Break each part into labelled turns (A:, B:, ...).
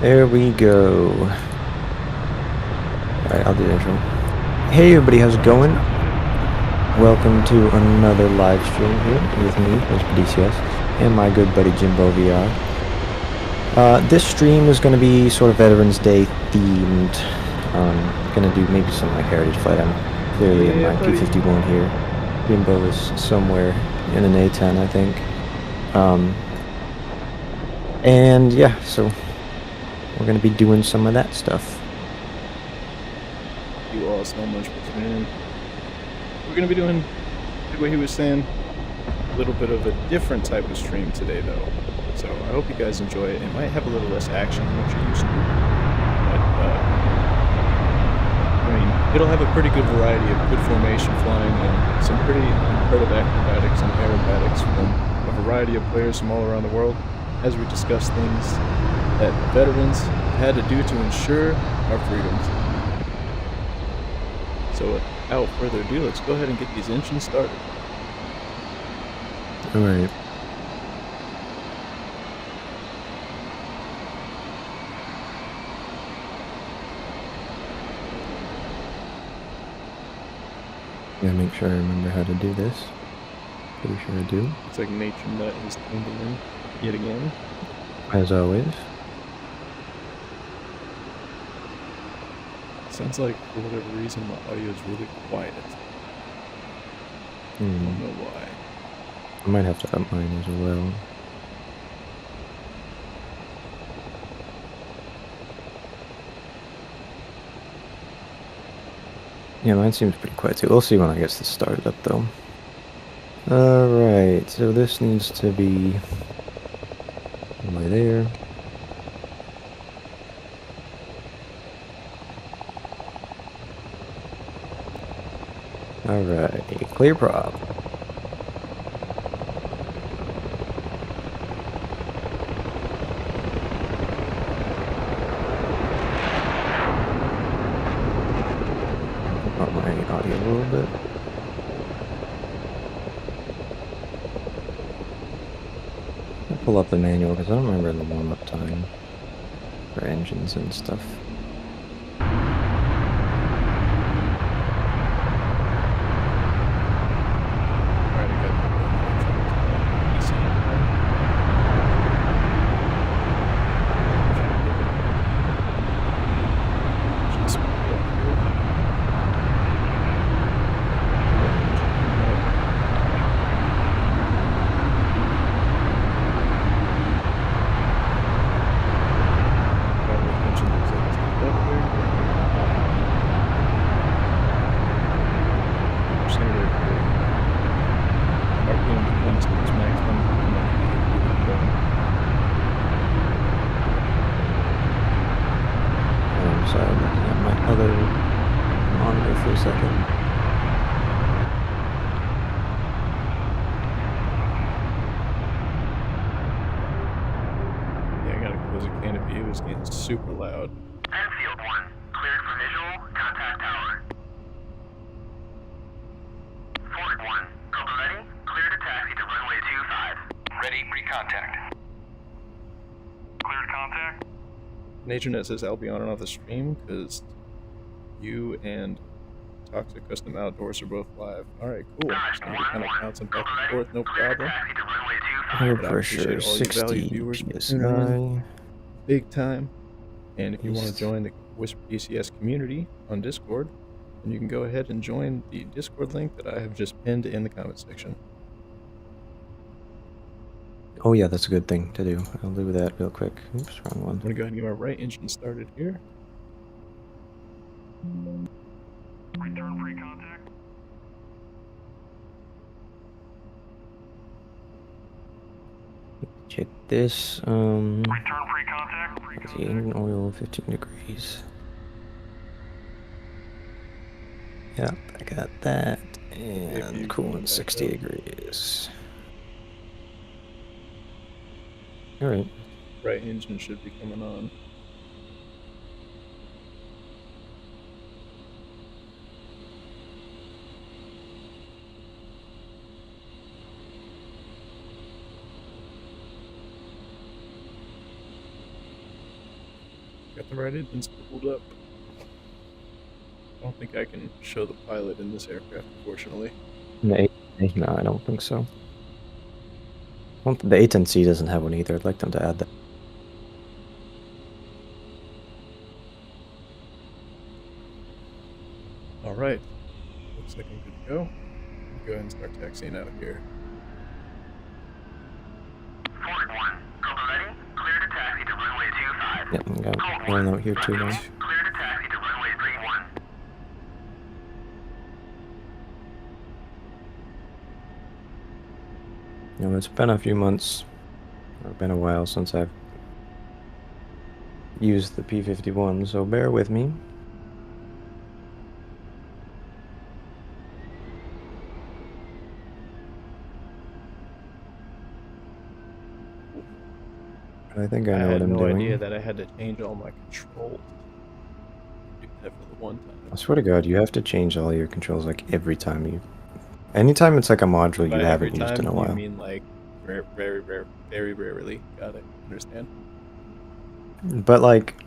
A: There we go. Alright, I'll do the intro. Hey everybody, how's it going? Welcome to another live stream here with me, Mr. DCS, and my good buddy Jimbo VR. This stream is going to be sort of Veterans Day themed. Going to do maybe some like Heritage Flight. I'm clearly in my P-51 here. Jimbo is somewhere in an A-10, I think. And yeah, so we're going to be doing some of that stuff.
B: You all so much for tuning in. We're going to be doing, like what he was saying, a little bit of a different type of stream today, though. So I hope you guys enjoy it. It might have a little less action than what you're used to. But, I mean, it'll have a pretty good variety of good formation flying and some pretty incredible acrobatics and aerobatics from a variety of players from all around the world as we discuss things that veterans had to do to ensure our freedoms. So without further ado, let's go ahead and get these engines started.
A: Alright. Yeah, make sure I remember how to do this. Pretty sure I do.
B: It's like nature nut is tingling yet again.
A: As always.
B: Sounds like for whatever reason my audio is really quiet. I don't know why.
A: I might have to up mine as well. Yeah, mine seems pretty quiet too. We'll see when I get this started up though. Alright, so this needs to be right there. Alright, clear prop. Up my audio a little bit. I'll pull up the manual because I don't remember the warm-up time for engines and stuff. Sorry, I'm looking at my other monitor for a second.
B: Yeah, I gotta close the canopy. It was getting super loud.
C: Enfield 1, cleared for visual, contact tower. Ford 1, Cobra ready, clear to taxi to runway 25. Ready, pre-contact. Cleared contact.
B: NatureNet says I'll be on and off the stream because you and Toxic Custom Outdoors are both live. Alright, cool. Just gonna be kind of bouncing back and forth, no problem.
A: Air
B: But I
A: pressure,
B: appreciate all you valued
A: 60
B: viewers for
A: PSI.
B: tuning in big time. And if you want to
A: East.
B: join the Whisper DCS community on Discord, then you can go ahead and join the Discord link that I have just pinned in the comment section.
A: Oh yeah, that's a good thing to do. I'll do that real quick. Oops, wrong one.
B: I'm gonna go ahead and get my right engine started here.
C: Return pre-contact.
A: Check this.
C: Return pre-contact.
A: See, engine oil 15 degrees. Yep, I got that. And coolant 60 degrees. Alright.
B: Right engine should be coming on. Got the right engines pulled up. I don't think I can show the pilot in this aircraft, unfortunately.
A: No, I don't think so. Well, the A10C doesn't have one either. I'd like them to add that.
B: Alright. Looks like I'm good to go. Go ahead and start taxiing out of here.
C: Forward 1, Cobra ready, clear to taxi to runway 25.
A: Yep, we got one out here too now.
C: Clear to taxi to runway 31.
A: You know, it's been a few months, or been a while since I've used the P51, so bear with me. I think I know what I'm doing.
B: I had no idea that I had to change all my controls. Do that for the one time.
A: I swear to God, you have to change all your controls like every time you... Anytime it's like a module you haven't used in a while.
B: You mean like very rarely. Got it. Understand?
A: But like,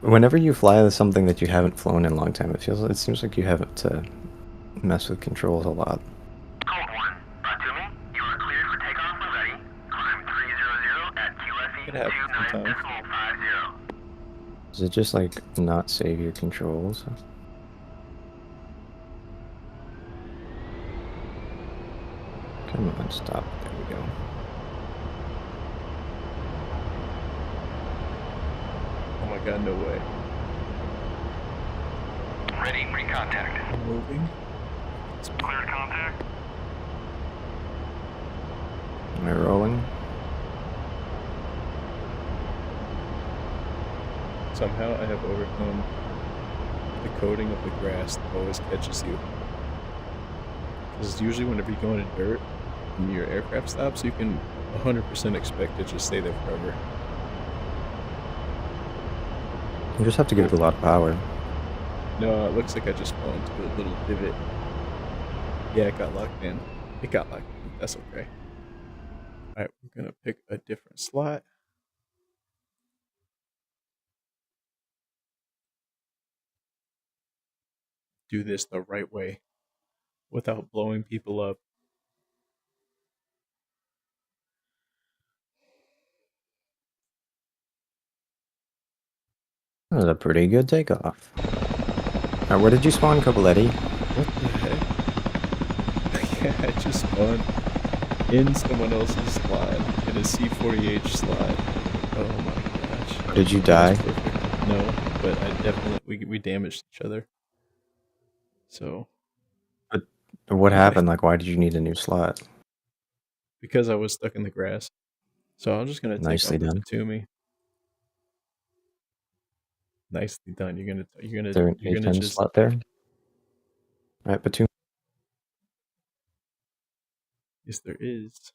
A: whenever you fly with something that you haven't flown in a long time, it seems like you have to mess with controls a lot.
C: Cold 1, Batumi, you are cleared for takeoff when ready. Climb 300 at QFE 29.50.
A: Does it just like not save your controls? Come on, stop. There we go.
B: Oh my god, no way.
C: Ready, pre-contact.
B: I'm moving.
C: Clear contact.
A: Am I rolling?
B: Somehow I have overcome the coating of the grass that always catches you. Because usually whenever you go into dirt and your aircraft stops, you can 100% expect it to just stay there forever.
A: You just have to give it a lot of power.
B: No, it looks like I just fell into a little divot. Yeah, it got locked in. It got locked in. That's okay. Alright, we're gonna pick a different slot. Do this the right way without blowing people up.
A: That was a pretty good takeoff. Alright, where did you spawn, Copoletti?
B: What the heck? Yeah, I just spawned in someone else's slot, in a C40H slot. Oh my gosh.
A: Did you die?
B: No, but I definitely, we damaged each other. So.
A: But what happened? Like, why did you need a new slot?
B: Because I was stuck in the grass. So I'm just gonna take
A: Nicely
B: off
A: done.
B: to me. Nicely done. You're gonna
A: Is there an A10
B: just
A: slot there? Alright, Batum.
B: Yes, there is.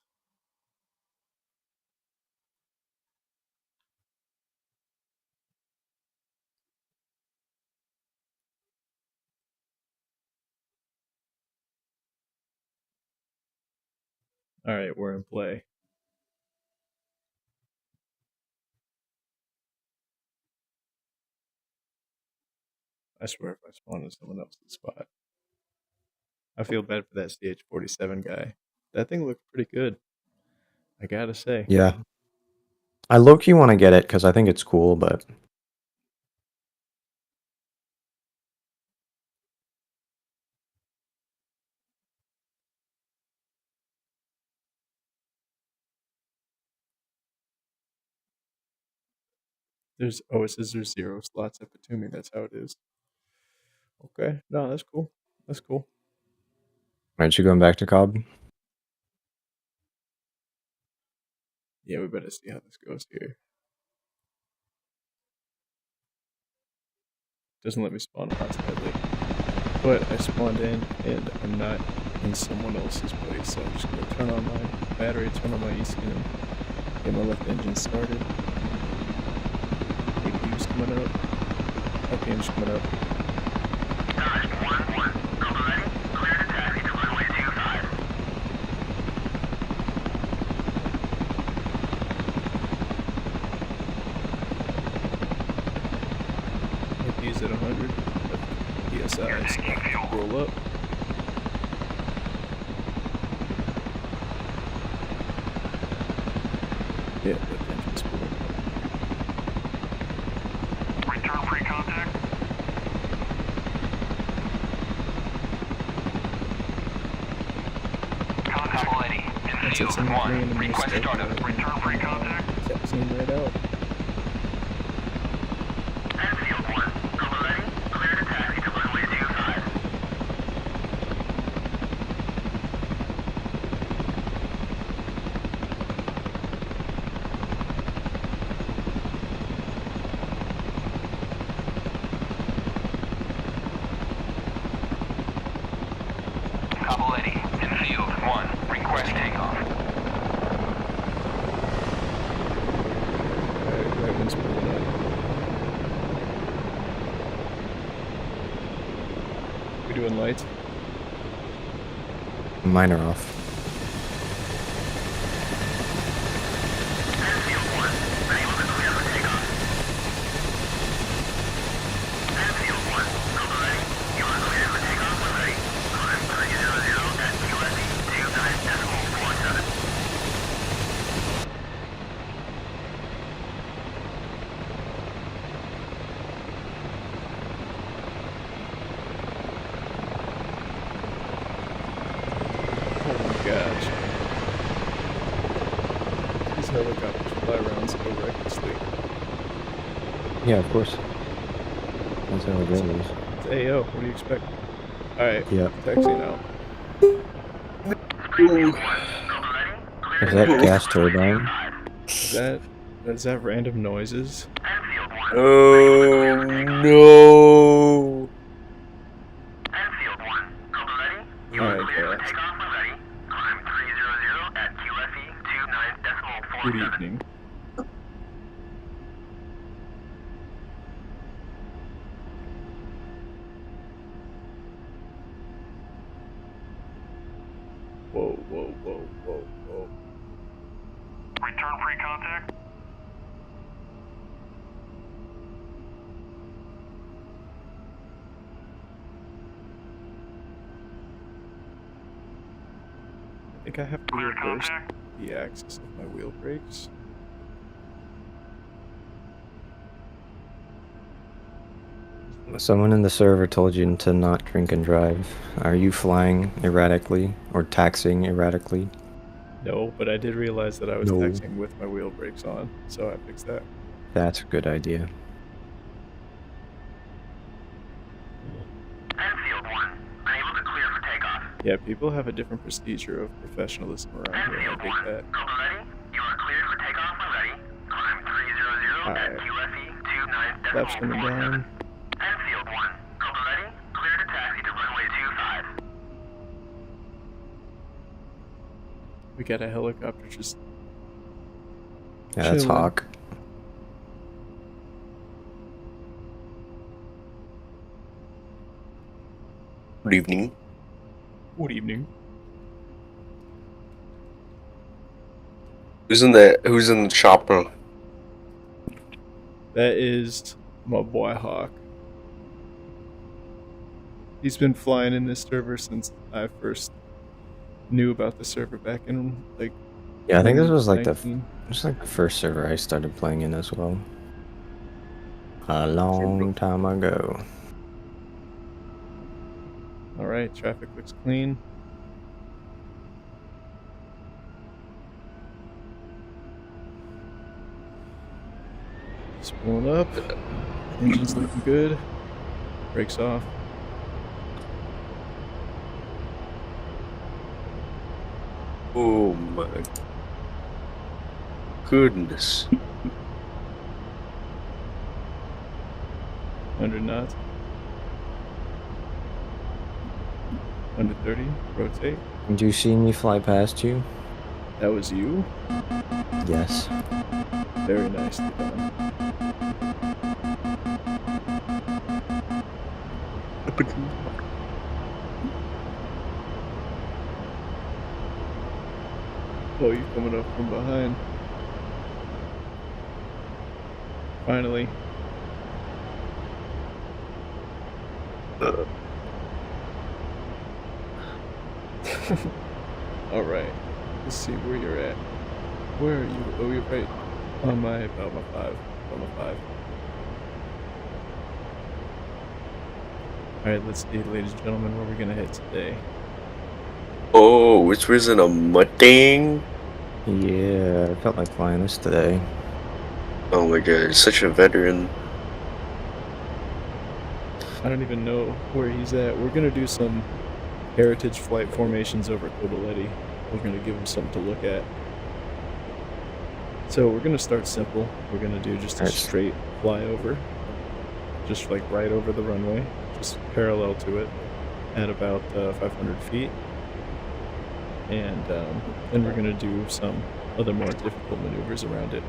B: Alright, we're in play. I swear if I spawn in someone else's spot. I feel bad for that CH-47 guy. That thing looked pretty good. I gotta say.
A: Yeah. I low-key want to get it because I think it's cool, but...
B: It says there's 0 slots at Batumi. That's how it is. Okay. No, that's cool. That's cool.
A: Aren't you going back to Cobb?
B: Yeah, we better see how this goes here. Doesn't let me spawn hostily. But I spawned in and I'm not in someone else's place, so I'm just gonna turn on my battery, turn on my E-scan, get my left engine started. APU's coming up. LPM's coming up.
C: Dodge 1-1, Cobra ready, clear to taxi to runway 25.
B: Yeah, that engine's cool.
C: Return pre-contact. Contact ready.
B: That's it, some
C: One.
B: random
C: Request
B: mistake.
C: startup. Return pre-contact.
B: Kept seeing right out.
C: Enfield 1. Cover ready. Clear to taxi to runway 25. Cavalletti, Enfield 1, request takeoff.
B: Alright, right one's pulling up. We doing lights?
A: Mine are off.
C: Enfield 1, unable to clear for takeoff. Enfield 1, Cavalletti, you are cleared for takeoff when ready. Climb 300 at QSE 29.47.
B: Oh my gosh. These helicopters fly around so recklessly.
A: Yeah, of course. That's how it goes.
B: It's AO, what do you expect? Alright,
A: Yeah.
B: taxiing out.
C: Enfield 1, Cavalletti, clear
A: Is
C: to
A: that
C: taxi
A: gas
C: to runway
A: turbine?
C: 25.
B: Is that random noises?
C: Enfield 1,
D: Oh no!
C: Enfield 1, Cavalletti, you are
B: Alright,
C: cleared for
B: gas.
C: takeoff when ready. Climb 300 at QSE 29.47.
B: Good evening. Whoa, whoa, whoa, whoa, whoa.
C: Return pre-contact.
B: I think I have to
C: Clear
B: reverse
C: contact.
B: the axis of my wheel brakes.
A: Someone in the server told you to not drink and drive. Are you flying erratically or taxiing erratically?
B: No, but I did realize that I was
A: No.
B: taxiing with my wheel brakes on, so I fixed that.
A: That's a good idea.
C: Enfield 1, unable to clear for takeoff.
B: Yeah, people have a different procedure of professionalism around here,
C: Enfield
B: and I
C: 1,
B: dig that.
C: Cavalletti, you are cleared for takeoff when ready. Climb 300 at
B: Alright.
C: QSE
B: Flaps coming
C: 29.47.
B: down.
C: Enfield 1, Cavalletti, clear to taxi to runway 25.
B: We got a helicopter just
A: Yeah, that's
B: chilling.
A: Hawk.
D: Good evening.
B: Good evening.
D: Who's in the chopper?
B: That is my boy Hawk. He's been flying in this server since I first knew about the server back in like
A: Yeah, I think this was like the
B: 2019.
A: first server I started playing in as well. A long time ago.
B: All right, traffic looks clean. Just pulling up. Engine's looking good. Brakes off.
D: Oh my goodness.
B: 100 knots. 130. Rotate.
A: Did you see me fly past you?
B: That was you.
A: Yes.
B: Very nicely done. Oh, you're coming up from behind. Finally. Alright. Let's see where you're at. Where are you? Oh, you're right. On my, about my 5. On my 5. Alright, let's see, ladies and gentlemen, where we're gonna head today.
D: Oh, which was in a Mustang?
A: Yeah, I felt like flying this today.
D: Oh my god, such a veteran.
B: I don't even know where he's at. We're gonna do some heritage flight formations over Kobaletti. We're gonna give him something to look at. So we're gonna start simple. We're gonna do just a straight flyover, just like right over the runway, just parallel to it, at about 500 feet. And then we're gonna do some other more difficult maneuvers around it.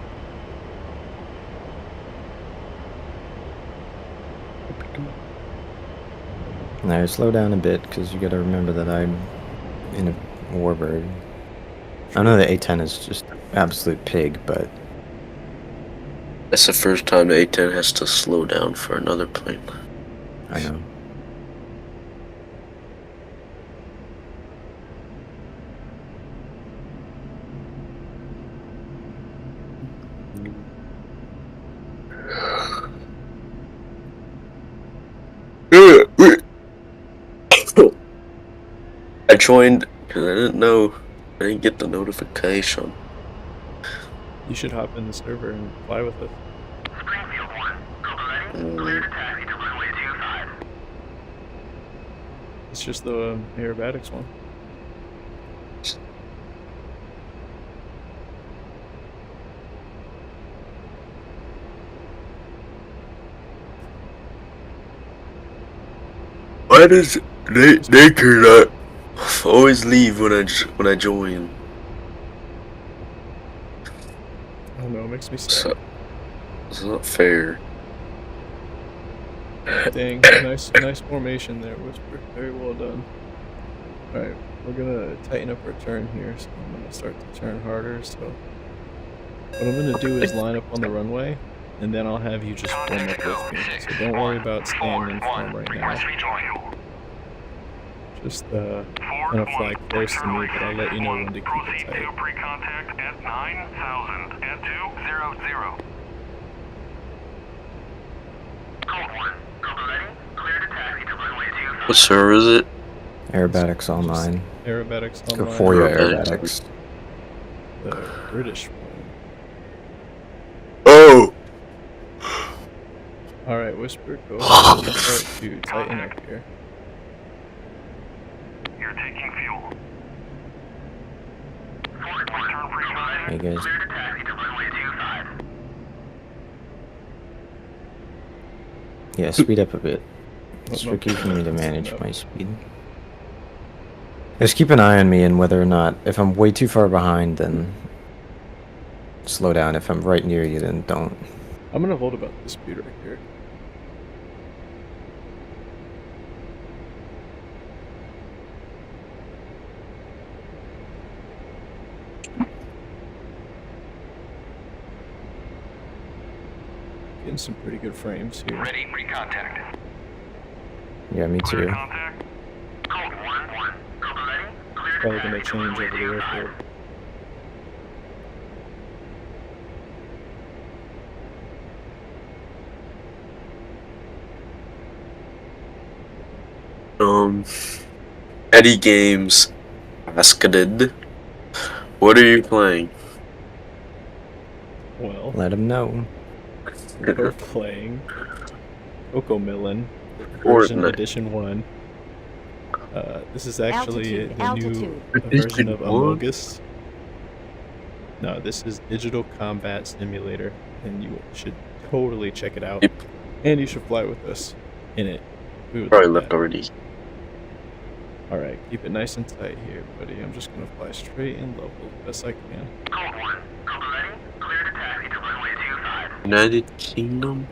A: Now slow down a bit, because you gotta remember that I'm in a warbird. I know the A10 is just absolute pig, but
D: That's the first time the A10 has to slow down for another plane.
A: I know.
D: I joined because I didn't know. I didn't get the notification.
B: You should hop in the server and fly with us.
C: Springfield 1, Kobaletti, clear to taxi to runway 25.
B: It's just the aerobatics one.
D: Why does Naker not always leave when I join?
B: I don't know, it makes me sad.
D: So, it's not fair.
B: Dang, nice formation there, Whisper. Very well done. Alright, we're gonna tighten up our turn here, so I'm gonna start to turn harder, so what I'm gonna do is line up on the runway, and then I'll have you just form up with me. So don't worry about staying in form right now. Just kind of fly close to me, but I'll let you know when to keep it tight.
C: Pre-contact at 9,000 at 200. Code 1, Kobaletti, clear to taxi to runway 25.
D: What server is it?
A: Aerobatics all 9.
B: Aerobatics
A: Go
B: online.
A: for your
D: Aerobatics.
A: aerobatics.
B: The British one.
D: Oh!
B: Alright, Whisper, go ahead and start to tighten up here.
C: You're taking fuel. Ford 1, turn pre-contact,
A: Hey guys.
C: clear to taxi to runway 25.
A: Yeah, speed up a bit. It's
B: No,
A: tricky for me to manage
B: no.
A: my speed. Just keep an eye on me and whether or not, if I'm way too far behind, then slow down. If I'm right near you, then don't.
B: I'm gonna hold about this speed right here. Getting some pretty good frames here.
C: Ready, pre-contact.
A: Yeah, me
C: Clear
A: too.
C: to contact. Code 1, Kobaletti, clear to
B: Probably
C: taxi
B: gonna
C: to
B: change
C: runway
B: over the
C: 25.
B: airfield.
D: Eddie Games asked, what are you playing?
B: Well,
A: Let him know.
B: we're playing Cocomelon version
D: Fortnite.
B: edition 1. This is actually the
E: Altitude.
B: new
D: Edition
B: version of
D: 1?
B: Among Us. No, this is Digital Combat Simulator, and you should totally check it out.
D: Yep.
B: And you should fly with us in it. We would
D: Probably
B: love
D: left
B: that.
D: already.
B: Alright, keep it nice and tight here, buddy. I'm just gonna fly straight and level as best I can.
C: Code 1, Kobaletti, clear to taxi to runway 25.
D: United Kingdom?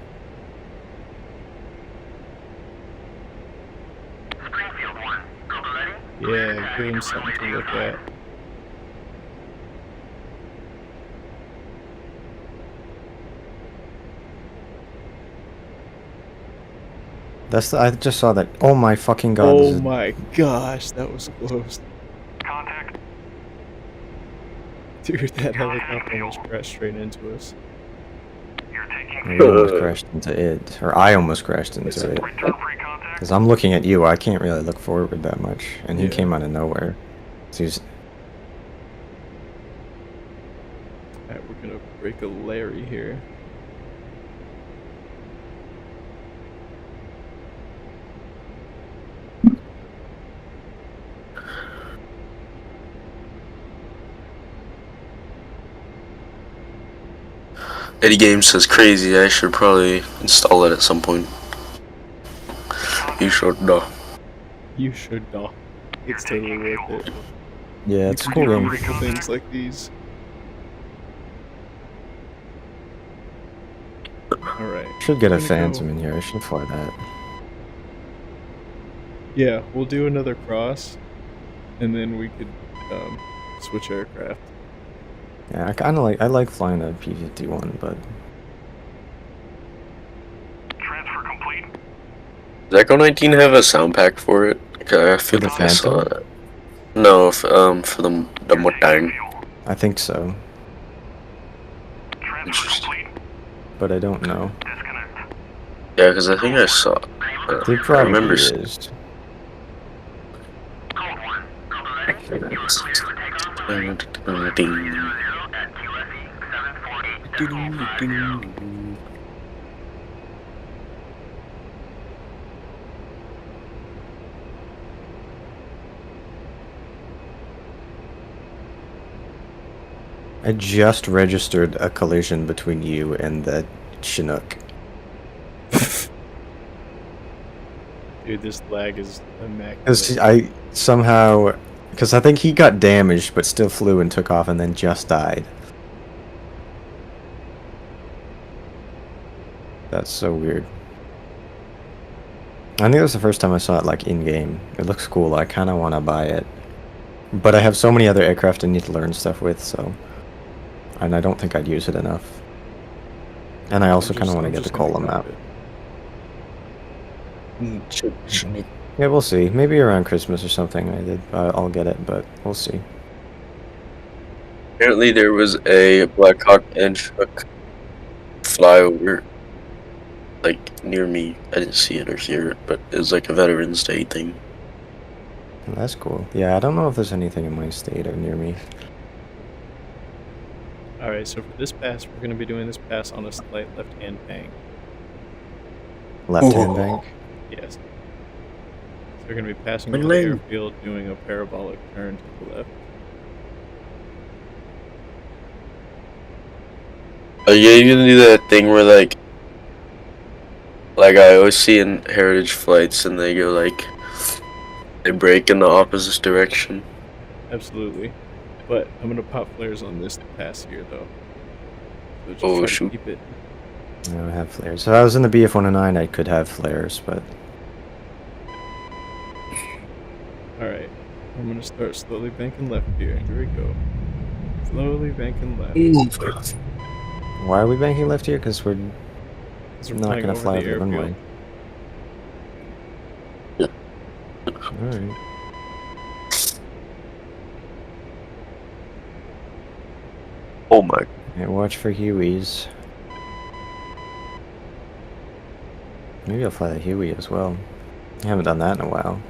C: Springfield 1, Kobaletti,
B: Yeah, give him something to look at.
A: I just saw that. Oh my fucking god. this
B: Oh
A: is-
B: my gosh, that was close.
C: contact.
B: Dude, that helicopter almost crashed straight into us.
C: You're taking
A: We almost crashed into it, or I almost crashed into it.
C: return free contact.
A: Because I'm looking at you, I can't really look forward that much, and he
B: Yeah.
A: came out of nowhere. So he's,
B: Alright, we're gonna break a Larry here.
D: Eddie Games says crazy. I should probably install it at some point. You should know.
B: You should not. It's totally worth it.
A: yeah,
B: You
A: it's a
B: can
A: cool
B: do
A: game.
B: beautiful things like these. Alright.
A: Should get a
B: I'm gonna
A: Phantom
B: go-
A: in here. I should fly that.
B: Yeah, we'll do another cross, and then we could switch aircraft.
A: Yeah, I like flying a P-51, but
C: Transfer complete.
D: Does Echo 19 have a sound pack for it? I feel
A: the
D: like I saw
A: Phantom?
D: it. No, for the Mustang.
A: I think so,
C: Transfer
D: Interesting.
C: complete.
A: but I don't know.
C: Disconnect.
D: Yeah, because I think I saw.
A: It
D: I
A: probably
D: remember.
A: is.
C: Code 1. Copy ready. You are clear for takeoff on runway 00 at QFE 748.7450.
A: I just registered a collision between you and the Chinook.
B: Dude, this lag is immaculate.
A: Because I think he got damaged, but still flew and took off, and then just died. That's so weird. I think it was the first time I saw it like in game. It looks cool. I kind of want to buy it, but I have so many other aircraft I need to learn stuff with. So, and I don't think I'd use it enough. And I also kind of want to get the Cola map. Yeah, we'll see. Maybe around Christmas or something. I'll get it, but we'll see.
D: Apparently, there was a Black Hawk and Chinook flyover, like near me. I didn't see it or hear it, but it was like a Veterans Day thing.
A: Well, that's cool. Yeah, I don't know if there's anything in my state or near me.
B: Alright, so for this pass, we're going to be doing this pass on a slight left-hand bank.
A: Left-hand
D: Ooh.
A: bank.
B: Yes. So we're going to be passing
D: Wing
B: over the
D: lane.
B: airfield, doing a parabolic turn to the left.
D: Are you gonna do that thing where like I always see in heritage flights, and they go like they break in the opposite direction?
B: Absolutely. But I'm going to pop flares on this pass here, though. So just
D: Oh,
B: try to
D: shoot.
B: keep it.
A: I don't have flares. So I was in the BF-109, I could have flares, but
B: Alright. I'm going to start slowly banking left here. Here we go. Slowly banking left.
A: why are we banking left here? Because we're
B: 'Cause we're
A: not
B: flying
A: going to
B: over
A: fly
B: the
A: over the
B: airfield.
A: runway. Alright.
D: Oh my!
A: Yeah, watch for Hueys. Maybe I'll fly the Huey as well. I haven't done that in a while.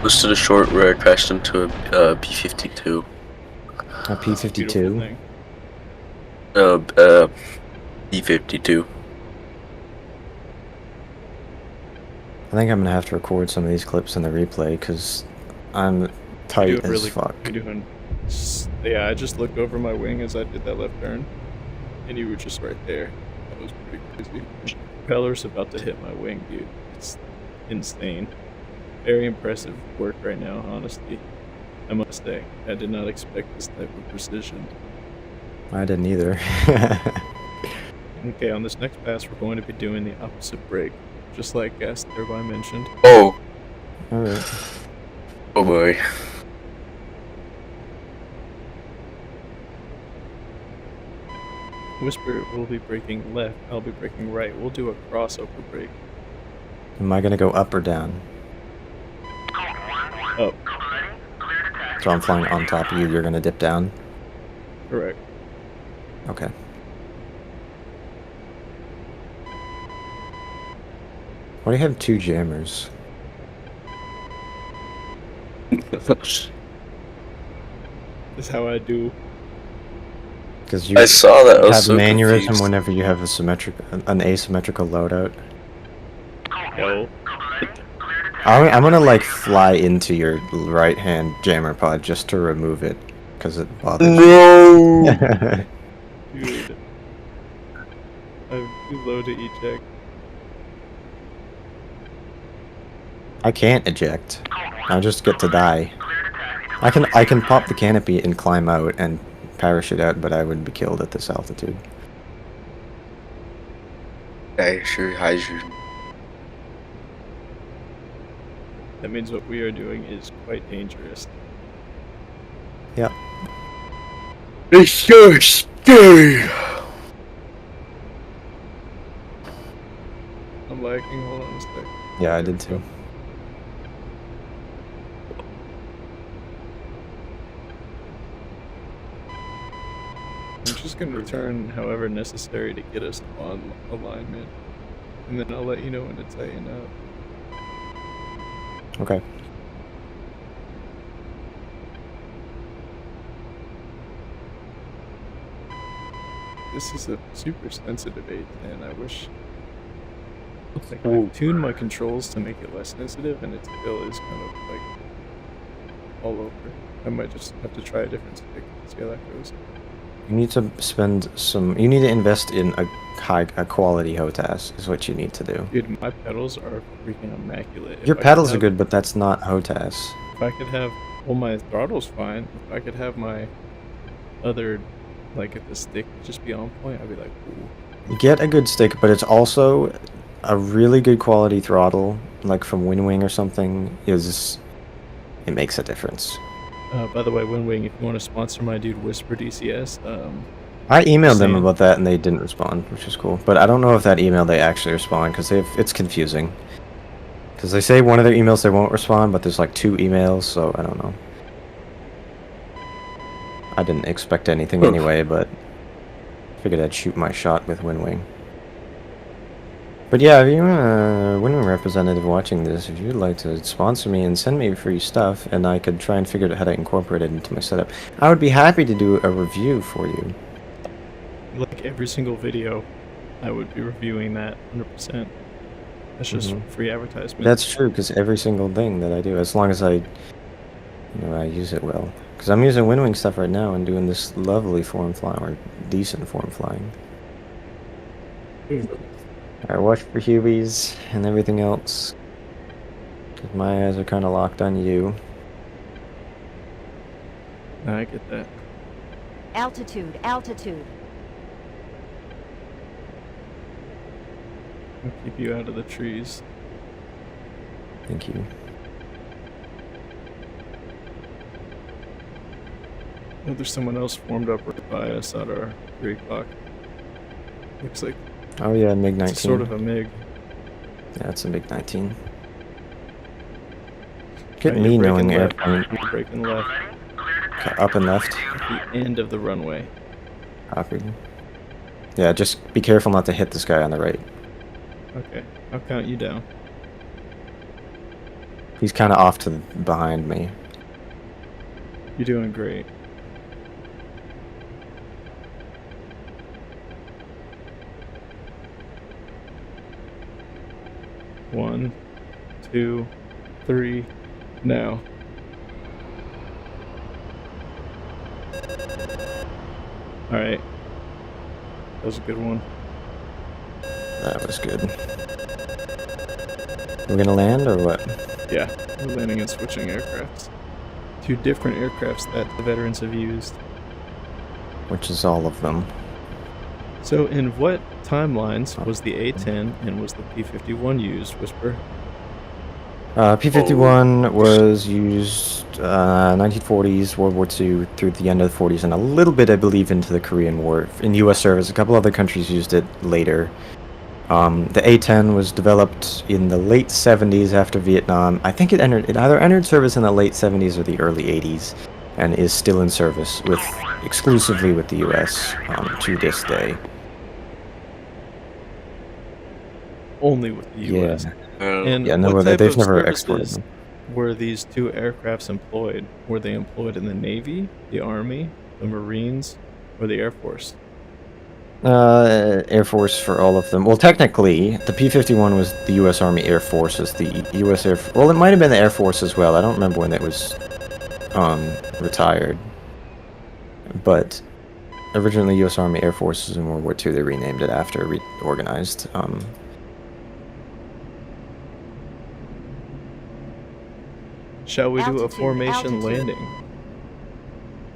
D: Close to the short where I crashed into a P-52.
A: A
B: Beautiful
A: P-52.
B: thing.
D: P-52.
A: I think I'm going to have to record some of these clips in the replay, because I'm tight
B: You're
A: as
B: doing really
A: fuck.
B: You're doing. Yeah, I just looked over my wing as I did that left turn, and you were just right there. That was pretty crazy. Propeller's about to hit my wing, dude. It's insane. Very impressive work right now, honestly. I must say, I did not expect this type of precision.
A: I didn't either.
B: Okay, on this next pass, we're going to be doing the opposite brake, just like gas turbine mentioned.
D: Oh,
A: Alright.
D: Oh boy.
B: Whisper will be braking left, I'll be braking right. We'll do a crossover brake.
A: Am I gonna go up or down?
B: Up.
A: So I'm flying on top of you, you're gonna dip down?
B: Correct.
A: Okay. Why do you have 2 jammers?
B: That's how I do.
A: Because you
D: I saw that. I was
A: have
D: so
A: mannerism
D: confused.
A: whenever you have an asymmetrical loadout.
B: No.
A: I'm gonna like fly into your right hand jammer pod just to remove it, because it bothers
D: No.
A: me.
B: Dude. I'm too low to eject.
A: I can't eject. I just get to die. I can pop the canopy and climb out and parachute out, but I would be killed at this altitude.
D: Okay, sure, hydrogen.
B: That means what we are doing is quite dangerous.
A: Yep.
D: It's so scary.
B: I'm lagging, hold on a sec.
A: Yeah, I did too.
B: I'm just gonna return however necessary to get us on alignment. And then I'll let you know when to tighten up.
A: Okay.
B: This is a super sensitive 810. I wish like I've tuned my controls to make it less sensitive, and it still is kind of like all over. I might just have to try a different stick and see how that goes.
A: You need to spend some. You need to invest in a quality HOTAS. Is what you need to do.
B: Dude, my pedals are freaking immaculate.
A: Your pedals are good, but that's not HOTAS.
B: If I could have, well, my throttle's fine. If I could have my other, like, if the stick just be on point, I'd be like, ooh.
A: Get a good stick, but it's also a really good quality throttle, like from WinWing or something. It makes a difference.
B: By the way, WinWing, if you want to sponsor my dude Whisper DCS,
A: I emailed them about that and they didn't respond, which is cool. But I don't know if that email they actually respond, because it's confusing. Because they say one of their emails they won't respond, but there's like 2 emails, so I don't know. I didn't expect anything anyway, but figured I'd shoot my shot with WinWing. But yeah, if you're a WinWing representative watching this, if you'd like to sponsor me and send me free stuff, and I could try and figure out how to incorporate it into my setup, I would be happy to do a review for you.
B: Like every single video, I would be reviewing that 100%. That's just free advertisement.
A: That's true, because every single thing that I do, as long as I use it well. Because I'm using WinWing stuff right now and doing this lovely form flying, or decent form flying. Alright, watch for Hueys and everything else. Because my eyes are kind of locked on you.
B: I get that.
E: Altitude, altitude.
B: I'll keep you out of the trees.
A: Thank you.
B: Oh, there's someone else formed up right by us at our 3 o'clock. Looks like
A: Oh yeah, MiG-19.
B: it's sort of a MiG.
A: Yeah, it's a MiG-19. Get
B: Right,
A: me
B: you're
A: knowing
B: braking left.
A: airplane.
B: You're braking left.
A: Up and left.
B: At the end of the runway.
A: Copy. Yeah, just be careful not to hit this guy on the right.
B: Okay, I'll count you down.
A: He's kind of off to the behind me.
B: You're doing great. One, 2, 3, now. Alright. That was a good one.
A: That was good. We're gonna land or what?
B: Yeah, we're landing and switching aircrafts. 2 different aircrafts that the veterans have used.
A: Which is all of them.
B: So in what timelines was the A-10 and was the P-51 used, Whisper?
A: P-51 was used 1940s, World War II through the end of the 40s, and a little bit, I believe, into the Korean War. In U.S. service, a couple other countries used it later. The A-10 was developed in the late 70s after Vietnam. I think it either entered service in the late 70s or the early 80s, and is still in service exclusively with the U.S. To this day.
B: Only with the U.S.
A: Yeah.
B: And
A: Yeah, no,
B: what type
A: they've
B: of
A: never
B: services
A: exported them.
B: were these two aircrafts employed? Were they employed in the Navy, the Army, the Marines, or the Air Force?
A: Air Force for all of them. Well, technically, the P-51 was the U.S. Army Air Forces. The U.S. Air... Well, it might have been the Air Force as well. I don't remember when it was retired. But originally U.S. Army Air Forces in World War II, they renamed it after, reorganized.
B: Shall we do a
E: Altitude,
B: formation
E: altitude.
B: landing?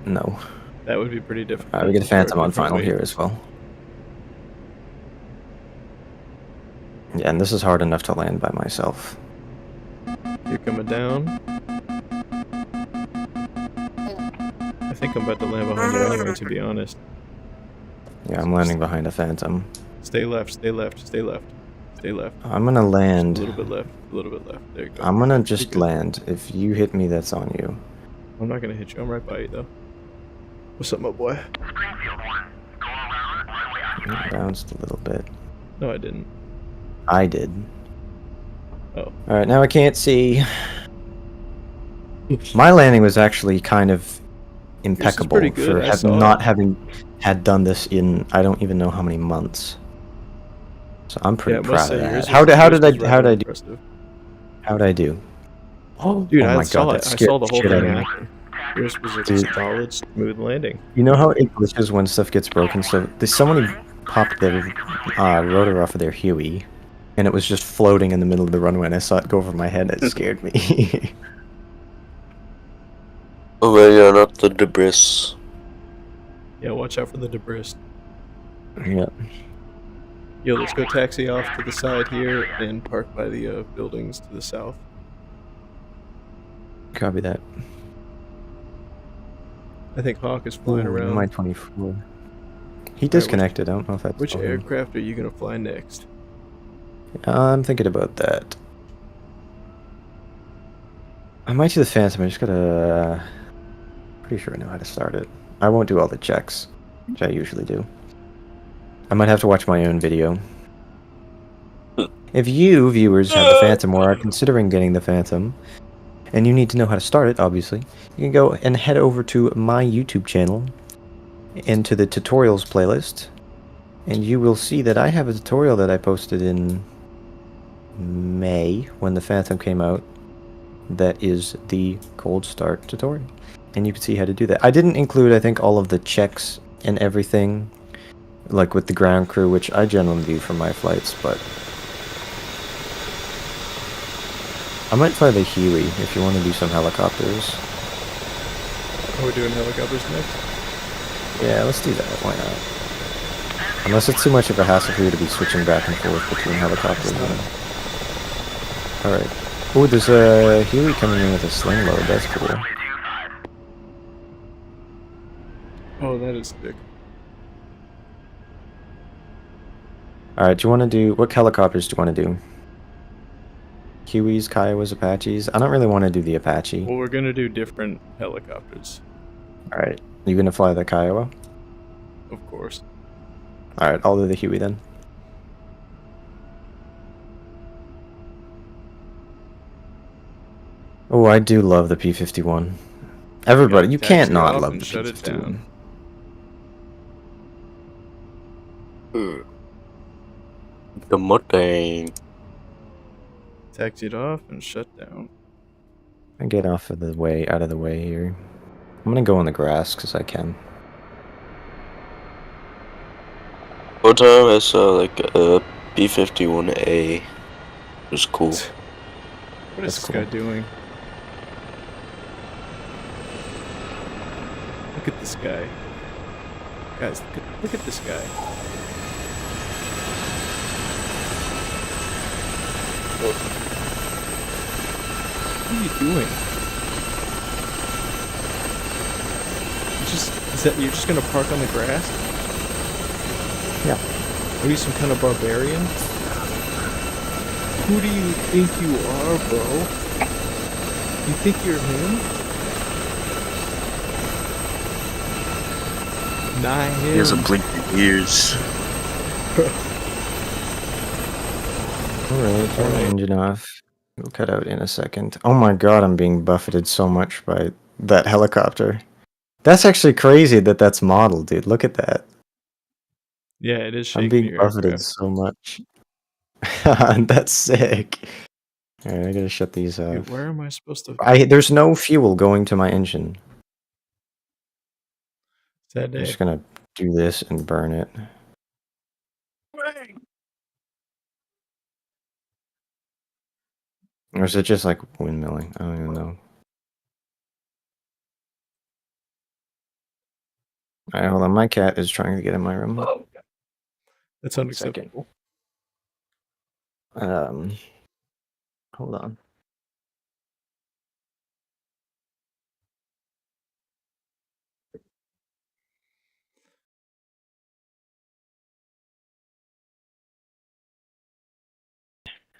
A: No.
B: That would be pretty difficult.
A: Alright, we get a
B: for
A: Phantom on
B: different
A: final here
B: weight.
A: as well. Yeah, and this is hard enough to land by myself.
B: You're coming down. I think I'm about to land behind you anyway, to be honest.
A: Yeah, I'm landing behind a Phantom.
B: Stay left, stay left, stay left, stay left.
A: I'm gonna land.
B: A little bit left, a little bit left. There you go.
A: I'm gonna just
B: good.
A: land. If you hit me, that's on you.
B: I'm not gonna hit you. I'm right by you, though. What's up, my boy?
C: Springfield 1. Go around runway
A: It
C: occupied.
A: bounced a little bit.
B: No, I didn't.
A: I did.
B: Oh.
A: Alright, now I can't see. My landing was actually kind of impeccable
B: pretty good,
A: for
B: I saw
A: not
B: it.
A: having had done this in I don't even know how many months. So I'm pretty
B: Yeah, I must
A: proud
B: say,
A: of
B: yours
A: that.
B: was-
A: How
B: yours
A: did
B: was rather impressive.
A: I do? Oh,
B: Dude,
A: oh
B: I
A: my
B: saw
A: god,
B: it.
A: that
B: I
A: scared
B: saw the
A: the
B: whole
A: shit out
B: thing
A: of me.
B: happen. Yours was a
A: Dude.
B: solid, smooth landing.
A: You know how it glitches when stuff gets broken? So somebody popped their rotor off of their Huey, and it was just floating in the middle of the runway, and I saw it go over my head. It scared me.
D: Oh my god, not the debris.
B: Yeah, watch out for the debris.
A: Yeah.
B: Yo, let's go taxi off to the side here and park by the buildings to the south.
A: Copy that.
B: I think Hawk is flying
A: Ooh,
B: around.
A: My 24. He disconnected. I don't know if that's
B: Which
A: on him.
B: aircraft are you gonna fly next?
A: I'm thinking about that. I might do the Phantom. I just gotta. Pretty sure I know how to start it. I won't do all the checks, which I usually do. I might have to watch my own video. If you, viewers, have the Phantom or are considering getting the Phantom, and you need to know how to start it, obviously, you can go and head over to my YouTube channel, into the tutorials playlist, and you will see that I have a tutorial that I posted in May, when the Phantom came out, that is the cold start tutorial. And you can see how to do that. I didn't include, I think, all of the checks and everything, like with the ground crew, which I generally do for my flights, but I might fly the Huey if you want to do some helicopters.
B: Are we doing helicopters next?
A: Yeah, let's do that. Why not? Unless it's too much of a hassle for you to be switching back and forth between helicopters. Alright. Oh, there's a Huey coming in with a sling load. That's cool.
C: Runway 25.
B: Oh, that is sick.
A: Alright, do you want to do... What helicopters do you want to do? Hueys, Kiowas, Apaches? I don't really want to do the Apache.
B: Well, we're gonna do different helicopters,
A: Alright. You gonna fly the Kiowa?
B: of course.
A: Alright, I'll do the Huey then. Oh, I do love the P-51. Everybody, you
B: Taxi
A: can't not
B: off
A: love
B: and
A: the
B: shut it
A: P-51.
B: down.
D: The Mustang.
B: Taxi it off and shut down.
A: I get off of the way, out of the way here. I'm gonna go on the grass because I can.
D: One time I saw like a B-51A. It was cool.
B: What is
A: That's
B: this
A: cool.
B: guy doing? Look at this guy. Guys, look at this guy. What are you doing? You're just gonna park on the grass?
A: Yeah.
B: Are you some kind of barbarian? Who do you think you are, bro? You think you're him? Not him.
D: He has a blinking ears.
A: Alright, turn the engine off. We'll cut out in a second. Oh my god, I'm being buffeted so much by that helicopter. That's actually crazy that that's modeled, dude. Look at that.
B: Yeah, it is shaking
A: I'm being
B: your
A: buffeted
B: aircraft.
A: so much. That's sick. Alright, I gotta shut these
B: Dude,
A: off.
B: where am I supposed to?
A: There's no fuel going to my engine.
B: Sad
A: I'm
B: day.
A: just gonna do this and burn it. Or is it just like windmilling? I don't even know. Alright, hold on. My cat is trying to get in my room.
B: That's unacceptable.
A: Hold on.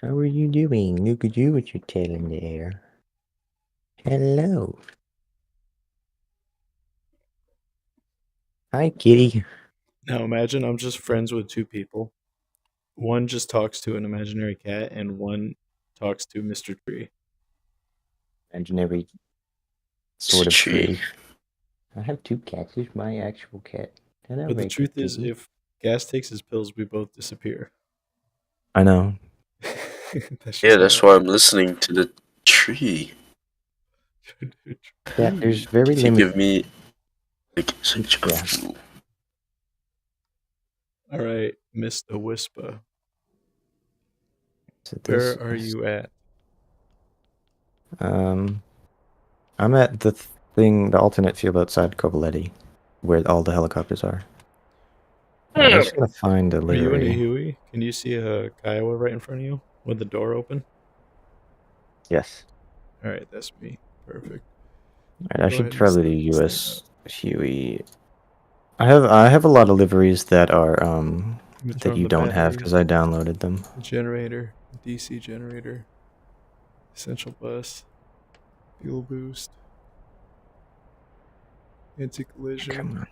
A: How are you doing? Look at you with your tail in the air. Hello. Hi, kitty.
B: Now imagine I'm just friends with two people. One just talks to an imaginary cat, and one talks to Mr. Tree.
A: Imaginary
D: It's
A: sort
D: a
A: of
D: tree.
A: tree. I have two cats. Here's my actual cat. Hello,
B: But the
A: Rachel
B: truth is,
A: kitty.
B: if Gas takes his pills, we both disappear.
A: I know.
D: Yeah, that's why I'm listening to the tree.
A: Yeah, there's very
D: If you
A: limited.
D: give me like such a
A: Yeah.
D: fuel.
B: All right, Mr. Whisper.
A: So
B: Where
A: this
B: are
A: is-
B: you at?
A: I'm at the thing, the alternate field outside Covoletti, where all the helicopters are. I'm just gonna find a
B: Are you in a
A: livery.
B: Huey? Can you see a Kiowa right in front of you with the door open?
A: Yes.
B: All right, that's me. Perfect.
A: Alright, I
B: Go
A: should
B: ahead and
A: probably
B: start
A: do
B: this thing
A: US Huey. I have a lot of liveries that are
B: Let me throw
A: that
B: in
A: you
B: the
A: don't have because I
B: batteries,
A: downloaded them.
B: the generator, the DC generator, essential bus, fuel boost, anti-collision,
A: Come on.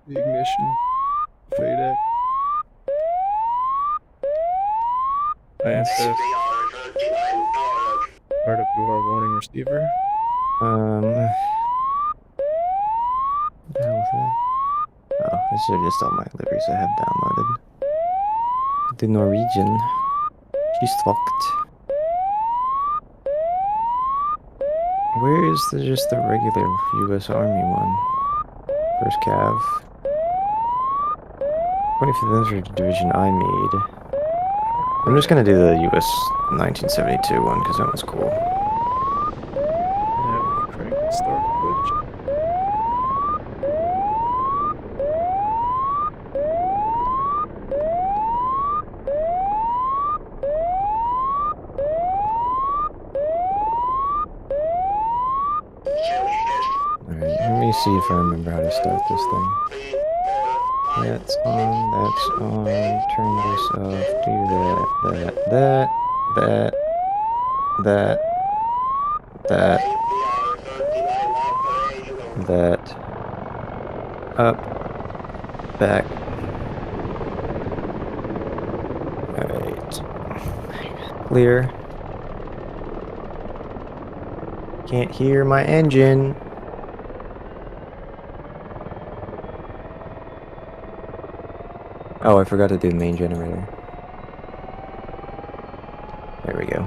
B: the ignition, FADEC, IFF, RWR warning receiver.
A: What the hell was that? Oh, these are just all my liveries I have downloaded. The Norwegian. She's fucked. Where is just the regular US Army one? First Cav. 25th Infantry Division I made. I'm just gonna do the US 1972 one because that one's cool.
B: Now we crank the start switch.
A: Alright, let me see if I remember how to start this thing. That's on, turn this off, do that, up, back. Alright. Clear. Can't hear my engine. Oh, I forgot to do the main generator. There we go.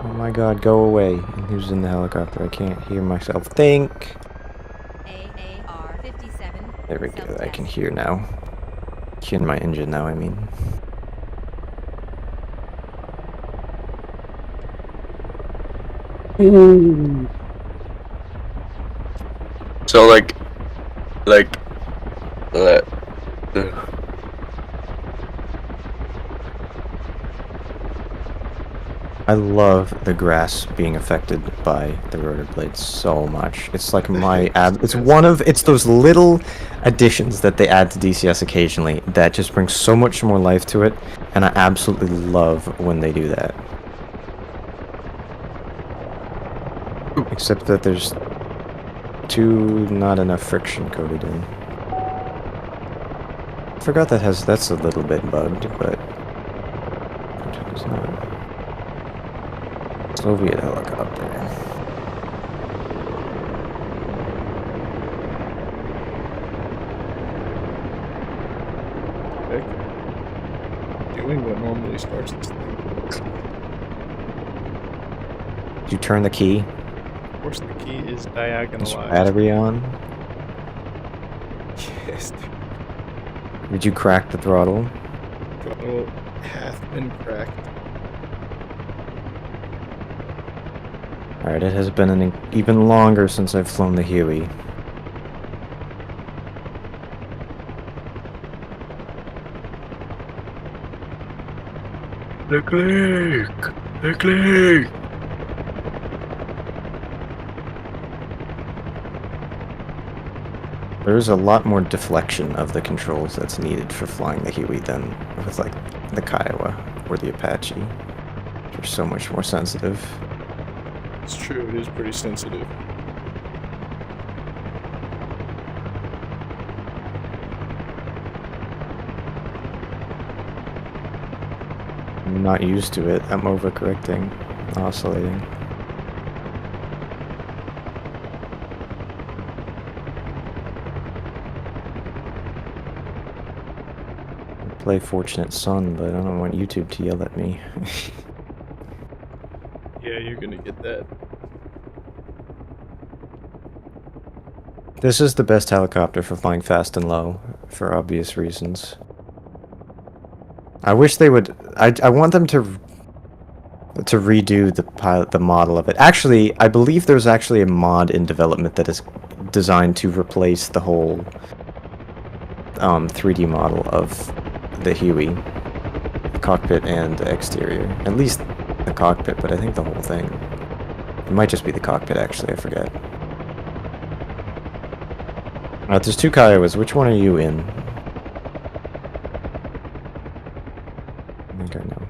A: Oh my god, go away. And who's in the helicopter? I can't hear myself think.
E: AAR 57.
A: There we go, I can
E: Self-test.
A: hear now. Hear my engine now, I mean.
D: So like
A: I love the grass being affected by the rotor blades so much. It's like my it's those little additions that they add to DCS occasionally that just brings so much more life to it, and I absolutely love when they do that. Except that there's not enough friction coated in. I forgot that's a little bit bugged, but it's not. Soviet helicopter.
B: Doing what normally starts this thing.
A: Did you turn the key?
B: Of course, the key is
A: Is
B: diagonalized.
A: battery on?
B: Yes.
A: Did you crack the throttle?
B: Throttle hath been cracked.
A: Alright, it has been even longer since I've flown the Huey.
D: Leclerc!
A: There's a lot more deflection of the controls that's needed for flying the Huey than with like the Kiowa or the Apache. They're so much more sensitive.
B: It's true, it is pretty sensitive.
A: I'm not used to it. I'm overcorrecting, oscillating. I play Fortunate Son, but I don't want YouTube to yell at me.
B: Yeah, you're gonna get that.
A: This is the best helicopter for flying fast and low, for obvious reasons. I wish they would. I want them to redo the model of it. Actually, I believe there's actually a mod in development that is designed to replace the whole 3D model of the Huey, cockpit and exterior. At least the cockpit, but I think the whole thing. It might just be the cockpit, actually. I forget. There's two Kiowas. Which one are you in? I think I know.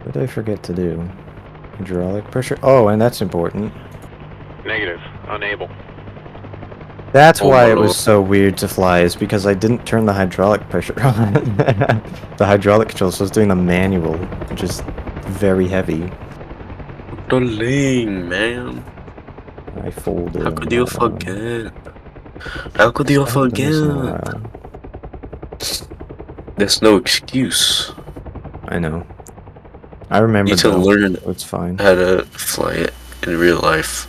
A: What did I forget to do? Hydraulic pressure? Oh, and that's important.
F: Negative. Unable.
A: That's
D: Oh
A: why
D: my
A: it was
D: lord.
A: so weird to fly, is because I didn't turn the hydraulic pressure on. The hydraulic control, so I was doing the manual, which is very heavy.
D: The lane, man.
A: I folded.
D: How could you forget? How could you
A: I haven't done this in a
D: forget?
A: while.
D: There's no excuse.
A: I know. I remember
D: You need to
A: though.
D: learn
A: It's fine.
D: how to fly it in real life.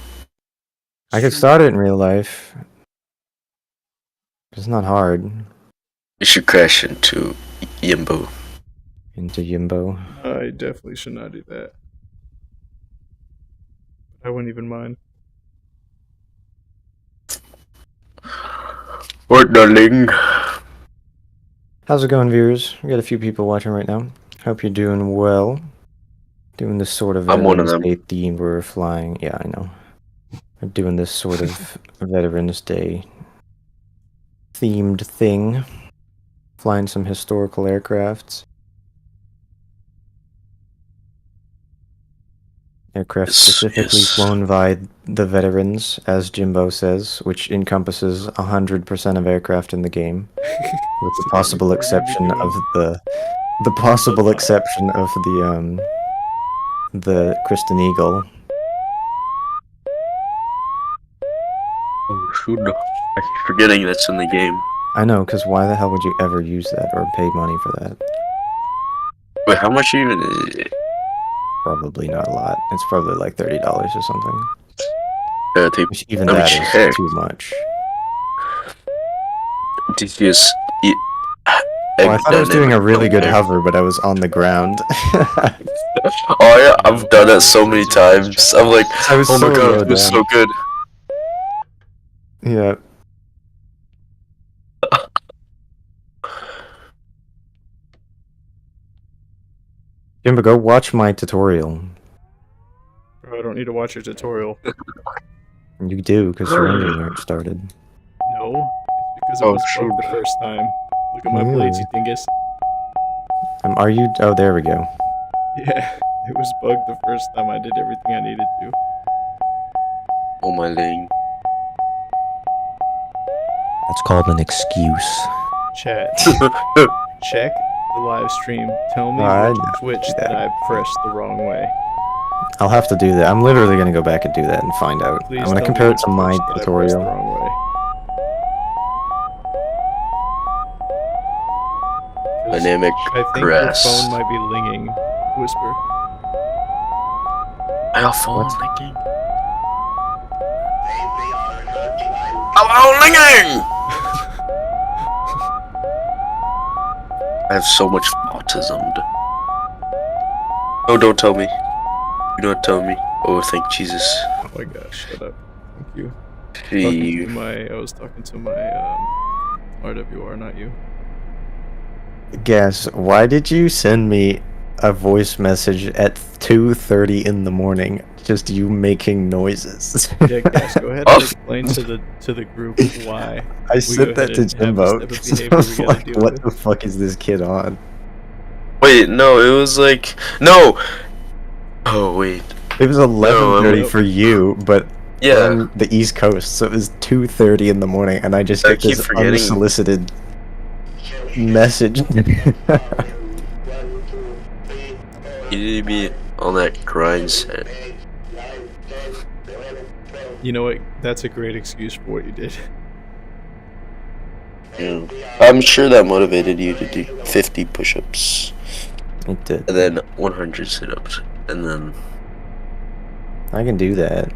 A: I could start it in real life. It's not hard.
D: You should crash into Yimbo.
A: Into Yimbo.
B: I definitely should not do that. I wouldn't even mind.
D: What, darling?
A: How's it going, viewers? We got a few people watching right now. Hope you're doing well. Doing this sort of
D: I'm one of
A: Veterans
D: them.
A: Day theme. We're flying. Yeah, I know. We're doing this sort of Veterans Day themed thing. Flying some historical aircrafts. Aircraft
D: Yes,
A: specifically
D: yes.
A: flown by the veterans, as Jimbo says, which encompasses 100% of aircraft in the game, with the possible exception of the Kristen Eagle.
D: Oh, shoot. I keep forgetting that's in the game.
A: I know, because why the hell would you ever use that or pay money for that?
D: Wait, how much even is it?
A: Probably not a lot. It's probably like $30 or something. Which even
D: let me
A: that
D: check.
A: is too much.
D: DCS.
A: Oh, I thought I was doing a really good hover, but I was on the ground.
D: Oh yeah, I've done it so many times. I'm like,
A: I was
D: oh
A: so
D: my god,
A: low
D: it was
A: down.
D: so good.
A: Yeah. Jimbo, go watch my tutorial.
B: Bro, I don't need to watch your tutorial.
A: You do, because your engine aren't started.
B: No, it's because it
D: Oh,
B: was
D: shoot.
B: bugged the first time. Look at my blades, you dingus.
A: Are you? Oh, there we go.
B: Yeah, it was bugged the first time. I did everything I needed to.
D: Oh my leg.
A: That's called an excuse.
B: Chat, check the live stream. Tell me
A: I
B: which
A: know.
B: switch that I pressed the wrong way.
A: I'll have to do that. I'm literally going to go back and do that and find out.
B: Please
A: I'm going to
B: tell me
A: compare it
B: which
A: to my
B: switch that I pressed the
A: tutorial.
B: wrong way. 'Cause
D: Dynamic
B: I think
D: press.
B: your phone might be linging. Whisper.
D: My phone ringing. I'm ringing! I have so much autism. Oh, don't tell me. Do not tell me. Oh, thank Jesus.
B: Oh my gosh, shut up. Thank you.
D: Gee.
B: I was talking to my RWR, not you.
A: Guess, why did you send me a voice message at 2:30 in the morning? Just you making noises.
B: Yeah, guys, go ahead and explain to the group why.
A: I sent that to Jimbo. Like, what the fuck is this kid on?
D: Wait, no, it was like... No! Oh, wait.
A: It was 11:30 for you, but
D: Yeah.
A: on the East Coast, so it was 2:30 in the morning, and I just
D: I
A: get
D: keep
A: this
D: forgetting.
A: unsolicited message.
D: You need to be on that grind set.
B: You know what? That's a great excuse for what you did.
D: Yeah. I'm sure that motivated you to do 50 push-ups.
A: It did.
D: And then 100 sit-ups. And then...
A: I can do that.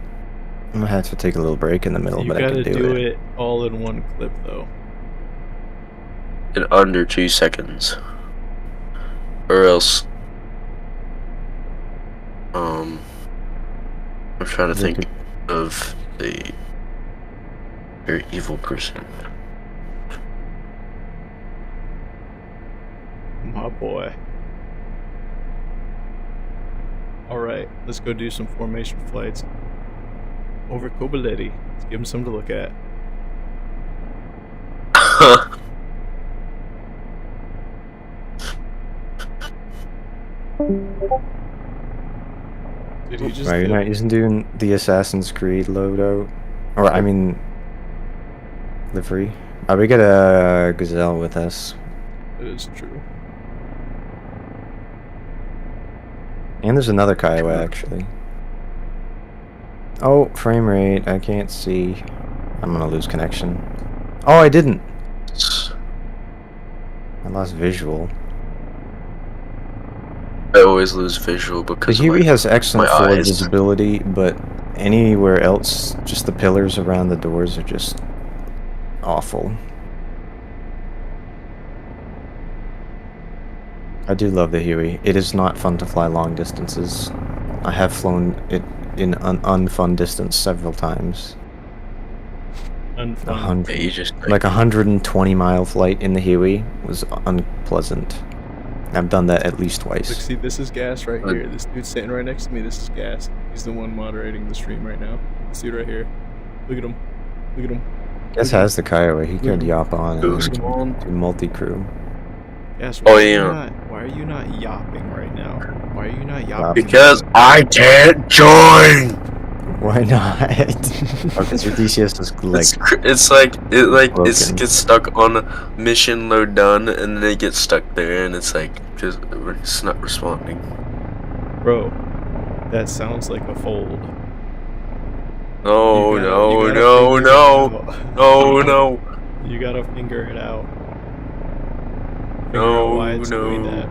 A: I'm gonna have to take a little break in the middle,
B: You
A: but I
B: gotta
A: can
B: do it all in one clip, though.
D: in under 2 seconds. Or else... I'm trying to think of a very evil person.
B: My boy. Alright, let's go do some formation flights. Over Kobaletti. Let's give him something to look at. Did he just
A: Right, you're not doing the Assassin's Creed loadout? Or, I mean... livery? Oh, we got a Gazelle with us.
B: It is true.
A: And there's another Kiowa, actually. Oh, frame rate. I can't see. I'm gonna lose connection. Oh, I didn't! I lost visual.
D: I always lose visual
A: The
D: because
A: Huey has excellent
D: my
A: forward
D: eyes.
A: visibility, but anywhere else, just the pillars around the doors are just awful. I do love the Huey. It is not fun to fly long distances. I have flown it in an unfun distance several times.
B: Unfun.
D: Yeah, you just
A: Like 120-mile flight in the Huey was unpleasant. I've done that at least
B: Look,
A: twice.
B: see, this is Gas right here. This dude's sitting right next to me. This is Gas. He's the one moderating the stream right now. This dude right here. Look at him. Look at him.
A: Guess has the Kiowa. He could yop on
D: Who's
A: and
D: on?
A: do multi-crew.
B: Gas,
D: Oh,
B: why
D: yeah.
B: are you not yapping right now? Why are you not yapping?
D: Because I can't join.
A: Why not? Oh, because your DCS is like
D: It's like it
A: broken.
D: gets stuck on mission load done, and then it gets stuck there, and it's like it's not responding.
B: Bro, that sounds like a fold.
D: No,
B: You
D: no,
B: gotta
D: no,
B: figure
D: no,
B: it out.
D: no, no,
B: You gotta finger it out. Figure
D: No,
B: out why it's doing
D: no.
B: that.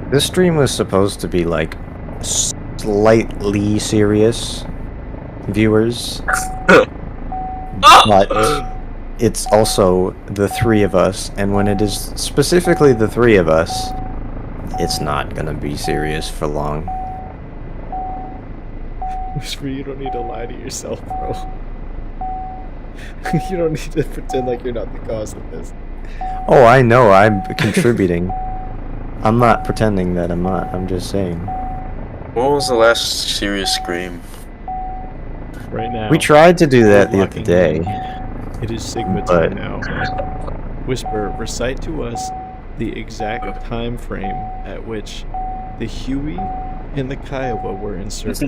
A: This stream was supposed to be like slightly serious viewers, but it's also the three of us, and when it is specifically the three of us, it's not gonna be serious for long.
B: Whisper, you don't need to lie to yourself, bro. You don't need to pretend like you're not the cause of this.
A: Oh, I know, I'm contributing. I'm not pretending that I'm not, I'm just saying.
D: What was the last serious scream?
B: Right now.
A: We tried to do that the other
B: locking
A: day.
B: in. It is Sigma
A: But-
B: time now. Whisper, recite to us the exact time frame at which the Huey and the Kiowa were in service.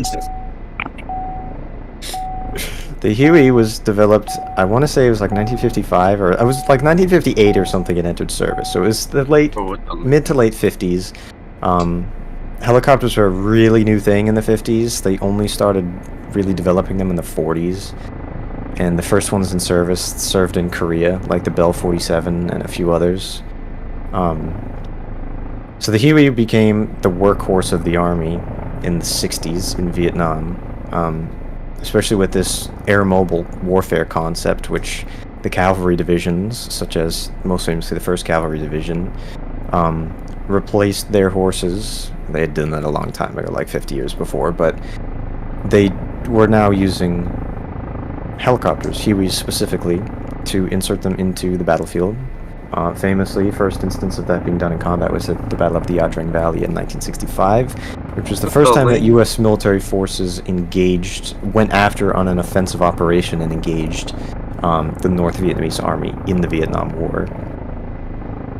A: The Huey was developed, I want to say it was like 1955, or it was like 1958 or something it entered service. So it was the mid to late 50s. Helicopters were a really new thing in the 50s. They only started really developing them in the 40s. And the first ones in service served in Korea, like the Bell 47 and a few others. So the Huey became the workhorse of the Army in the 60s in Vietnam. Especially with this air mobile warfare concept, which the cavalry divisions, such as most famously the 1st Cavalry Division, replaced their horses. They had done that a long time ago, like 50 years before, but they were now using helicopters, Hueys specifically, to insert them into the battlefield. Famously, first instance of that being done in combat was at the Battle of the Ia Drang Valley in 1965, which was the first time that U.S. military forces went after on an offensive operation and engaged the North Vietnamese Army in the Vietnam War.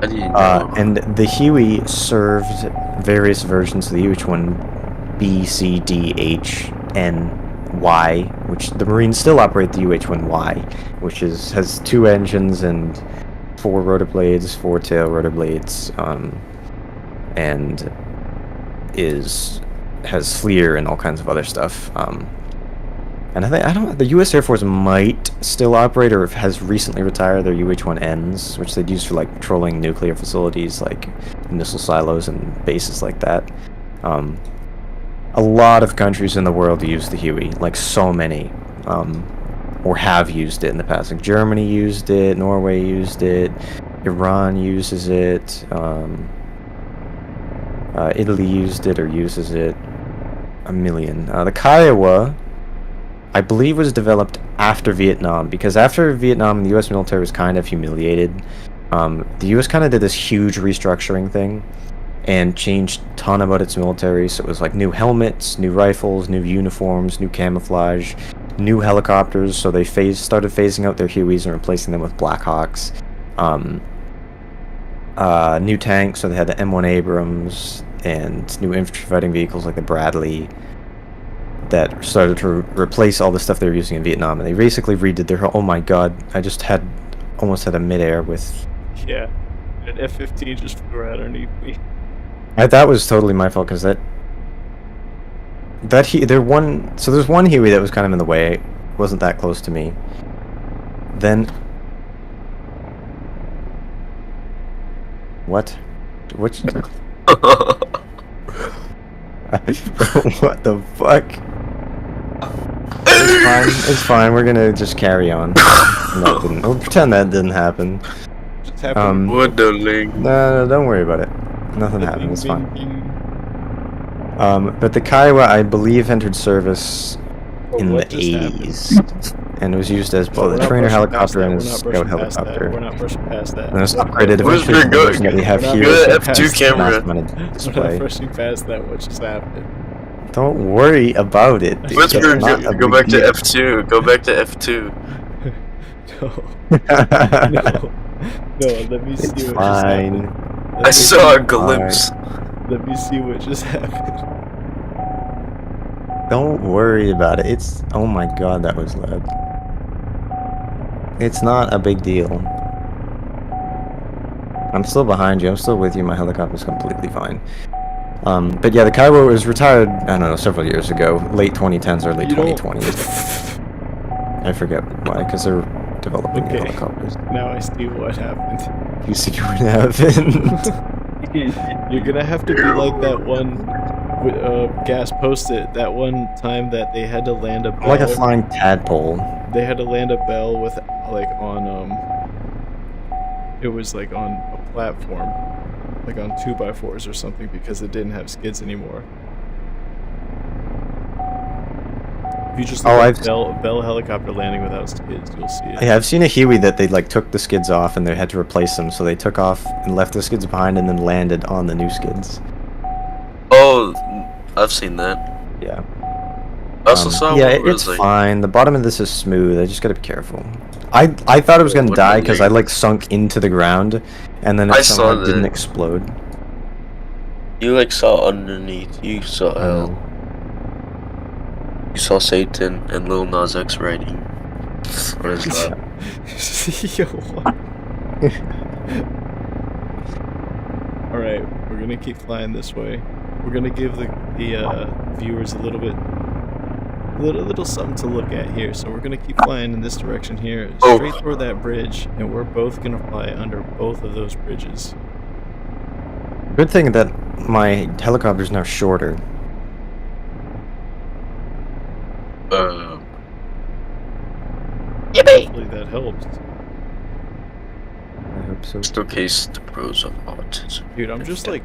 D: I didn't know.
A: And the Huey served various versions of the UH-1B, C, D, H, N, Y, which the Marines still operate the UH-1Y, which has 2 engines and 4 rotor blades, 4 tail rotor blades, and has FLIR and all kinds of other stuff. And the U.S. Air Force might still operate, or has recently retired their UH-1Ns, which they'd use for like patrolling nuclear facilities, like missile silos and bases like that. A lot of countries in the world use the Huey, like so many, or have used it in the past. Like Germany used it, Norway used it, Iran uses it, Italy used it or uses it, a million. The Kiowa, I believe, was developed after Vietnam, because after Vietnam, the U.S. military was kind of humiliated. The U.S. kind of did this huge restructuring thing and changed a ton about its military. So it was like new helmets, new rifles, new uniforms, new camouflage, new helicopters. So they started phasing out their Hueys and replacing them with Blackhawks. New tanks, so they had the M1 Abrams, and new infantry fighting vehicles like the Bradley, that started to replace all the stuff they were using in Vietnam. And they basically redid their oh my god, I just almost had a midair with...
B: Yeah, an F-15 just flew right underneath me.
A: That was totally my fault, because there's one Huey that was kind of in the way, wasn't that close to me. Then... What? Which... What the fuck? It's fine, we're gonna just carry on. We'll pretend that didn't happen.
B: Just happened.
D: What the link?
A: No, don't worry about it. Nothing happened, it's fine. But the Kiowa, I believe, entered service in the 80s. And it was used as both a trainer helicopter and a scout helicopter.
B: We're not brushing past that.
A: And it was upgraded
D: Where's
A: eventually to
D: your
A: the version that we have
B: Good
A: here.
D: Good
A: so
D: F2
A: it's
D: camera.
A: not on a
B: We're not
A: display.
B: brushing past that. What just happened?
A: Don't worry about it, dude.
D: Whisper,
A: It's not a
D: go
A: big
D: back to
A: deal.
D: F2. Go back to F2.
B: No, let me see
A: It's
B: what
A: fine.
B: just happened.
D: I saw a glimpse.
B: Let me see what just happened.
A: Don't worry about it. It's... Oh my god, that was loud. It's not a big deal. I'm still behind you. I'm still with you. My helicopter's completely fine. But yeah, the Kiowa was retired, I don't know, several years ago. Late 2010s, early 2020s. I forget why, because they're developing new
B: Okay.
A: helicopters.
B: Now I see what happened.
A: You see what happened?
B: You're gonna have to be like that one gas post-it, that one time that they had to land a bell.
A: Like a flying tadpole.
B: They had to land a bell with like on it was like on a platform, like on 2x4s or something, because it didn't have skids anymore. If you just look at a Bell helicopter landing without skids, you'll see it.
A: Yeah, I've seen a Huey that they like took the skids off and they had to replace them, so they took off and left the skids behind and then landed on the new skids.
D: Oh, I've seen that.
A: Yeah.
D: I also saw
A: yeah,
D: one where
A: it's
D: like,
A: fine. The bottom of this is smooth. I just gotta be careful. I thought it was gonna die because I like sunk into the ground, and then it somehow didn't explode.
D: You like saw underneath. You saw hell. You saw Satan and Lil Nas X writing. What is that?
B: Yo, what? Alright, we're gonna keep flying this way. We're gonna give the viewers a little something to look at here. So we're gonna keep flying in this direction here, straight toward that bridge, and we're both gonna fly under both of those bridges.
A: Good thing that my helicopter's now shorter.
B: Hopefully that helps.
A: I hope so.
D: Showcase the pros of autism.
B: Dude, I'm just like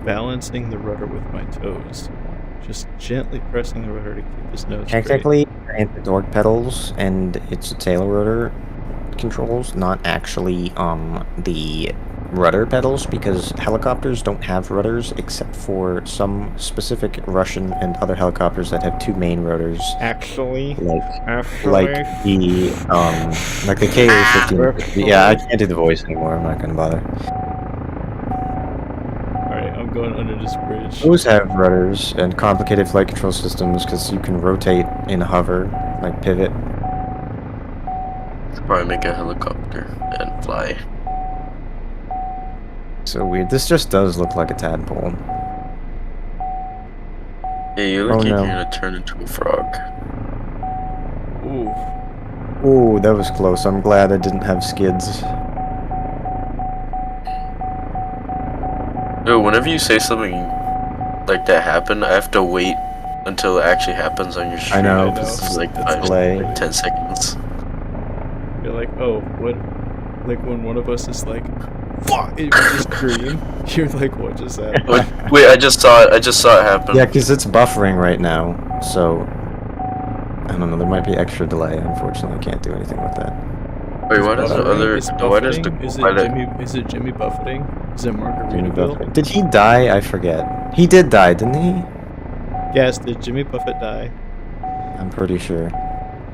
B: balancing the rudder with my toes. Just gently pressing the rudder to keep this nose straight.
A: Technically, it's the torque pedals and it's the tail rotor controls, not actually the rudder pedals, because helicopters don't have rudders except for some specific Russian and other helicopters that have two main rotors.
B: Actually,
A: like the KA-15. Yeah, I can't do the voice anymore. I'm not gonna bother.
B: Alright, I'm going under this bridge.
A: Those have rudders and complicated flight control systems because you can rotate in a hover, like pivot.
D: Probably make a helicopter and fly.
A: So weird. This just does look like a tadpole.
D: Yeah, you look like you're gonna turn into a frog.
B: Ooh.
A: Ooh, that was close. I'm glad I didn't have skids.
D: Dude, whenever you say something like that happen, I have to wait until it actually happens on your stream.
A: I know.
D: It's like 10 seconds.
B: You're like, oh, what? Like when one of us is like, fuck! It just green. You're like, what just happened?
D: Wait, I just saw it happen.
A: Yeah, because it's buffering right now, so I don't know. There might be extra delay. Unfortunately, I can't do anything with that.
D: Wait, why does the other? Why does the?
B: Is it Jimmy buffeting? Is it Margaritaville?
A: Did he die? I forget. He did die, didn't he?
B: Yes. Did Jimmy Buffett die?
A: I'm pretty sure.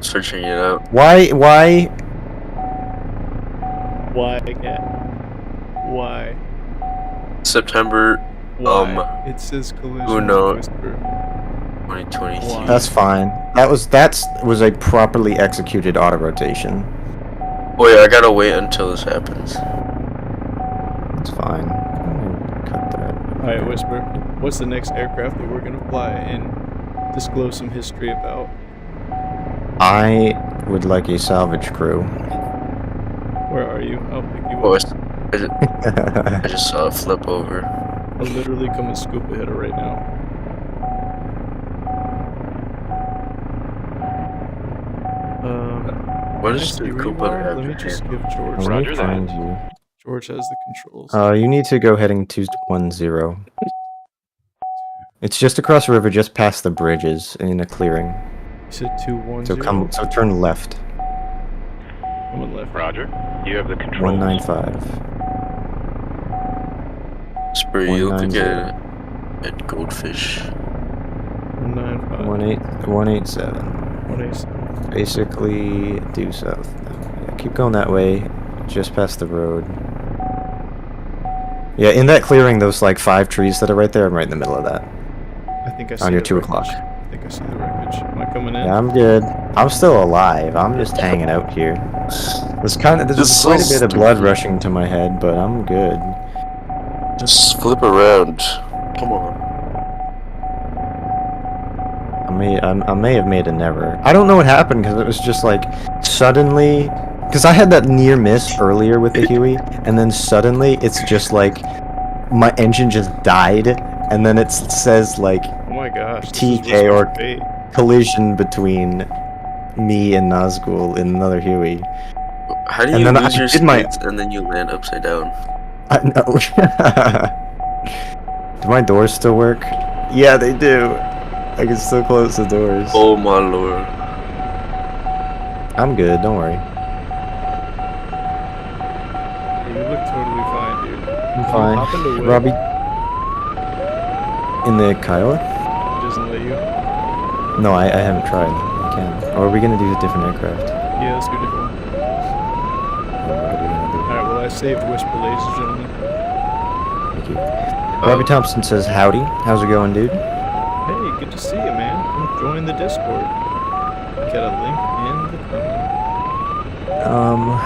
D: Searching it out.
A: Why?
B: Why again? Why?
D: September.
B: Why? It says collision.
D: Who knows?
B: Whisper.
D: 2023.
A: That's fine. That was a properly executed auto rotation.
D: Wait, I gotta wait until this happens.
A: It's fine. Cut that.
B: Alright, Whisper. What's the next aircraft that we're gonna fly and disclose some history about?
A: I would like a salvage crew.
B: Where are you? I'll pick you
D: Oh,
B: up.
D: I just saw it flip over.
B: I'll literally come and scoop ahead of right now.
D: What is the
B: Let me just give George.
A: Roger that.
B: George has the controls.
A: You need to go heading 210. It's just across the river, just past the bridges, in a clearing.
B: You said 210.
A: So turn left.
B: I'm on left.
F: Roger. You have the controls.
A: 195.
D: Spur, you look like a goldfish.
B: 195.
A: 187.
B: 187.
A: Basically, due south. Yeah, keep going that way, just past the road. Yeah, in that clearing, those like 5 trees that are right there, I'm right in the middle of that.
B: I think I see
A: on your
B: the
A: 2
B: wreckage.
A: o'clock.
B: I think I see the wreckage. Am I coming in?
A: Yeah, I'm good. I'm still alive. I'm just hanging out here. There's quite a bit of blood rushing to my head, but I'm good.
D: Just flip around. Come on.
A: I may have made an error. I don't know what happened because it was just like suddenly, because I had that near miss earlier with the Huey, and then suddenly it's just like my engine just died, and then it says like
B: Oh my gosh. This
A: TK
B: is
A: or
B: fate.
A: collision between me and Nazgul in another Huey.
D: How do
A: And
D: you
A: then I
D: lose your
A: did my-
D: skates and then you land upside down?
A: I know. Do my doors still work? Yeah, they do. I can still close the doors.
D: Oh my lord.
A: I'm good, don't worry.
B: You look totally fine, dude.
A: I'm
B: Can
A: fine.
B: you hop into Will?
A: Robbie. In the Kiowa?
B: He doesn't let you.
A: No, I haven't tried. I can. Or are we gonna do a different aircraft?
B: Yeah, let's do a different one.
A: What are we gonna do?
B: Alright, well, I saved Whisper, ladies and gentlemen.
A: Thank you. Robbie Thompson says, howdy. How's it going, dude?
B: Hey, good to see you, man. Come join the Discord. Get a link in the comment.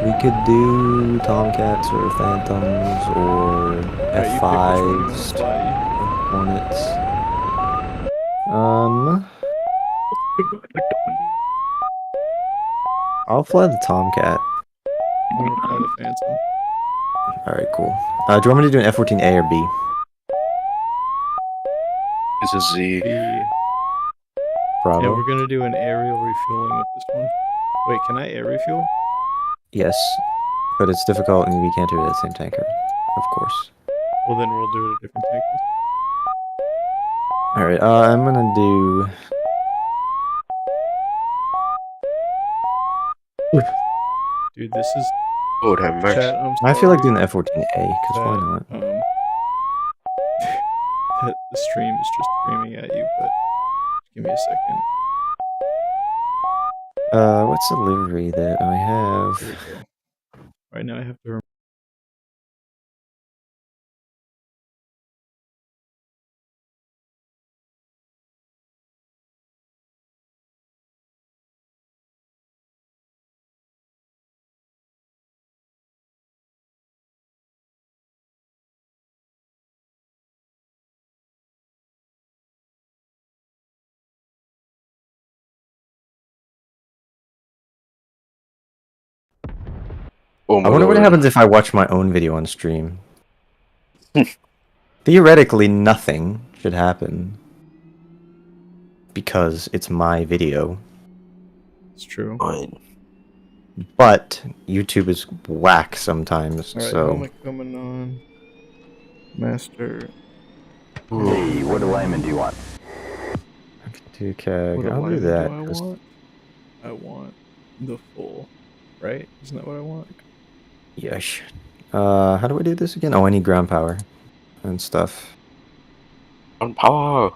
A: We could do Tomcats or Phantoms or F5s, Hornets. I'll fly the Tomcat.
B: I'm gonna fly the Phantom.
A: Alright, cool. Do you want me to do an F-14A or B?
D: It's a Z.
A: Bravo.
B: Yeah, we're gonna do an aerial refueling with this one. Wait, can I air refuel?
A: Yes, but it's difficult and we can't do it at the same tanker, of course.
B: Well, then we'll do it at different tankers.
A: Alright, I'm gonna do...
B: Dude, this is...
D: Oh, have mercy.
B: Chat, I'm
A: I feel like
B: sorry
A: doing the F-14A, because why not?
B: That the stream is just screaming at you, but give me a second.
A: What's the livery that I have?
B: Here we go. Right now I have to...
D: Oh my
A: I wonder what
D: lord.
A: happens if I watch my own video on stream. Theoretically, nothing should happen. Because it's my video.
B: It's true.
D: Fine.
A: But YouTube is whack sometimes,
B: Alright,
A: so...
B: helmet coming on. Master.
G: Hey, what alignment do you want?
A: Okay,
B: What
A: I'll do
B: alignment
A: that.
B: do I
A: 'cause-
B: want? I want the full. Right? Isn't that what I want?
A: Yes. How do I do this again? Oh, I need ground power and stuff.
D: On power.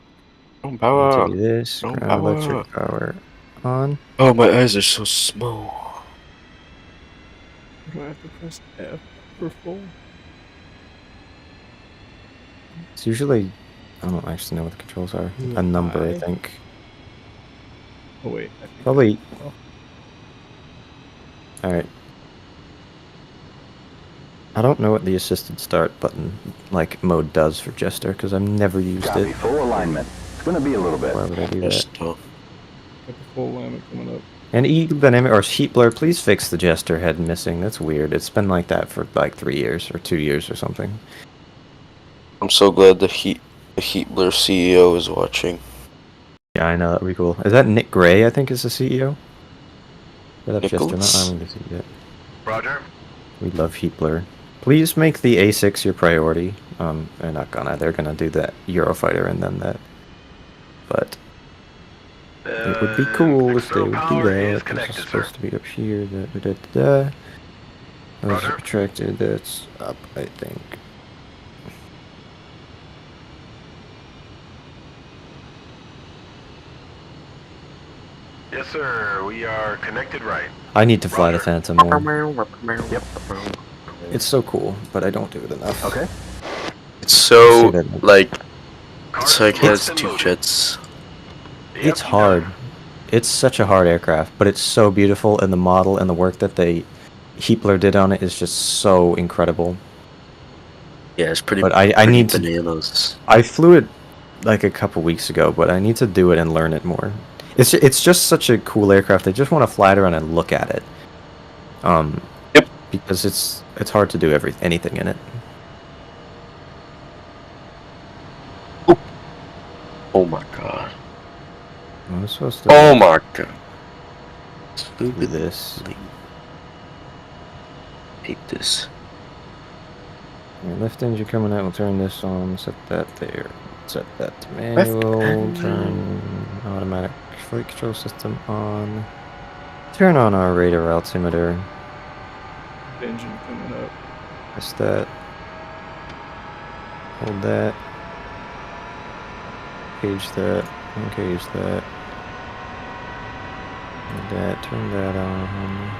D: On
A: Let's
D: power.
A: do this.
D: Ground
A: Ground
D: power.
A: electric power on.
D: Oh, my eyes are so small.
B: Do I have to press F for full?
A: It's usually... I don't actually know what the controls are. A number, I think.
B: Oh wait. I think
A: Probably...
B: Oh.
A: Alright. I don't know what the assisted start button, like, mode does for Jester, because I've never used
G: Copy,
A: it.
G: full alignment. It's gonna be a little bit.
A: Why would I do
D: That's
A: that?
D: tough.
B: Got the full alignment coming up.
A: And dynamic or heat blur, please fix the Jester head missing. That's weird. It's been like that for like 3 years or 2 years or something.
D: I'm so glad the Heat Blur CEO is watching.
A: Yeah, I know, that'd be cool. Is that Nick Gray, I think, is the CEO? Is that Jester?
D: Nicholas?
A: Not, I don't see it.
G: Roger.
A: We love heat blur. Please make the A6 your priority. They're not gonna. They're gonna do that Eurofighter and then that. But it would be cool if they would do that. This is supposed to be up here. Those are retracted. That's up, I think.
G: Yes, sir. We are connected right.
A: I need to fly the Phantom more.
G: Yep.
A: It's so cool, but I don't do it enough.
G: Okay.
D: It's so,
A: Say that.
D: like, it's like it has
G: Constant
D: 2
G: moving.
D: jets.
A: It's hard. It's such a hard aircraft, but it's so beautiful, and the model and the work that Heapler did on it is just so incredible.
D: Yeah, it's pretty.
A: But I
D: pretty
A: need to.
D: bananas.
A: I flew it like a couple weeks ago, but I need to do it and learn it more. It's just such a cool aircraft. I just want to fly it around and look at it. because it's hard to do anything in it.
D: Oh my god.
A: I'm supposed to
D: Oh my god.
A: do this.
D: Hate this.
A: Your left engine coming out, we'll turn this on, set that there. Set that to manual, turn automatic flight control system on. Turn on our radar altimeter.
B: Engine coming up.
A: Press that. Hold that. Cage that. Uncage that. Hold that. Turn that on.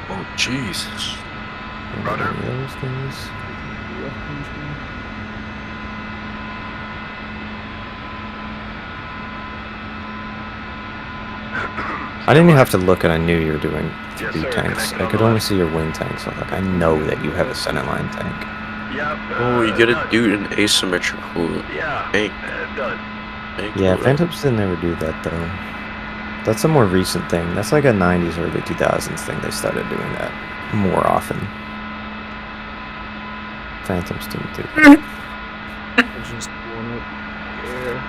D: Oh Jesus.
G: Roger.
A: Those things. I didn't even have to look, and I knew you were doing
G: Yes,
A: 3
G: sir.
A: tanks.
G: Connected
A: I
G: on
A: could
G: the
A: only
G: left.
A: see your wing tanks. So like, I know that you have a center line tank.
G: Yep.
D: Oh, you gotta
G: done.
D: do an asymmetrical
G: Yeah.
D: tank.
G: Done.
A: Yeah, Phantoms didn't ever do that though. That's a more recent thing. That's like a 90s, early 2000s thing. They started doing that more often. Phantoms didn't do that.
B: Engine's blowing up. Air.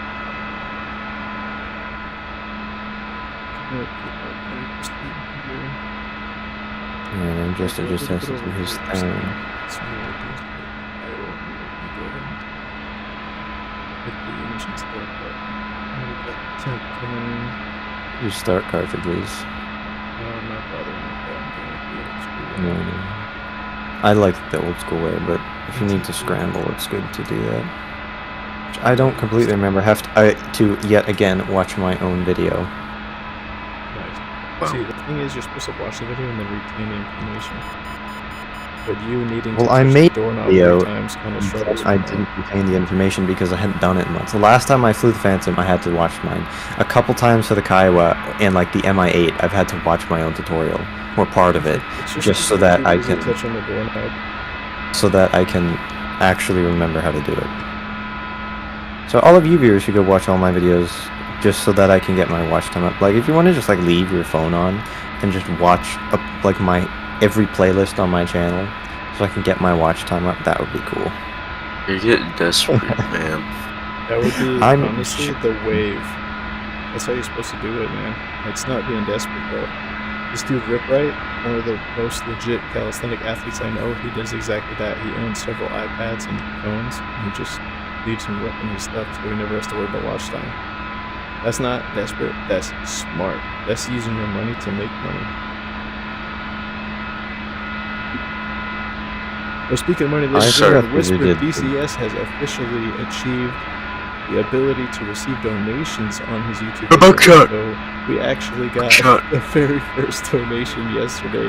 A: And I'm just adjusting to his thing. Just start cartridges. I like the old school way, but if you need to scramble, it's good to do that. Which I don't completely remember. Have to yet again watch my own video.
B: Nice. See, the thing is, you're supposed to watch the video and then retain the information. But you needing
A: Well,
B: to
A: I
B: push
A: made
B: the doorknob
A: video,
B: 3 times kind of struggles.
A: I didn't retain the information because I hadn't done it in months. The last time I flew the Phantom, I had to watch mine. A couple times for the Kiowa and like the MI8, I've had to watch my own tutorial or part of it,
B: It's
A: just so that I
B: easy
A: can
B: touch on the doorknob.
A: actually remember how to do it. So all of you viewers should go watch all my videos just so that I can get my watch time up. Like if you want to just like leave your phone on and just watch like my every playlist on my channel so I can get my watch time up, that would be cool.
D: You're getting desperate, man.
B: That would be
A: I'm
B: honestly the wave. That's how you're supposed to do it, man. It's not being desperate, bro. This dude Rip Right, one of the most legit calisthenic athletes I know, he does exactly that. He owns several iPads and phones, and he just leaves him ripping his stuff so he never has to worry about watch time. That's not desperate, that's smart. That's using your money to make money. Well, speaking of money,
A: I
B: this
A: forgot
B: is
A: that
B: Whisper
A: you did.
B: DCS has officially achieved the ability to receive donations on his YouTube
D: A
B: video.
D: buckshot.
B: So we actually got
D: Buckshot.
B: the very first donation yesterday,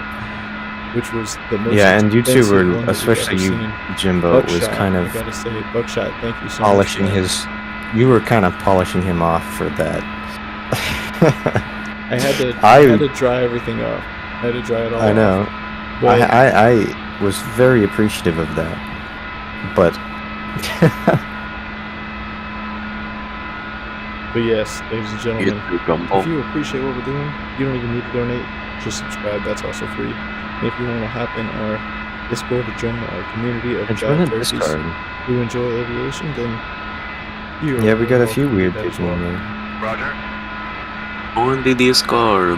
B: which was the most
A: Yeah, and
B: expensive
A: YouTuber,
B: one that we've
A: especially
B: ever
A: you,
B: seen.
A: Jimbo, was
B: Buckshot,
A: kind
B: I
A: of
B: gotta say, Buckshot, thank you so
A: polishing
B: much. man.
A: his. You were kind of polishing him off for that.
B: I had to dry everything off. I had to dry it all
A: I know.
B: off. But
A: I was very appreciative of that, but
B: But yes, ladies and
D: You
B: gentlemen,
D: get through gumbo.
B: if you appreciate what we're doing, you don't even need to donate. Just subscribe. That's also free. And if you want to hop in our Discord to join our community of
A: join the
B: bad turkeys
A: Discord.
B: who enjoy aviation, then you
A: Yeah, we got a
B: welcome
A: few
B: to
A: weird
B: that as
A: people
B: well.
A: in there.
G: Roger.
D: On the Discord.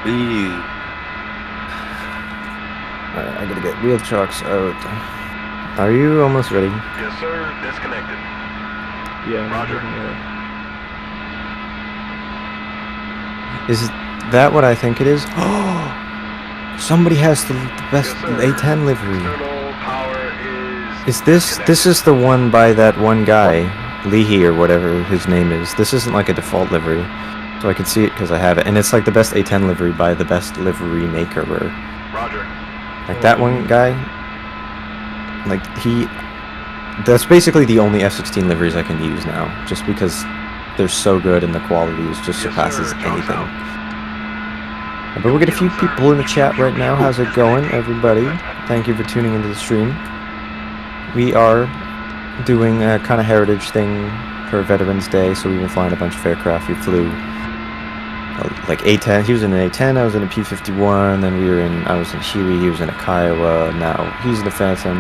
D: Eee.
A: Alright, I gotta get wheel chocks out. Are you almost ready?
G: Yes, sir. Disconnected.
B: Yeah, I'm
G: Roger.
B: getting there.
A: Is that what I think it is? Oh, somebody has the best
G: Yes, sir.
A: A10 livery.
G: External power
A: Is this is the one by that one guy, Leahy or whatever his name is. This isn't like a default livery, so I can see it because I have it, and it's like the best A10 livery by the best livery maker. Where
G: Roger.
A: like that one guy, like that's basically the only F-16 liveries I can use now, just because they're so good and the quality is just
G: Yes,
A: surpasses
G: sir. Job's
A: anything.
G: out.
A: But we get a few people in the chat right now. How's it going, everybody? Thank you for tuning into the stream. We are doing a kind of heritage thing for Veterans Day, so we've been flying a bunch of aircraft. We flew like A10. He was in an A10. I was in a P51. Then I was in Huey. He was in a Kiowa. Now he's in a Phantom,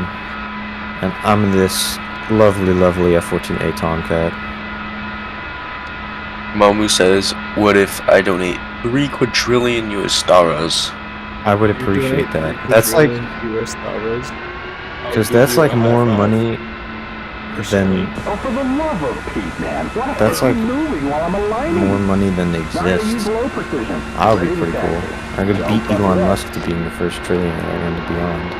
A: and I'm in this lovely F14A Tomcat.
D: Mamu says, "What if I donate 3 quadrillion US dollars?"
A: I would appreciate that. That's like,
B: US dollars.
A: because that's like more money than.
H: Oh, for the love of Pete, man! What if
A: That's
H: I
A: like
H: keep moving while I'm aligning?
A: more money than
H: Not even
A: exists.
H: low precision.
A: That would be
H: Ready to
A: pretty cool.
H: taxi.
A: I could
H: Don't
A: beat
H: fuck
A: Elon
H: it up.
A: Musk to being the first trillionaire and beyond.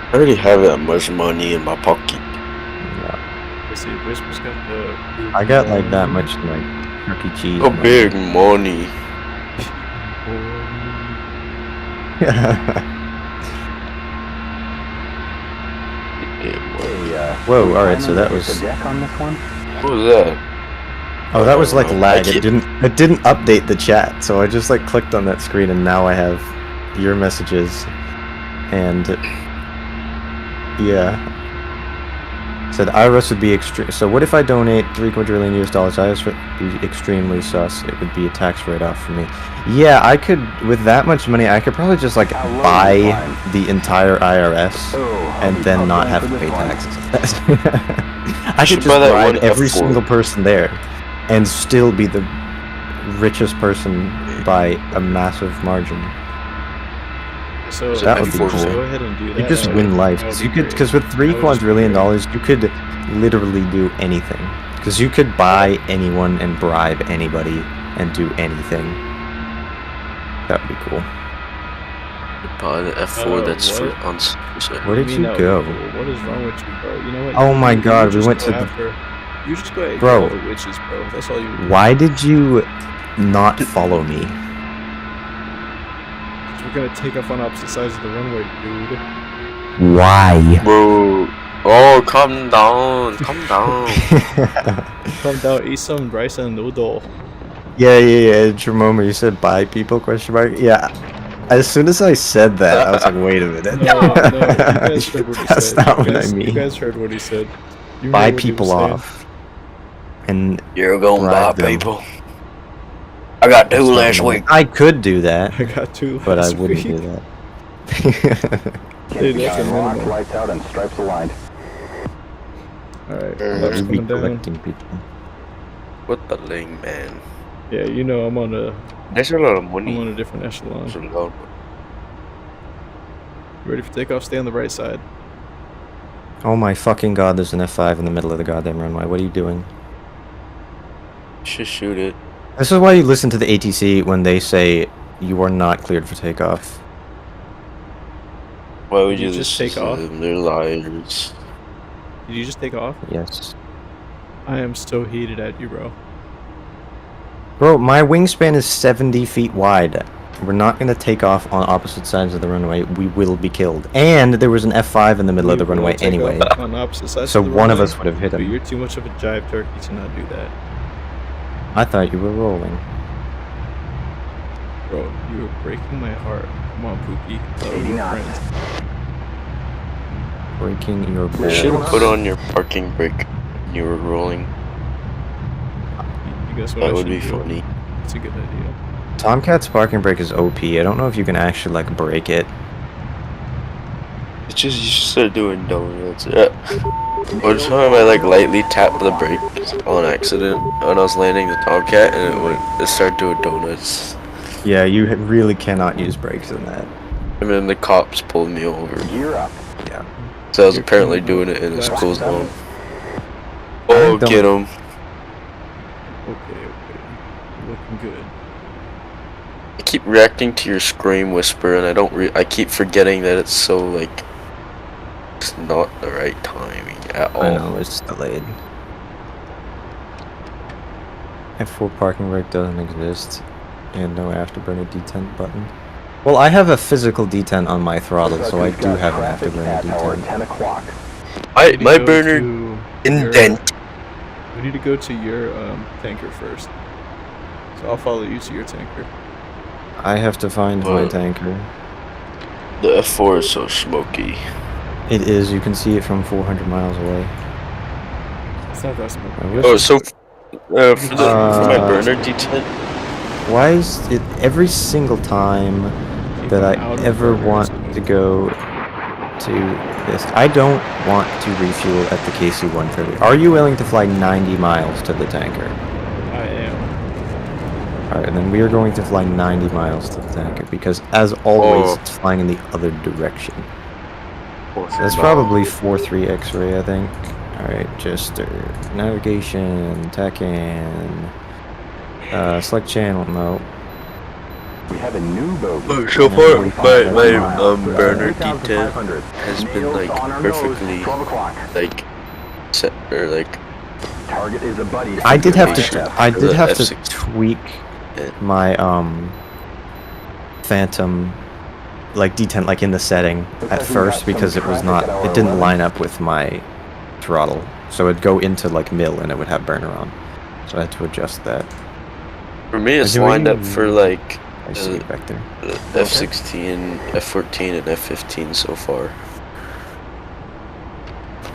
D: I already have that much money in my pocket.
A: Yeah.
B: Let's see, Whisper's got the.
A: I got like that much like Chuck E. Cheese.
D: A big money.
A: Whoa, alright, so that was.
H: The deck on this one?
D: What was that?
A: Oh, that was like
D: I
A: lag. It
D: can't-
A: didn't update the chat, so I just like clicked on that screen and now I have your messages and yeah. Said IRS would be extreme. So what if I donate 3 quadrillion US dollars? IRS would be extremely sus. It would be a tax write-off for me. Yeah, I could, with that much money, I could probably just like buy the entire IRS and then not have to pay taxes. I
D: should
A: could
D: buy
A: just
D: that
A: bribe
D: one
A: every
D: F4.
A: single person there and still be the richest person by a massive margin.
B: So
A: That would be
B: just
A: cool.
B: Go ahead and do that.
A: You just
B: That
A: win
B: would-
A: life.
B: that would
A: 'Cause
B: be
A: you could,
B: great.
A: because with
B: That
A: 3
B: would just be
A: quadrillion
B: great.
A: dollars, you could literally do anything. Because you could buy anyone and bribe anybody and do anything. That would be cool.
D: Buy the F4 that's for
B: what?
D: on.
A: Where did
B: I mean,
A: you
B: that would
A: go?
B: be cool. What is wrong with you, bro? You know what?
A: Oh my God, we
B: just
A: went
B: go
A: to the-
B: after- You just go ahead and
A: Bro.
B: go after witches, bro. That's all you do.
A: Why did you not follow me?
B: 'Cause we're gonna take off on opposite sides of the runway, dude.
A: Why?
D: Bro. Oh, calm down. Calm down.
B: Come down, eat some rice and noodle.
A: Yeah, Jerome, you said bye people, question mark? Yeah. As soon as I said that, I was like, wait a minute.
B: No, you guys heard what he
A: That's
B: said.
A: not
B: You
A: what I
B: guys- You
A: mean.
B: guys heard what he said. You
A: Buy
B: heard what he was
A: people
B: saying.
A: off. And
D: You're gonna buy
A: Bribe them.
D: people. I got 2 last week.
A: I could do that,
B: I got 2
A: but I
B: last
A: wouldn't
B: week.
A: do that.
B: Dude, that's a
H: Locked,
B: minimum.
H: lights out, and stripes aligned.
B: Alright,
D: You'd
B: that's
A: You'd be
B: coming down.
A: collecting people.
D: What the link, man?
B: Yeah, you know I'm on a
D: That's a lot of
B: I'm
D: money.
B: on a different echelon.
D: That's a lot.
B: Ready for takeoff? Stay on the right side.
A: Oh my fucking god, there's an F5 in the middle of the goddamn runway. What are you doing?
D: You should shoot it.
A: This is why you listen to the ATC when they say you are not cleared for takeoff.
D: Why would
B: You
D: you
B: just
D: listen
B: take
D: to
B: off?
D: them? They're liars.
B: Did you just take off?
A: Yes.
B: I am so heated at you, bro.
A: Bro, my wingspan is 70 feet wide. We're not gonna take off on opposite sides of the runway. We will be killed. And there was an F5 in the middle of the
B: We will
A: runway
B: take
A: anyway.
B: off on opposite sides
A: So
B: of the
A: one of
B: runway,
A: us would have hit
B: But
A: him.
B: you're too much of a jive turkey to not do that.
A: I thought you were rolling.
B: Bro, you are breaking my heart. Come on, Pookie. Thought we
H: 80
B: were
H: knots.
B: friends.
A: Breaking your
D: You
A: balls.
D: should have put on your parking brake when you were rolling.
B: You guys
D: That would be funny.
B: It's a good idea.
A: Tomcat's parking brake is OP. I don't know if you can actually like break it.
D: It's just you should start doing donuts. Yeah. One time I like lightly tapped the brakes on accident when I was landing the Tomcat and it started doing donuts.
A: Yeah, you really cannot use brakes in that.
D: And then the cops pulled me over.
H: Gear up.
A: Yeah.
D: So I was apparently doing it in a school zone.
A: I
D: Oh,
A: don't-
D: get him.
B: Okay. Looking good.
D: I keep reacting to your scream whisper and I keep forgetting that it's so like it's not the right timing at all.
A: I know, it's delayed. F4 parking brake doesn't exist. And no afterburner detent button. Well, I have a physical detent on my throttle, so I do have an
H: Traffic
A: afterburner
H: at hour
A: detent.
H: 10 o'clock.
D: My
B: We need to go
D: burner
B: to your-
D: indent.
B: We need to go to your tanker first. So I'll follow you to your tanker.
A: I have to find my
D: Well-
A: tanker.
D: The F4 is so smoky.
A: It is, you can see it from 400 miles away.
B: It's not that small.
A: I wish
D: Oh, so for my
A: Uh,
D: burner detent,
A: Why is it every single time that I
B: Out of
A: ever
B: burners.
A: want to go to this? I don't want to refuel at the KC-130. Are you willing to fly 90 miles to the tanker?
B: I am.
A: Alright, and then we are going to fly 90 miles to the tanker, because as always,
D: Oh.
A: it's flying in the other direction. So that's probably 4-3 X-ray, I think. Alright, just navigation, TACAN, select channel, no.
H: We have a new boat.
D: Oh, so far, my burner D10 has been like perfectly
H: 12 o'clock.
D: like set or like
H: Target is a buddy.
A: I did have
D: Chef.
A: to, I did have to
D: F6.
A: tweak my Phantom, like D10, like in the setting at first, because it was not, it didn't line up with my throttle, so it'd go into like mill and it would have burner on, so I had to adjust that.
D: for me it's
A: Are
D: lined up
A: doing-
D: for like
A: I see it back there.
D: F16, F14, and F15 so far.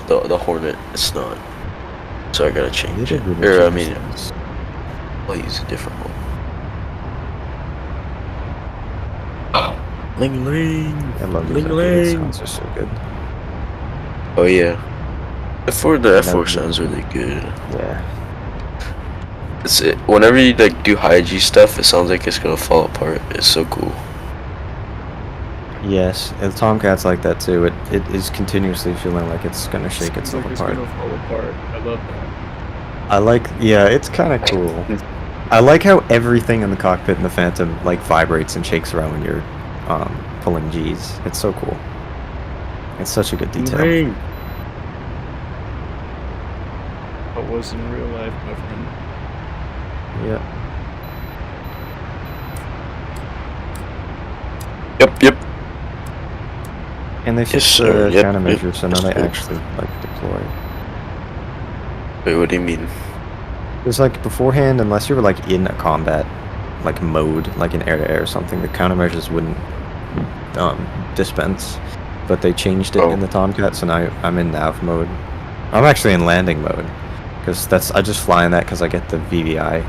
D: The Hornet, it's not. So I gotta change it. Or I mean, I'll use a different one. Ling ling.
A: I love these
D: Ling
A: updated
D: ling.
A: sounds, they're so good.
D: Oh yeah. The
A: love
D: F4
A: it.
D: sounds really good.
A: Yeah.
D: It's it. Whenever you like do high G stuff, it sounds like it's gonna fall apart. It's so cool.
A: Yes, and Tomcat's like that too. It is continuously feeling like it's gonna shake
B: Sounds
A: itself
B: like it's
A: apart.
B: gonna fall apart. I love that.
A: I like, yeah, it's kind of cool. I like how everything in the cockpit in the Phantom like vibrates and shakes around when you're pulling G's. It's so cool. It's such a good detail.
B: What was in real life, my friend.
A: Yeah.
D: Yep.
A: And they
D: Yes,
A: fixed
D: sir.
A: the
D: Yep,
A: countermeasure,
D: yep.
A: so now they
D: Yes, sir.
A: actually like deploy.
D: Wait, what do you mean?
A: It was like beforehand, unless you were like in a combat like mode, like in air-to-air or something, the countermeasures wouldn't dispense. But they changed it in the Tomcat, so now I'm in nav mode. I'm actually in landing mode, because I just fly in that because I get the VVI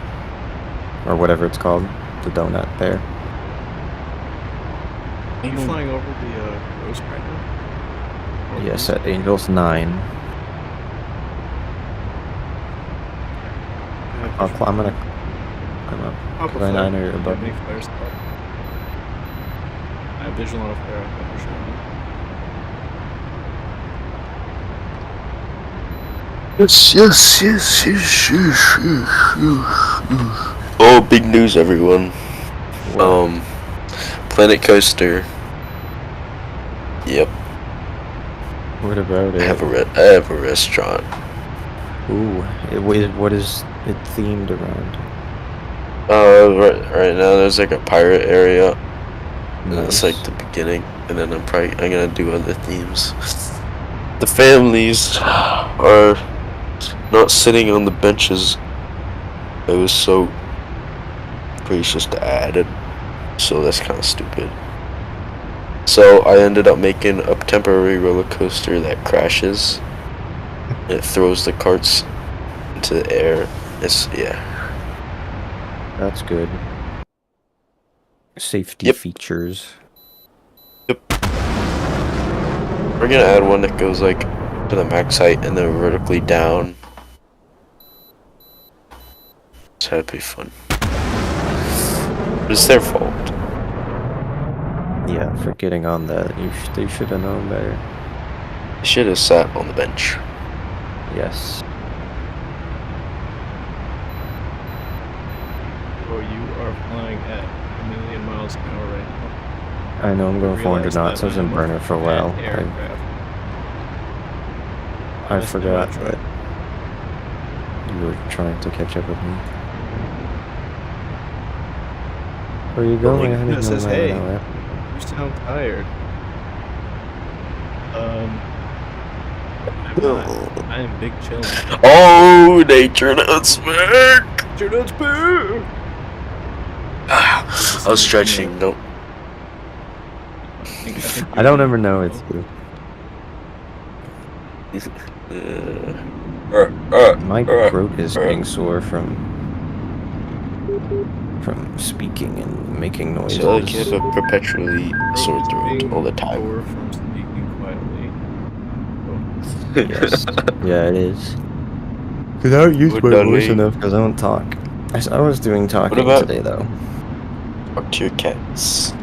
A: or whatever it's called, the donut there.
B: Are you flying over the coast right now? Or
A: Yes, at Angels 9. I'm gonna climb up.
B: Pop a
A: 'Cause I
B: flare.
A: know you're
B: Do you
A: above
B: have
A: me.
B: any flares up? I have visual on a flare. I'm not sure.
D: Yes. Oh, big news, everyone. Planet Coaster. Yep.
A: What about
D: I
A: it?
D: have a restaurant.
A: Ooh, what is it themed around?
D: Right now there's like a pirate area. And that's
A: Nice.
D: like the beginning, and then I'm gonna do other themes. The families are not sitting on the benches. It was so gracious to add it, so that's kind of stupid. So I ended up making a temporary roller coaster that crashes. It throws the carts into the air. Yeah.
A: That's good. Safety
D: Yep.
A: features.
D: Yep. We're gonna add one that goes like to the max height and then vertically down. So that'd be fun. But it's their fault.
A: Yeah, for getting on that. They should have known better.
D: They should have sat on the bench.
A: Yes.
B: Oh, you are flying at 1,000,000 miles an hour right now.
A: I know, I'm going 400
B: Realize
A: knots. I was
B: that
A: in
B: I'm a
A: burner for a while.
B: fat aircraft.
A: I
B: Last time
A: forgot
B: I tried.
A: that you were trying to catch up with me. Where are you going? I haven't
B: It says,
A: known that
B: hey.
A: now, eh?
B: You sound tired. I'm not. I am big chillin'.
D: Oh, nature nuts back!
B: Your nuts boo!
D: I was stretching. Nope.
A: I don't ever know it's you. My throat is getting sore from from speaking and making noises.
D: So like you have a perpetually sore throat all the time.
B: Or from speaking quietly.
A: Yes. Yeah, it is. Because I don't use my voice enough because I don't talk. I was doing talking
D: about-
A: today, though.
D: Talk to your cats.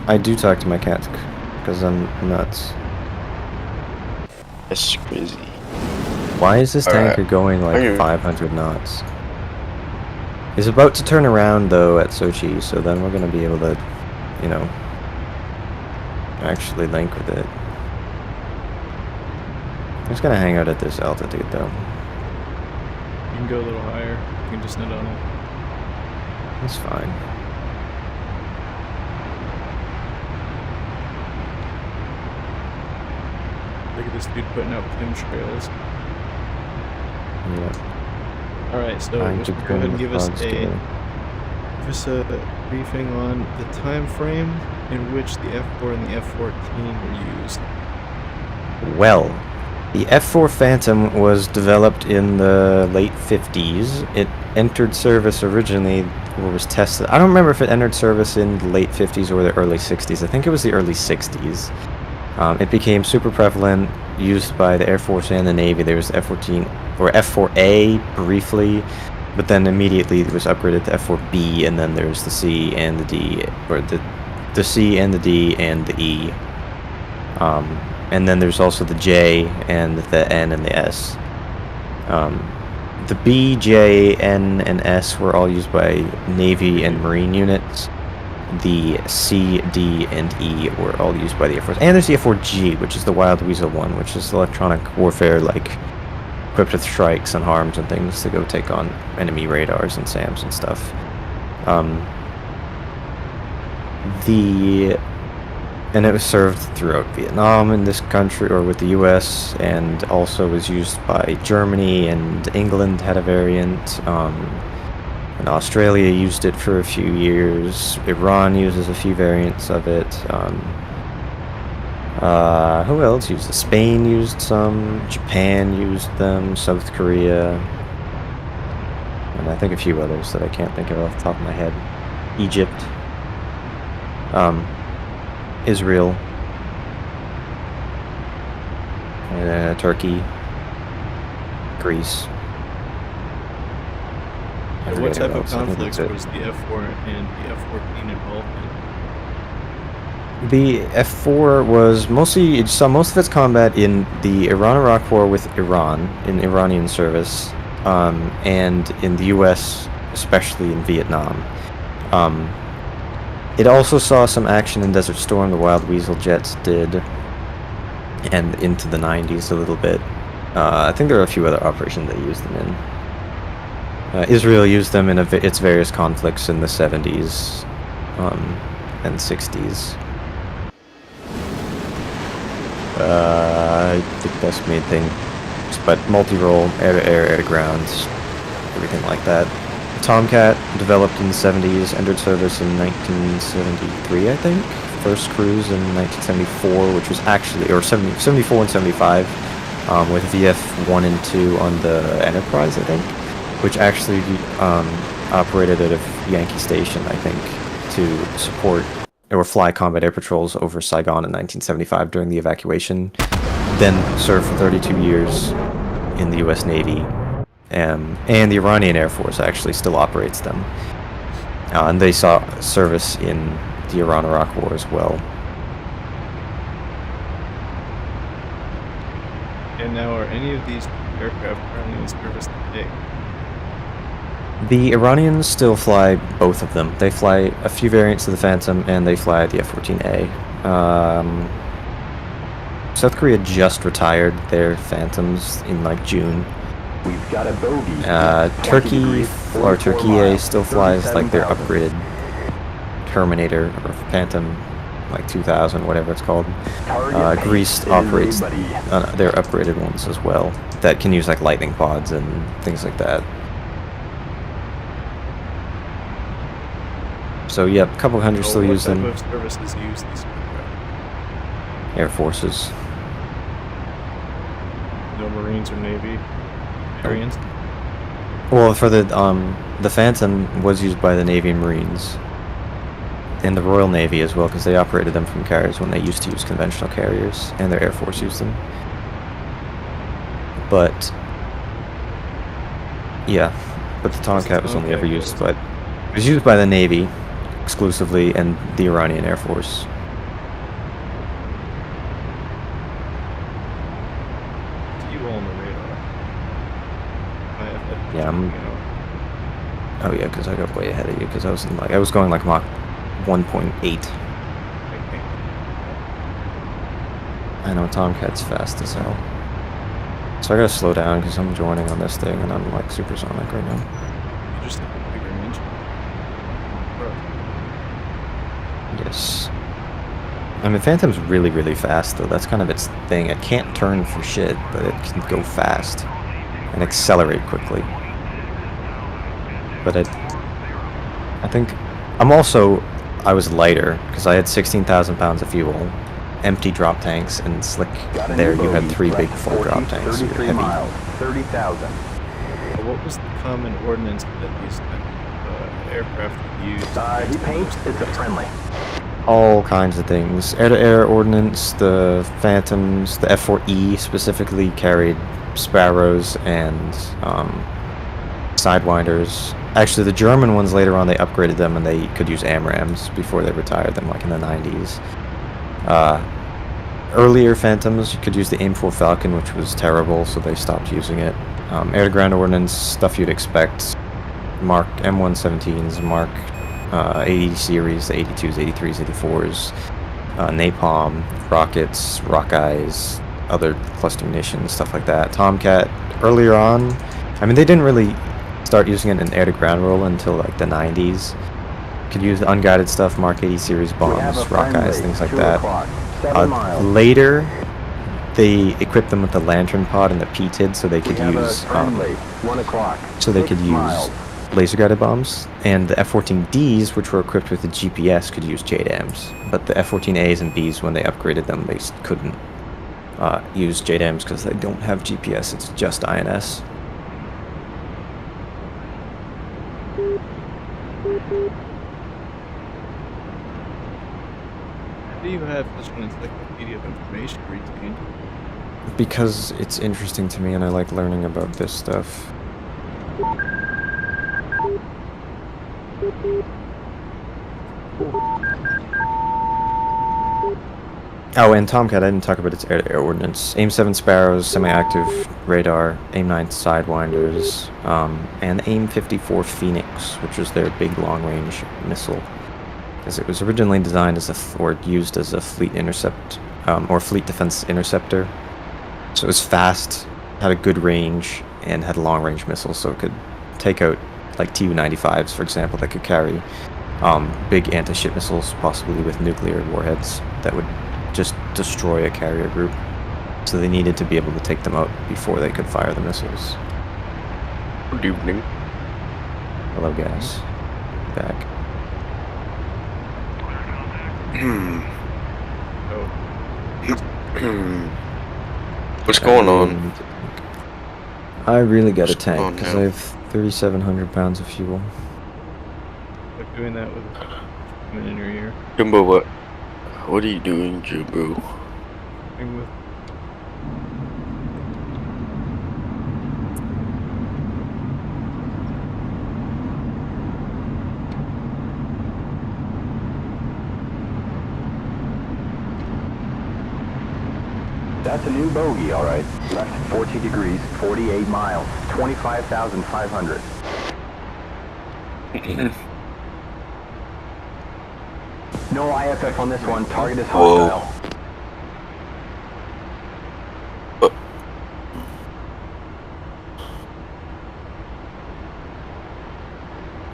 A: I do talk to my cats because I'm nuts.
D: That's crazy.
A: Why is this
D: Alright.
A: tanker going like
D: Okay.
A: 500 knots? It's about to turn around though at Sochi, so then we're gonna be able to, you know, actually link with it. I'm just gonna hang out at this altitude though.
B: You can go a little higher. You can just net on it.
A: That's fine.
B: Look at this dude putting out chemtrails.
A: Yeah.
B: Alright, so
A: Trying
B: just
A: to
B: go ahead and
A: bring
B: give
A: the
B: us
A: pods
B: a
A: together.
B: briefing on the time frame in which the F4 and the F14 were used.
A: Well, the F4 Phantom was developed in the late 50s. It entered service originally, or was tested. I don't remember if it entered service in the late 50s or the early 60s. I think it was the early 60s. It became super prevalent, used by the Air Force and the Navy. There was the F-14, or F-4A briefly, but then immediately it was upgraded to F-4B, and then there's the C and the D, or the C and the D and the E. And then there's also the J and the N and the S. The B, J, N, and S were all used by Navy and Marine units. The C, D, and E were all used by the Air Force. And there's the F-4G, which is the Wild Weasel one, which is electronic warfare, like, equipped with strikes and harms and things to go take on enemy radars and SAMs and stuff. And it was served throughout Vietnam in this country, or with the US, and also was used by Germany, and England had a variant. And Australia used it for a few years. Iran uses a few variants of it. Who else used it? Spain used some. Japan used them. South Korea. And I think a few others that I can't think of off the top of my head. Egypt. Israel. Turkey. Greece.
B: What type of conflicts was the F4 and the F14 involved in?
A: The F4 was mostly, it saw most of its combat in the Iran-Iraq War with Iran, in Iranian service, and in the US, especially in Vietnam. It also saw some action in Desert Storm, the Wild Weasel jets did, and into the 90s a little bit. I think there are a few other operations they used them in. Israel used them in its various conflicts in the 70s and 60s. I think that's the main thing. But multi-role, air-to-air, air-to-ground, everything like that. Tomcat, developed in the 70s, entered service in 1973, I think. First cruise in 1974, which was actually, or 74 and 75, with VF-1 and 2 on the Enterprise, I think, which actually operated at a Yankee station, I think, to support or fly combat air patrols over Saigon in 1975 during the evacuation. Then served for 32 years in the U.S. Navy, and the Iranian Air Force actually still operates them. And they saw service in the Iran-Iraq War as well.
B: And now, are any of these aircraft currently in service today?
A: The Iranians still fly both of them. They fly a few variants of the Phantom, and they fly the F-14A. South Korea just retired their Phantoms in like June.
H: We've got a bogey.
A: Turkey still flies like their upgraded Terminator or Phantom, like 2000, whatever it's called. Greece operates their upgraded ones as well that can use like lightning pods and things like that. So yeah, a couple countries still use them.
B: What type of services use these aircraft?
A: Air Forces.
B: No Marines or Navy variants?
A: Well, for the Phantom was used by the Navy and Marines, and the Royal Navy as well, because they operated them from carriers when they used to use conventional carriers, and their Air Force used them. But yeah, but the Tomcat was only ever used by, it was used by the Navy exclusively and the Iranian Air Force.
B: You on the radar?
A: Yeah, oh yeah, because I got way ahead of you, because I was going like Mach 1.8. I know Tomcat's fast as hell. So I gotta slow down because I'm joining on this thing and I'm like supersonic right now.
B: You just have a bigger engine.
A: Yes. I mean, Phantom's really, really fast though. That's kind of its thing. It can't turn for shit, but it can go fast and accelerate quickly. But I think I was lighter because I had 16,000 pounds of fuel, empty drop tanks, and slick there you had 3 big full drop tanks. So you're heavy.
H: Miles, 30,000.
B: What was the common ordnance that these aircraft used?
H: He paints, it's a friendly.
A: All kinds of things. Air-to-air ordnance, the Phantoms, the F4E specifically carried Sparrows and Sidewinders. Actually, the German ones later on, they upgraded them and they could use AMRAAMs before they retired them, like in the 90s. Earlier Phantoms, you could use the AIM-4 Falcon, which was terrible, so they stopped using it. Air-to-ground ordnance, stuff you'd expect. Mark M117s, Mark 80 series, the 82s, 83s, 84s, napalm, rockets, rockeyes, other cluster munitions, stuff like that. Tomcat, earlier on, I mean, they didn't really start using it in air-to-ground role until like the 90s. Could use the unguided stuff, Mark 80 series bombs, rockeyes, things like that. Later, they equipped them with the lantern pod and the PTID, so they could use laser-guided bombs, and the F-14Ds, which were equipped with the GPS, could use JDAMs. But the F-14As and Bs, when they upgraded them, they couldn't use JDAMs because they don't have GPS, it's just INS.
B: How do you have such an encyclopedia of information retained?
A: Because it's interesting to me and I like learning about this stuff. Oh, and Tomcat, I didn't talk about its air-to-air ordnance. AIM-7 Sparrows, semi-active radar, AIM-9 Sidewinders, and AIM-54 Phoenix, which was their big long-range missile. Because it was originally designed as used as a fleet intercept, or fleet defense interceptor. So it was fast, had a good range, and had long-range missiles, so it could take out like Tu-95s, for example, that could carry big anti-ship missiles, possibly with nuclear warheads, that would just destroy a carrier group. So they needed to be able to take them out before they could fire the missiles.
D: Good evening.
A: Hello, guys. Back.
D: What's going on?
A: I really got a tank because I have 3,700 pounds of fuel.
B: Like doing that with a in your ear.
D: Jimbo, what are you doing, Jimbo?
B: With
H: That's a new bogey, all right. Left 14 degrees, 48 miles, 25,500. No IFF on this one. Target is hostile.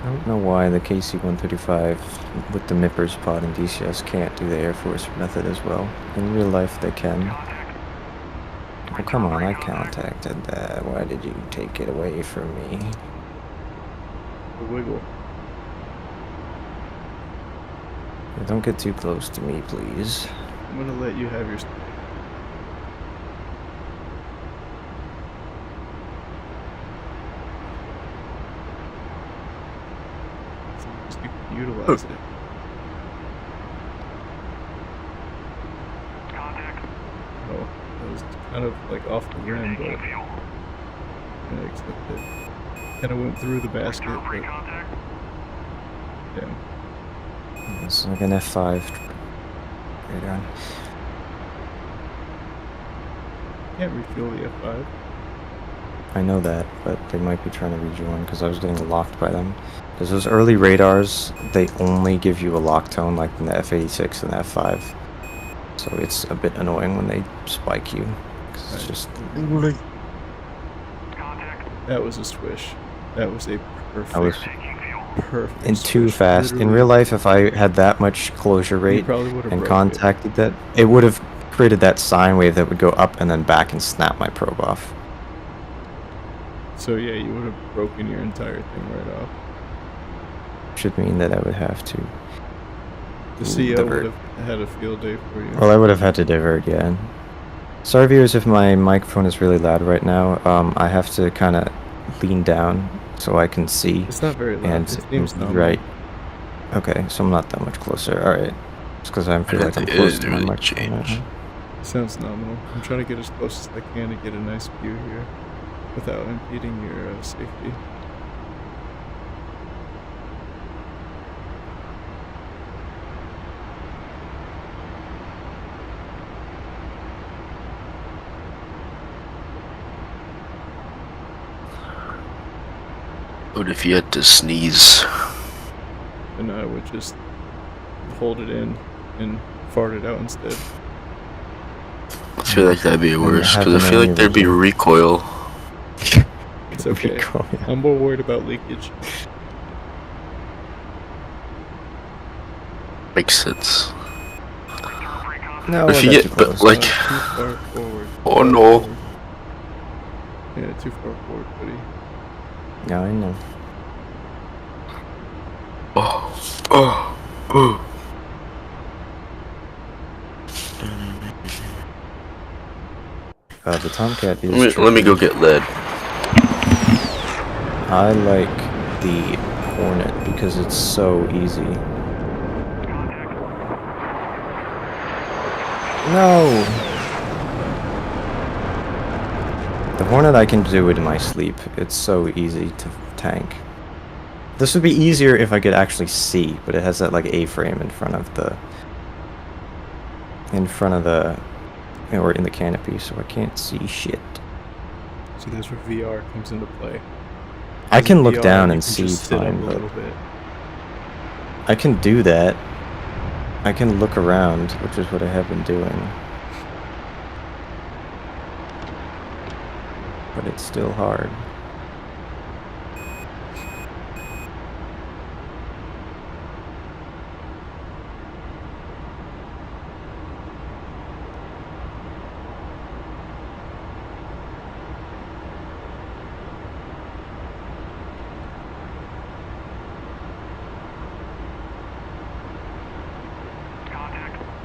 A: I don't know why the KC-135 with the MIPRS pod and DCS can't do the Air Force method as well. In real life they can. Oh, come on, I contacted that. Why did you take it away from me?
B: the wiggle.
A: Don't get too close to me, please.
B: I'm gonna let you have your space. utilize it. Oh, that was kind of like off the rim, but yeah, except it kind of went through the basket. But yeah,
A: It's like an F5 right on.
B: can't refuel the F5.
A: I know that, but they might be trying to rejoin because I was getting locked by them. Because those early radars, they only give you a lock tone like in the F86 and the F5. So it's a bit annoying when they spike you. 'Cause it's just...
B: That was a swish. That was a perfect.
A: I was
B: perfect.
A: in too
B: swish.
A: fast. In
B: Literally,
A: real life, if I had that much closure rate
B: probably would've
A: and
B: broke it.
A: contacted that, it would have created that sine wave that would go up and then back and snap my probe off.
B: So yeah, you would have broken your entire thing right off.
A: Should mean that I would have to
B: The CO
A: divert.
B: would have had a field day for you.
A: Well, I would have had to divert, yeah. Sorry, viewers, if my microphone is really loud right now. I have to kind of lean down so I can see.
B: It's not very loud.
A: And
B: It seems normal.
A: right. Okay, so I'm not that much closer. All right. It's because I feel like I'm close to my microphone right now.
B: It sounds nominal. I'm trying to get as close as I can to get a nice view here without impeding your safety.
D: What if you had to sneeze?
B: And I would just hold it in and fart it out instead.
D: I feel like that'd be worse,
A: have
D: because I
A: an
D: feel like there'd be
A: aneurysm.
D: recoil.
B: It's okay.
A: Recoil, yeah.
B: I'm more worried about leakage.
D: Makes sense.
A: No,
D: If
A: I
D: you
A: got
D: get,
A: too
D: but
A: close.
D: like,
B: Too far forward.
D: oh no.
B: Forward. Yeah, too far forward, buddy.
A: Yeah, I know.
D: Oh.
A: The Tomcat is.
D: Let me go get lead.
A: I like the Hornet because it's so easy. No! The Hornet I can do it in my sleep. It's so easy to tank. This would be easier if I could actually see, but it has that like A-frame in front of the... or in the canopy, so I can't see shit.
B: See, that's where VR comes into play.
A: I can look
B: VR,
A: down
B: you
A: and
B: can
A: see
B: just sit up
A: fine,
B: a
A: but
B: little bit.
A: I can do that. I can look around, which is what I have been doing. But it's still hard.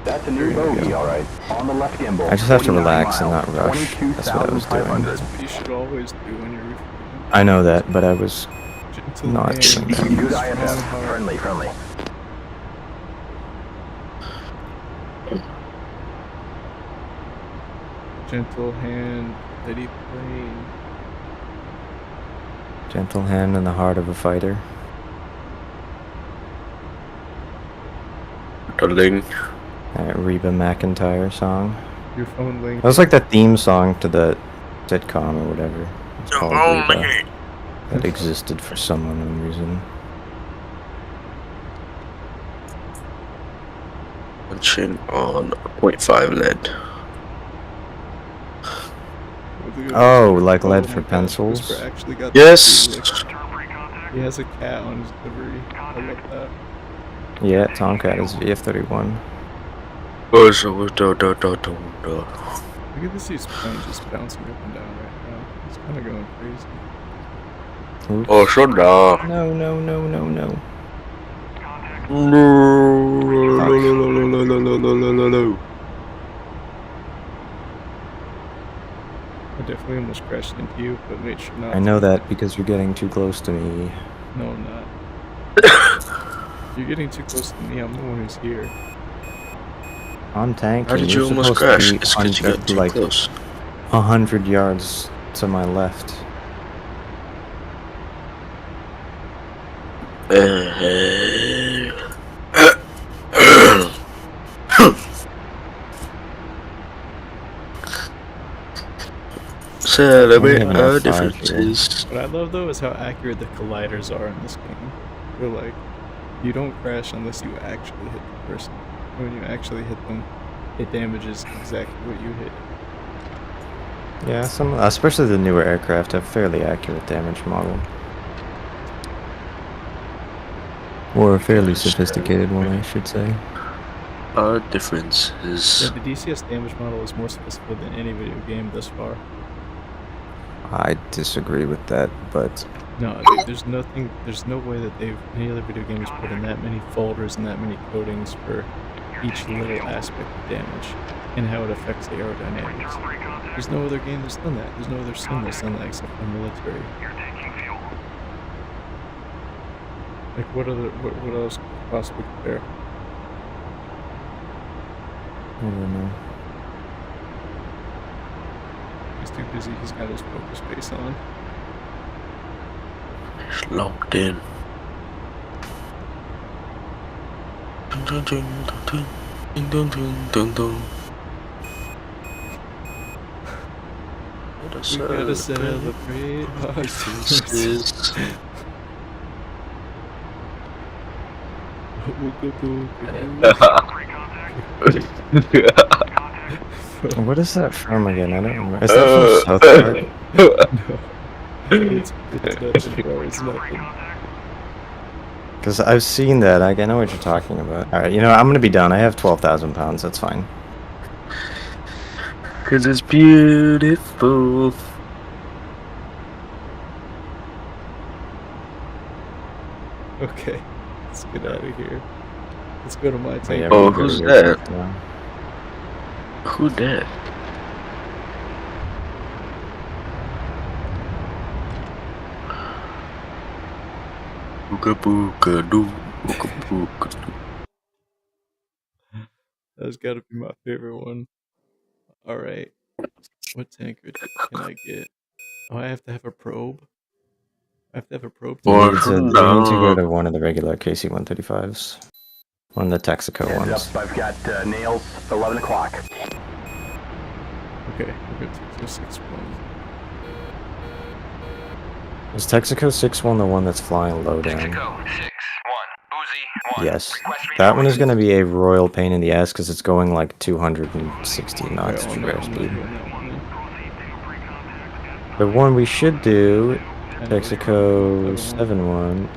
H: That's a new bogey, all right. On the left gimbal.
A: I just have to
H: 49
A: relax and
H: miles,
A: not rush. That's what I was doing.
H: 22,500.
B: That's what you should always do when you're refueling.
A: I know that, but I was
B: Gentle
A: not
B: hand,
A: doing that.
H: Good
B: strong
H: ISS.
B: heart.
H: Friendly.
B: Gentle hand, steady plane.
A: Gentle hand in the heart of a fighter.
D: Darling.
A: That Reba McEntire song.
B: Your phone link.
A: That was like the theme song to the sitcom or whatever. It's called Reba. That existed for some unknown reason.
D: Punching on 0.5 lead.
A: Oh, like lead
B: Oh
A: for
B: my gosh,
A: pencils?
B: Whisper actually got
D: Yes!
B: the He has a cat on his livery. I love that.
A: Yeah, Tomcat is VF31.
D: Oh, so
B: Look at this, he's plane just bouncing up and down right now. He's kind of going crazy.
A: Oops.
D: Oh, shut down.
A: No, no, no, no, no.
D: No.
B: I definitely almost crashed into you, but made sure not
A: I know that because you're getting too close to me.
B: No, I'm not. You're getting too close to me. I'm the one who's here.
A: I'm tanking.
D: How did
A: You're
D: you almost
A: supposed to
D: crash?
A: be
D: It's because you got too
A: like
D: close.
A: 100 yards to my left.
D: Celebrate
A: have an
D: our
A: F5
D: differences.
B: What I love though is how accurate the colliders are in this game. They're like, you don't crash unless you actually hit the person. When you actually hit them, it damages exactly what you hit.
A: Yeah, some, especially the newer aircraft, have fairly accurate damage model. Or a fairly sophisticated one, I should say.
D: Our difference is
B: Yeah, the DCS damage model is more sophisticated than any video game thus far.
A: I disagree with that, but
B: No, there's no way that any other video game has put in that many folders and that many coatings for each little aspect of damage and how it affects the aerodynamics. There's no other game that's done that. There's no other sim that's done that except for military. Like what else could possibly compare?
A: I don't know.
B: He's too busy. He's got his focus face on.
D: locked in. Dun, dun, dun, dun, dun, dun, dun, dun, dun.
B: We gotta celebrate our differences.
A: What is that from again? I don't remember. Is that from South Park?
B: It's nothing.
A: Because I've seen that. I know what you're talking about. Alright, you know, I'm gonna be done. I have 12,000 pounds. That's fine.
D: Cause it's beautiful.
B: Okay, let's get out of here. Let's go to my tank.
A: Yeah,
D: Oh,
A: we
D: who's
A: gotta
D: that?
A: go now.
D: Who that? Booga booga doo, booga booga doo.
B: That's gotta be my favorite one. Alright. What tanker can I get? Oh, I have to have a probe? I have to have a probe
A: You
B: tank?
A: need to go to one of the regular KC-135s. One of the Texaco
H: Heads
A: ones.
H: up, I've got nails, 11 o'clock.
B: Okay, we're good to 6-1.
A: Is Texaco 6-1 the one that's flying low down?
C: Texaco 6-1. Uzi 1.
A: Yes.
C: Request
A: That one is
C: reinforcements.
A: going to be a royal pain in the ass because it's going like 260 knots
B: Alright,
A: to
B: well, no,
A: airspeed.
B: I'm not doing that one then.
A: The one we should do,
B: I know
A: Texaco
B: which one.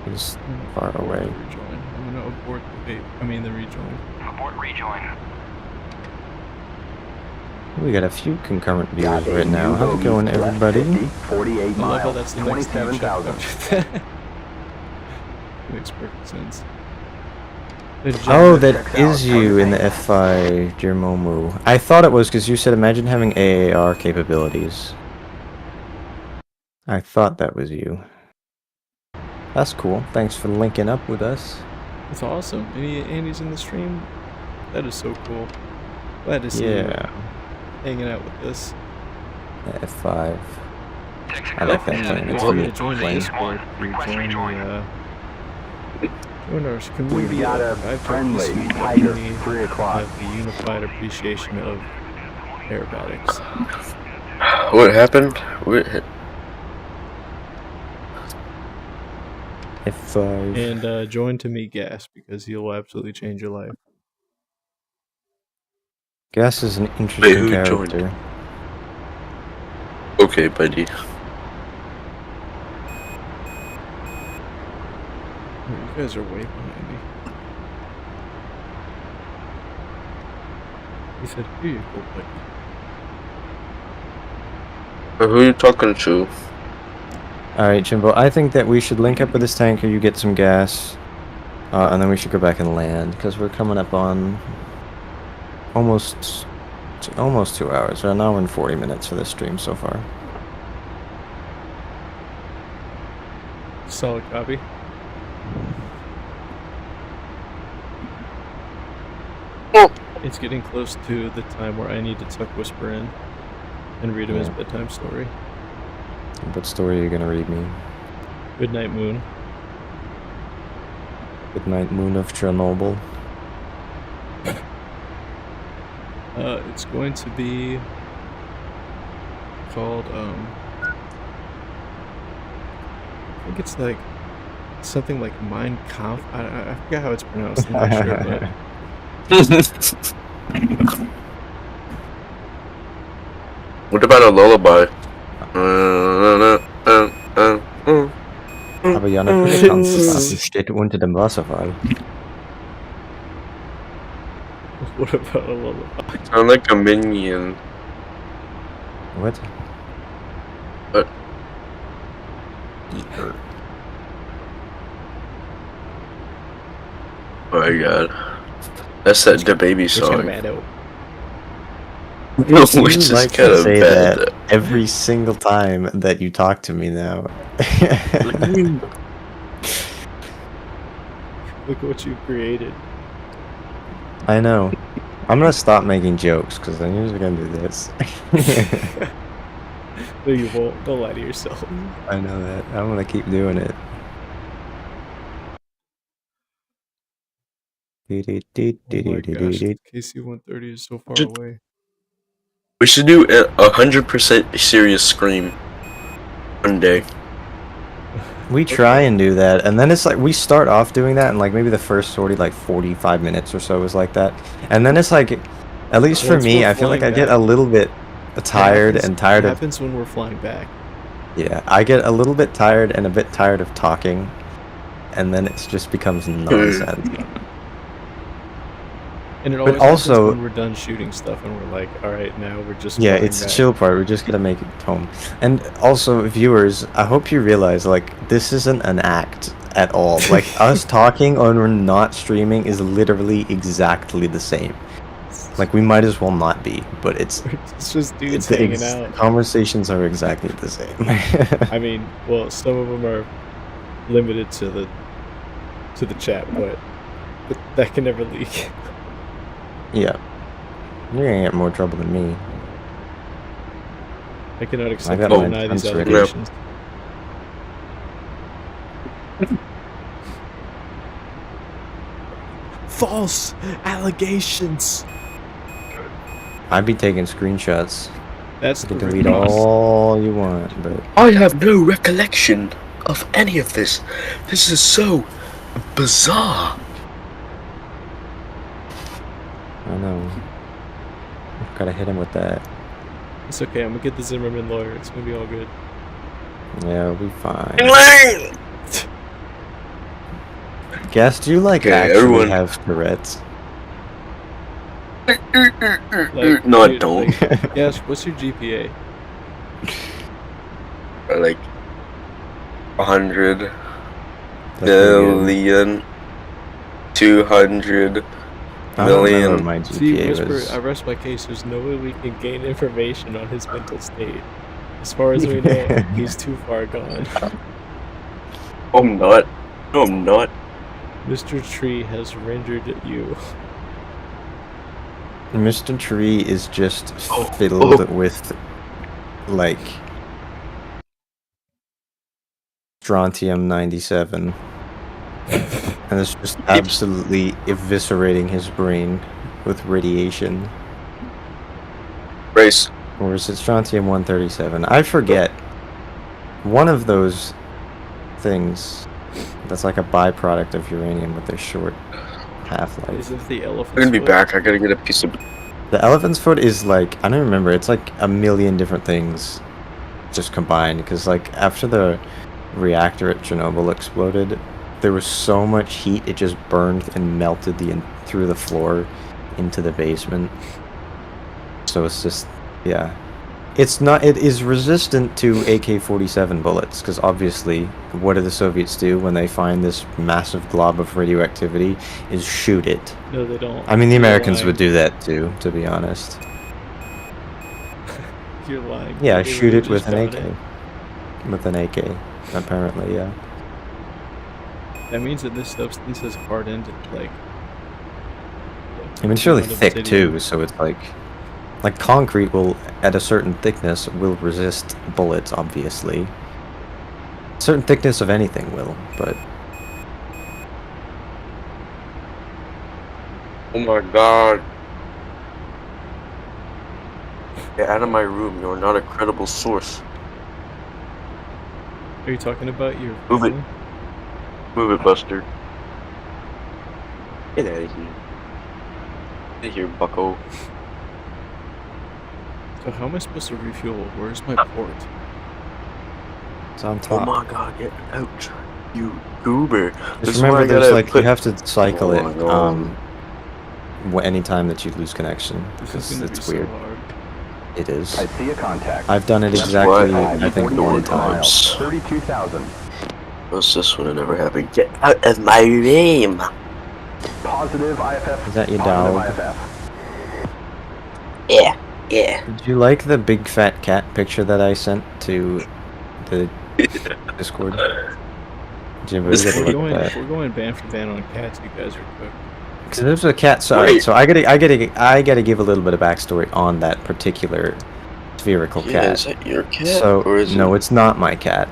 A: 7-1, is
B: I'm gonna
A: far
B: abort
A: away.
B: the rejoin. I'm gonna abort the rejoin.
C: Abort rejoin.
A: We got a few concurrent viewers right now. How's it going, everybody?
H: 48
B: I love how
H: miles,
B: that's the next thing you check
H: 27,000.
B: after that. Makes perfect sense.
A: Oh, that is you in the F5 Jermomu. I thought it was because you said imagine having AAR capabilities. I thought that was you. That's cool. Thanks for linking up with us.
B: It's awesome. Andy's in the stream. That is so cool. Glad to see you
A: Yeah.
B: hanging out with us.
A: F5.
C: Texaco
A: I like that
B: Yeah,
A: plane. It's
B: feel
A: a
B: free to
A: beautiful
B: join the
A: plane.
B: Discord.
C: Request
B: Join
C: rejoin.
B: our community.
H: We've got a
B: I've
H: friendly
B: this
H: Tiger,
B: community
H: 3 o'clock.
B: have the unified appreciation of aerobatics.
D: What happened? What?
A: F5.
B: And join to meet Gas because he'll absolutely change your life.
A: Gas is an interesting
D: who joined?
A: character.
D: Okay, buddy.
B: Oh, you guys are way behind me. He said, "Here you go, buddy."
D: Who are you talking to?
A: Alright, Jimbo, I think that we should link up with this tanker, you get some gas, and then we should go back and land, because we're coming up on almost 2 hours. We're an hour and 40 minutes for this stream so far.
B: Solid copy. It's getting close to the time where I need to tuck Whisper in and read him his
A: Yeah.
B: bedtime story.
A: What story are you gonna read me?
B: Goodnight Moon.
A: Good Night Moon of Chernobyl.
B: It's going to be called, I think it's like something like Mein Kampf. I forget how it's pronounced. I'm not sure, but
D: What about a lullaby?
A: Aber ja, natürlich kannst du das. Es steht unter dem Wasserfall.
B: what about a lullaby?
D: Sound like a minion.
A: What?
D: What? Oh my god. That's that the baby song. No,
A: You
D: which is
A: like
D: kind
A: to
D: of
A: say
D: bad.
A: that every single time that you talk to me now.
B: Look what you created.
A: I know. I'm gonna stop making jokes because I'm usually gonna do this.
B: No, you won't. Don't lie to yourself.
A: I know that. I'm gonna keep doing it.
B: Oh my gosh, KC-130 is so far away.
D: We should do a 100% serious scream one day.
A: We try and do that, and then it's like we start off doing that, and like maybe the first sortie, like 45 minutes or so, is like that, and then it's like, at least for
B: Once
A: me,
B: we're
A: I feel like I
B: flying
A: get
B: back.
A: a little bit tired and tired
B: It
A: of.
B: happens when we're flying back.
A: Yeah, I get a little bit tired and a bit tired of talking, and then it just becomes nonsense.
B: And it
A: But
B: always happens
A: also-
B: when we're done shooting stuff and we're like, alright, now we're just
A: Yeah,
B: flying
A: it's the
B: back.
A: chill part. We just gotta make it home. And also, viewers, I hope you realize, like, this isn't an act at all. Like, us talking when we're not streaming is literally exactly the same. Like, we might as well not be, but it's
B: It's just dudes
A: the
B: hanging out.
A: conversations are exactly the same.
B: I mean, well, some of them are limited to the chat, but that can never leak.
A: Yeah. You're gonna get more trouble than me.
B: I cannot accept
A: got
B: or
A: my
B: deny these
A: defense ready.
B: allegations. False allegations.
A: I'd be taking screenshots.
B: That's
A: You
B: the
A: can delete
B: response.
A: all you want, but
D: I have no recollection of any of this. This is so bizarre.
A: I know. Gotta hit him with that.
B: It's okay. I'm gonna get the Zimmerman lawyer. It's gonna be all good.
A: Yeah, we'll be fine. Guess, do you like
D: Okay,
A: actually
D: everyone-
A: have Tourette's?
B: Like,
D: No, I
B: dude,
D: don't.
B: like, yes. What's your GPA?
D: Like 100
A: That's pretty good.
D: billion, 200
A: I don't remember
D: million.
A: what my
B: See,
A: GPA
B: Whisper,
A: was.
B: I rest my case. There's no way we can gain information on his mental state. As far as we know, he's too far gone.
D: I'm not. No, I'm not.
B: Mr. Tree has rendered you.
A: Mr. Tree is just
D: Oh,
A: filled
D: oh.
A: with, like, strontium-97. And it's just absolutely eviscerating his brain with radiation.
D: Race.
A: Or is it strontium-137? I forget. One of those things that's like a byproduct of uranium with a short half-life.
B: Isn't the elephant?
D: I'm gonna be back. I gotta get a piece of.
A: The elephant's foot is like, I don't remember, it's like a million different things just combined, because like after the reactor at Chernobyl exploded, there was so much heat it just burned and melted through the floor into the basement. So it's just, yeah. It is resistant to AK-47 bullets, because obviously, what do the Soviets do when they find this massive glob of radioactivity? Is shoot it.
B: No, they don't.
A: I mean, the
B: You're
A: Americans
B: lying.
A: would do that too, to be honest.
B: You're lying.
A: Yeah,
B: They
A: shoot
B: really
A: it with
B: just
A: an
B: done
A: AK.
B: it.
A: With an AK, apparently, yeah.
B: That means that this substance has hardened, like
A: I mean, it's really
B: Out of
A: thick
B: obsidian.
A: too, so it's like concrete will, at a certain thickness, will resist bullets, obviously. Certain thickness of anything will, but
D: Oh my god. Get out of my room. You're not a credible source.
B: Are you talking about your
D: Move it.
B: family?
D: Move it, Buster. Get out of here. Get here, bucko.
B: So how am I supposed to refuel? Where's my port?
A: it's on
D: Oh
A: top.
D: my god, get out. You goober.
A: Just remember, there's like you have to cycle
D: Oh my
A: it
D: God.
A: anytime that you lose connection,
B: This
A: because
B: is gonna
A: it's
B: be
A: weird.
B: so hard.
A: It is.
H: I see a contact.
A: I've done it
D: That's
A: exactly,
D: why
A: I think,
H: 48
A: one time.
H: miles, 32,000.
D: What's this one? It never happened. Get out of my room.
H: Positive IFF.
A: Is that your
H: Positive
A: dog?
H: IFF.
D: Yeah, yeah.
A: Did you like the big fat cat picture that I sent to the Discord? Jimbo, you gotta
B: We're
A: look
B: going,
A: at that.
B: we're going band for band on cats, you guys are quick.
A: Because there's a cat. Sorry,
D: Wait.
A: so I gotta give a little bit of backstory on that particular spherical
D: Yeah,
A: cat.
D: is that your cat?
A: So
D: or is
A: no,
D: it...
A: it's not my cat.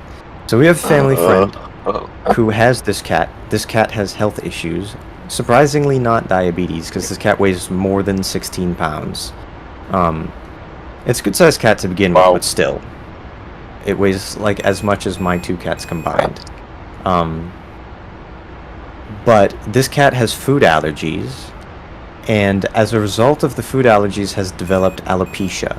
A: So we have a family friend
D: Oh.
A: who has this cat. This cat has health issues. Surprisingly, not diabetes, because this cat weighs more than 16 pounds. It's a good-sized cat to begin
D: Wow.
A: with, but still, it weighs like as much as my two cats combined. But this cat has food allergies, and as a result of the food allergies, has developed alopecia.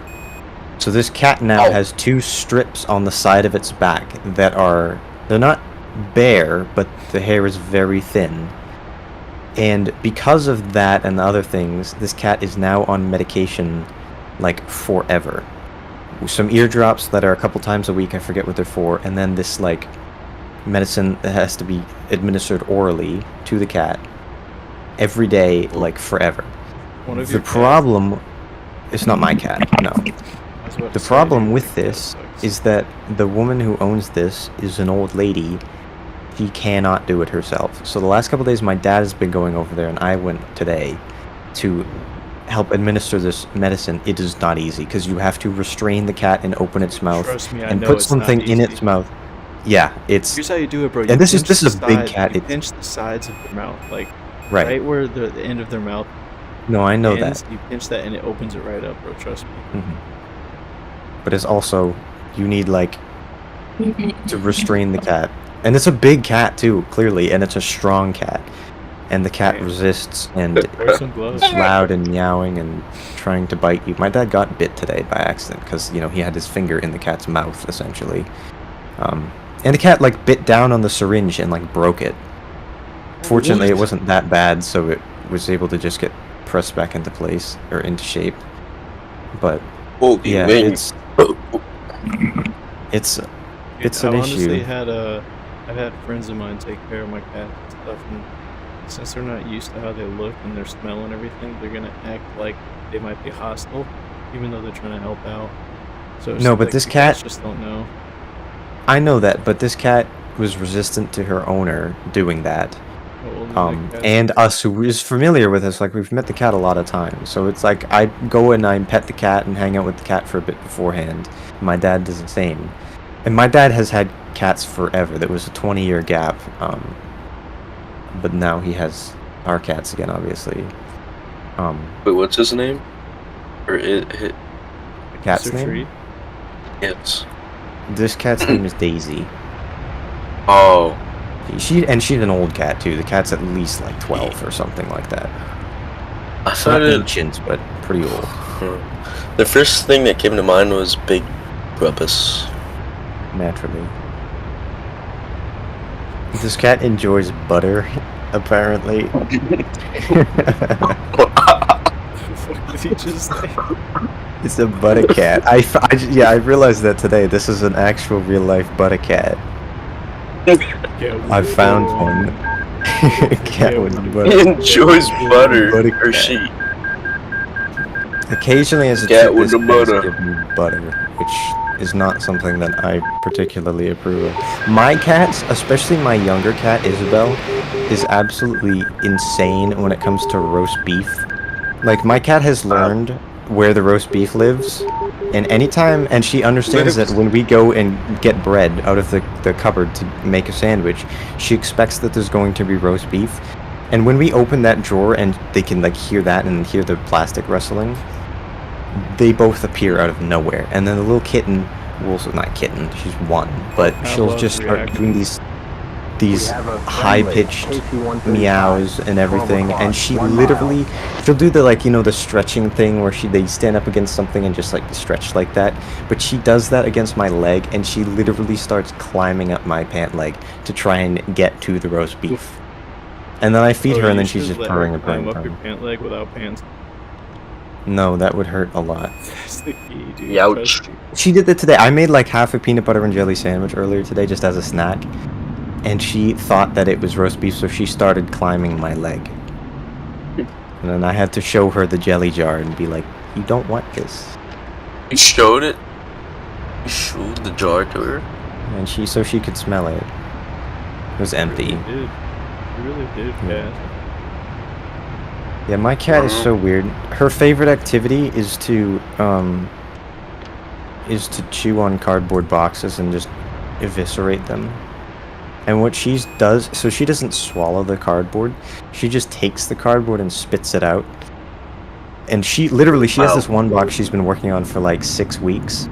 A: So this cat now
D: Oh.
A: has two strips on the side of its back that are, they're not bare, but the hair is very thin. And because of that and other things, this cat is now on medication like forever. Some eardrops that are a couple times a week, I forget what they're for, and then this like medicine that has to be administered orally to the cat every day, like forever.
B: One of
A: The
B: your cats-
A: problem, it's not my cat, no.
B: I was about
A: The
B: to say,
A: problem
B: your
A: with
B: cat
A: this
B: sucks.
A: is that the woman who owns this is an old lady. She cannot do it herself. So the last couple days, my dad has been going over there, and I went today to help administer this medicine. It is not easy, because you have to restrain the cat and open its mouth
B: Trust me, I
A: and
B: know
A: put
B: it's not
A: something in
B: easy.
A: its mouth. Yeah, it's
B: Here's how you do it, bro.
A: And
B: You
A: this is-
B: pinch
A: this is
B: the
A: a big
B: side-
A: cat,
B: You
A: it's-
B: pinch the sides of their mouth, like
A: right.
B: right where the end of their mouth
A: No, I know
B: ends.
A: that.
B: You pinch that and it opens it right up, bro. Trust me.
A: But it's also, you need like to restrain the cat, and it's a big cat too, clearly, and it's a strong cat, and the cat
B: Yeah.
A: resists and
B: Wear some gloves.
A: is loud and meowing and trying to bite you. My dad got bit today by accident because he had his finger in the cat's mouth essentially, and the cat like bit down on the syringe and like broke it. Fortunately, it wasn't that bad, so it was able to just get pressed back into place or into shape. But
D: Holy
A: yeah,
D: wings.
A: it's
B: Dude,
A: an
B: I've honestly
A: issue.
B: I've had friends of mine take care of my cat and stuff, and since they're not used to how they look and their smell and everything, they're gonna act like they might be hostile, even though they're trying to help out. So it's
A: No,
B: like
A: but this
B: the cats
A: cat-
B: just don't know.
A: I know that, but this cat was resistant to her owner doing that.
B: How old is that cat?
A: And us who is familiar with us, like we've met the cat a lot of times. So it's like I go and I pet the cat and hang out with the cat for a bit beforehand. My dad does the same. And my dad has had cats forever. There was a 20-year gap. But now he has our cats again, obviously.
D: Wait, what's his name? Or it?
A: The cat's
B: Mr.
A: name?
B: Tree?
D: Yes.
A: This cat's name is Daisy.
D: Oh.
A: She's an old cat too. The cat's at least like 12 or something like that.
D: I
A: Not
D: thought it.
A: ancient, but pretty old.
D: The first thing that came to mind was Big Grumpus.
A: Naturally. This cat enjoys butter, apparently.
B: What the fuck did he just say?
A: It's a butter cat. I realized that today. This is an actual real life butter cat.
B: Yeah,
A: I found one. Cat
B: Yeah,
A: with
B: we-
A: butter.
D: Enjoys butter.
A: Butter
D: Or
A: cat.
D: she.
A: Occasionally, as a
D: Cat
A: treat,
D: with
A: this
D: the
A: cat
D: butter.
A: gives me butter, which is not something that I particularly approve of. My cats, especially my younger cat Isabel, is absolutely insane when it comes to roast beef. Like, my cat has learned where the roast beef lives, and anytime, and she understands that when we go and get bread out of the cupboard to make a sandwich, she expects that there's going to be roast beef. And when we open that drawer and they can, like, hear that and hear the plastic rustling, they both appear out of nowhere. And then the little kitten, well, not kitten, she's one, but she'll just start doing these high-pitched meows and everything, and she'll do the, like, you know, the stretching thing where they stand up against something and just, like, stretch like that, but she does that against my leg, and she literally starts climbing up my pant leg to try and get to the roast beef. And then I feed her, and then she's just purring and purring.
B: Climb up your pant leg without pants.
A: No, that would hurt a lot.
B: That's the key, dude.
D: Ouch.
A: She did that today. I made, like, half a peanut butter and jelly sandwich earlier today just as a snack. And she thought that it was roast beef, so she started climbing my leg. And then I had to show her the jelly jar and be like, you don't want this.
D: You showed it? You showed the jar to her?
A: And so she could smell it. It was empty.
B: You really did, yeah.
A: Yeah, my cat is so weird. Her favorite activity is to chew on cardboard boxes and just eviscerate them. And what she does, so she doesn't swallow the cardboard, she just takes the cardboard and spits it out. And she has this one box she's been working on for like 6 weeks.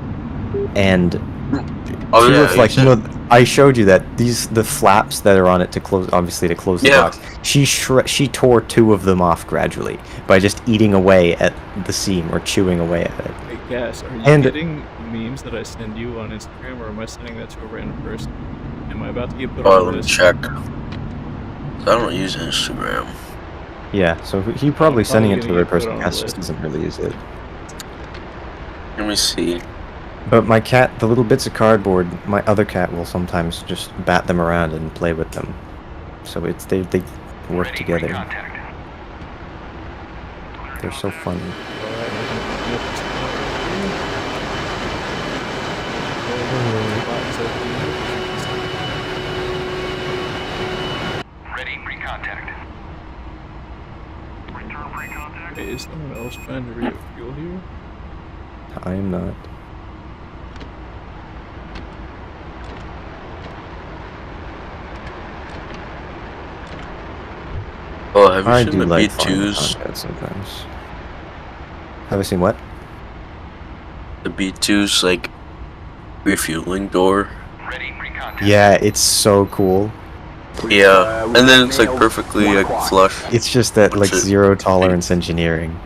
A: And you know, I showed you that the flaps that are on it to close the box. She tore 2 of them off gradually by just eating away at the seam or chewing away at it.
B: Hey, Gas, are you getting memes that I send you on Instagram, or am I sending that to a random person? Am I about to get put on
D: let me
B: this?
D: check. I don't use Instagram.
A: Yeah, so he probably sending it to the right person. Gas just doesn't really use it.
D: Let me see.
A: But my cat, the little bits of cardboard, my other cat will sometimes just bat them around and play with them. So they work together. They're so funny.
C: Ready, pre-contact. Return pre-contact.
B: Hey, is someone else trying to refuel here?
A: I am not.
D: Oh, have you
A: I
D: seen
A: do
D: the
A: like
D: B2s?
A: Sometimes. Have I seen what?
D: The B2's like refueling door.
C: Ready, pre-contact.
A: Yeah, it's so cool.
D: Yeah, and then it's like perfectly like flush.
A: It's just that like zero tolerance engineering.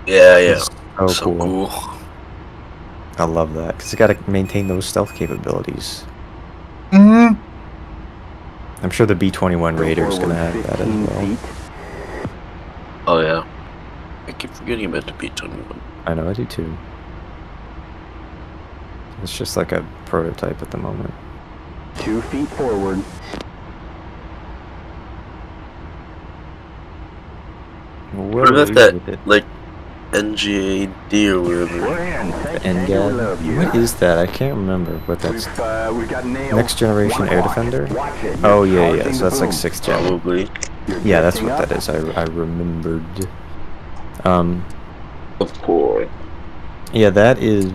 D: Yeah, yeah.
A: It's
D: so cool.
A: I love that because you got to maintain those stealth capabilities. I'm sure the B-21 Raider is gonna have that as well.
D: Oh yeah. I keep forgetting about the B-21.
A: I know, I do too. It's just like a prototype at the moment.
H: 2 feet forward.
D: What about that, like, NGAD or whatever?
A: NGAD? What is that? I can't remember what that's. Next Generation Air Defender? Oh, yeah, so that's like 6th gen.
D: Probably.
A: Yeah, that's what that is. I remembered.
D: Of course.
A: Yeah, that is...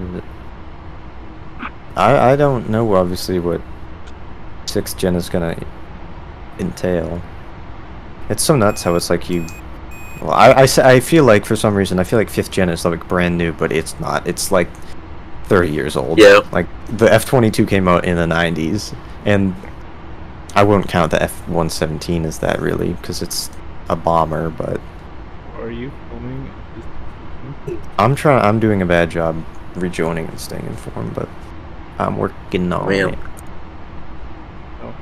A: I don't know, obviously, what 6th gen is gonna entail. It's so nuts how it's like you... Well, I feel like, for some reason, I feel like 5th gen is like brand new, but it's not. It's like 30 years old.
D: Yeah.
A: Like, the F-22 came out in the 90s, and I wouldn't count the F-117 as that, really, because it's a bomber, but...
B: Are you filming?
A: I'm doing a bad job rejoining and staying informed, but I'm working on it.
B: Oh.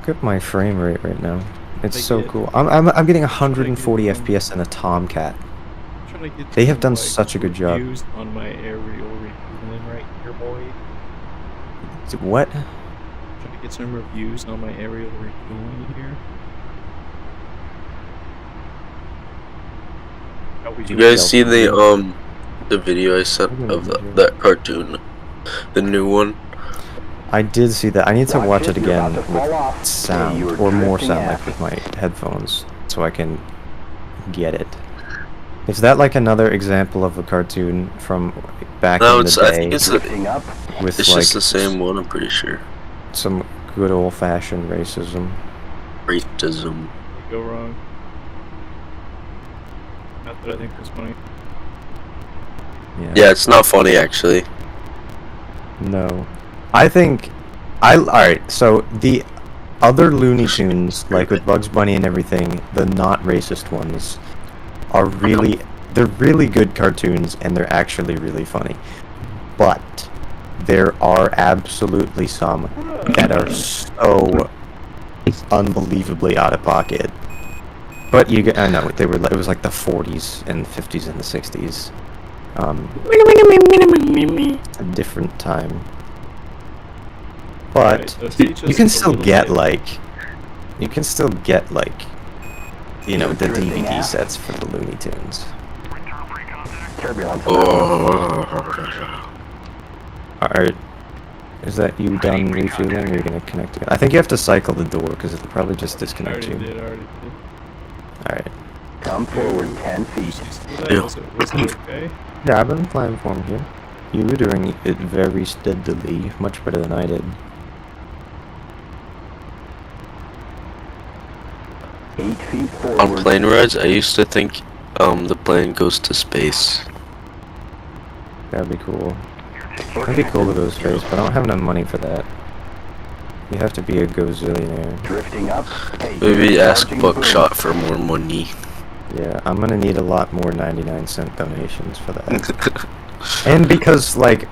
A: Look at my frame rate right now. It's so cool. I'm getting 140 FPS in a Tomcat. They have done such a good job.
B: On my aerial refueling right here, boy.
A: What?
B: Trying to get some reviews on my aerial refueling here.
D: You guys see the video I sent of that cartoon, the new one?
A: I did see that. I need to watch it again with sound, or more sound, like with my headphones. That's so I can get it. Is that like another example of a cartoon from back
D: No,
A: in the
D: it's.
A: day?
D: I think it's.
H: Drifting up.
A: With
D: It's
A: like
D: just the same one. I'm pretty sure.
A: some good old-fashioned racism.
D: Racism.
B: Go wrong. Not that I think that's funny.
D: Yeah, it's not funny actually.
A: No. I think alright, so the other Looney Tunes, like with Bugs Bunny and everything, the not racist ones, are they're really good cartoons and they're actually really funny. But there are absolutely some that are so unbelievably out of pocket. But I know it was like the 40s and 50s and the 60s. A different time. But you can still get like, you know, the DVD sets for the Looney Tunes.
H: Turbulence.
A: Alright, is that you done refueling, or are you gonna connect again? I think you have to cycle the door because it'll probably just disconnect you.
B: I already did.
A: Alright.
H: Come forward 10 feet.
B: Was it okay?
A: Yeah, I've been flying for him here. You were doing it very steadily, much better than I did.
H: 8 feet forward.
D: On plane rides, I used to think the plane goes to space.
A: That'd be cool. That'd be cool to go to space, but I don't have enough money for that. You have to be a gazillionaire.
H: Drifting up. Hey,
D: Maybe ask
H: charging
D: Buckshot for more money.
A: Yeah, I'm gonna need a lot more 99-cent donations for that. And because, like,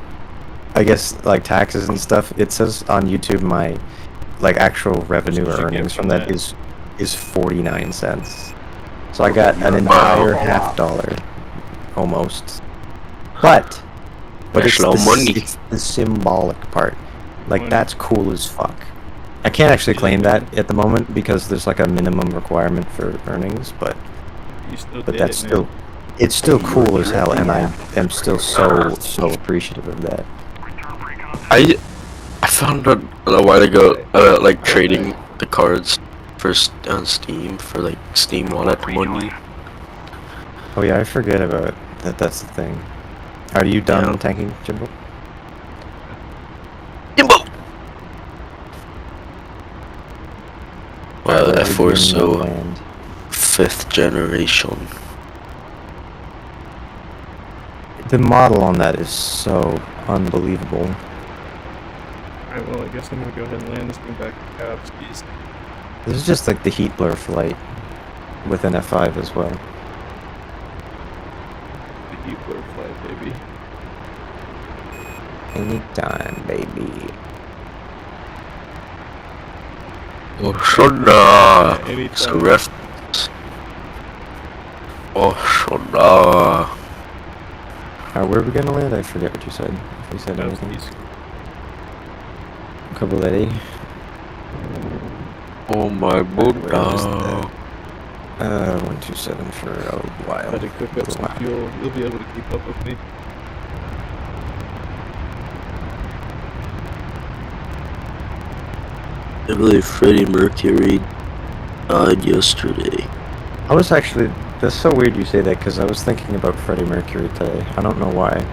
A: I guess, like, taxes and stuff, it says on YouTube my, like, actual revenue or earnings from that is 49 cents. So I got an entire $half, almost. But it's
D: That's no money.
A: it's the symbolic part. Like, that's cool as fuck. I can't actually claim that at the moment because there's like a minimum requirement for earnings, but
B: You still
A: but
B: did
A: that's
B: it,
A: still
B: man.
A: it's still cool as hell, and I am still so appreciative of that.
D: I found out a while ago like trading the cards first on Steam for like Steam Wallet money.
A: Oh yeah, I forget about that. That's the thing. Are you done
D: Yeah.
A: tanking, Jimbo?
D: Jimbo! Wow,
A: Where
D: that
A: are we
D: F4 is
A: gonna
D: so
A: land?
D: 5th generation.
A: The model on that is so unbelievable.
B: Alright, well, I guess I'm gonna go ahead and land this thing back to Kapski's.
A: This is just like the heat blur flight with an F5 as well.
B: The heat blur flight, baby.
A: Anytime, baby.
D: Oh, Shonda!
B: Anytime.
D: It's a ref. Oh, Shonda!
A: Where are we gonna land? I forget what you said. If you said anything. Kabuleti.
D: Oh my
A: Where is
D: Buddha!
A: 127 for a while.
B: Had to cook up some fuel. You'll be able to keep up with me.
D: I believe Freddie Mercury died yesterday.
A: I was actually, that's so weird you say that, because I was thinking about Freddie Mercury today. I don't know why.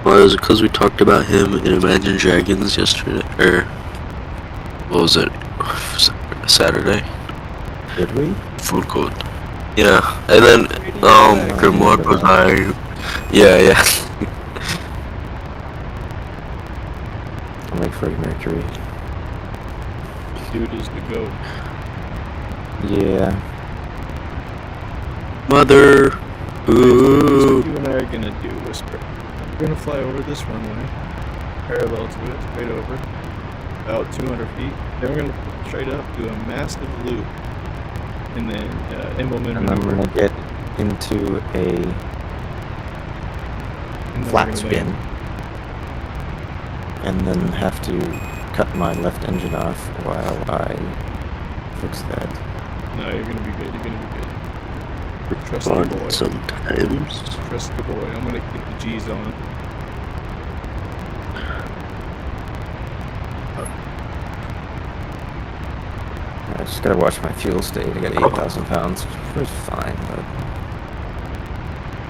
D: Well, it was because we talked about him in Imagine Dragons yesterday, or what was it? Saturday?
A: Did we?
D: Food court. Yeah, and then Grimoire was like, yeah.
A: I'm like Freddie Mercury.
B: Dude is the GOAT.
A: Yeah.
D: Mother.
B: What
D: Ooh.
B: you and I are gonna do, Whisper. We're gonna fly over this runway, parallel to it, straight over, about 200 feet. Then we're gonna straight up, do a massive loop, and then implement
A: And I'm
B: maneuver.
A: gonna get into a
B: And then
A: flat
B: we're gonna
A: spin.
B: land.
A: And then have to cut my left engine off while I fix that.
B: No, you're gonna be good. You're gonna be good. Trust the
D: Fun
B: boy.
D: sometimes.
B: Trust the boy. I'm gonna keep the G's on.
A: Alright, so Just gotta watch my fuel state. I got 8,000 pounds, which is fine, but...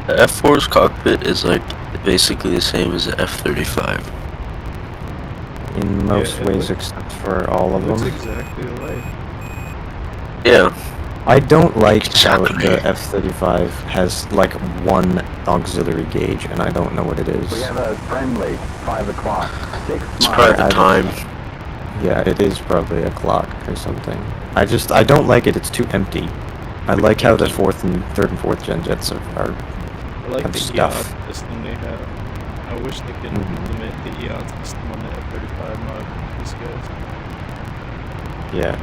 D: The F4's cockpit is like basically the same as the F-35.
A: In most
B: it
A: ways,
B: looks-
A: except for all of
B: Looks
A: them.
B: exactly alike.
D: Yeah.
A: I don't like how
D: Exactly.
A: the F-35 has like one auxiliary gauge, and I don't know what it is.
H: We have a friendly, 5 o'clock, 6
D: It's
H: miles.
D: probably the time.
A: Yeah, it is probably a clock or something. I don't like it. It's too empty. I like how the third and fourth gen jets are
B: I like
A: have
B: the
A: stuff.
B: EOT system they have. I wish they could implement the EOT system on the F-35 mod. DCS.
A: Yeah.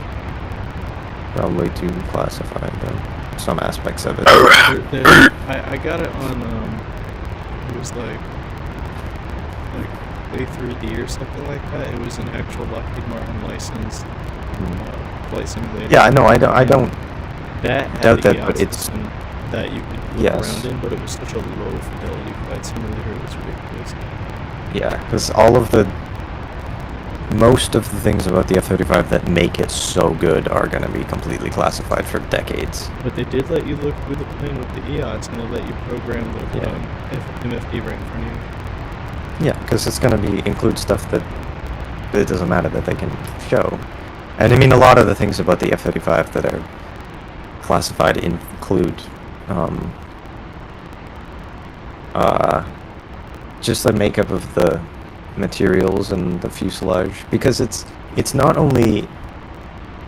A: Probably too classified though. Some aspects of it.
B: I got it on it was like Play 3D or something like that. It was an actual Lockheed Martin licensed flight simulator.
A: Yeah, I know. I don't.
B: That had
A: doubt
B: the
A: that,
B: EOT
A: but it's-
B: system that you could look
A: Yes.
B: around in, but it was such a low fidelity flight simulator. It was ridiculous.
A: Yeah, because most of the things about the F-35 that make it so good are going to be completely classified for decades.
B: But they did let you look through the plane with the EOTs, and they let you program the MFD right in front of you.
A: Yeah, because it's going to include stuff that it doesn't matter that they can show. And I mean, a lot of the things about the F-35 that are classified include just the makeup of the materials and the fuselage, because it's not only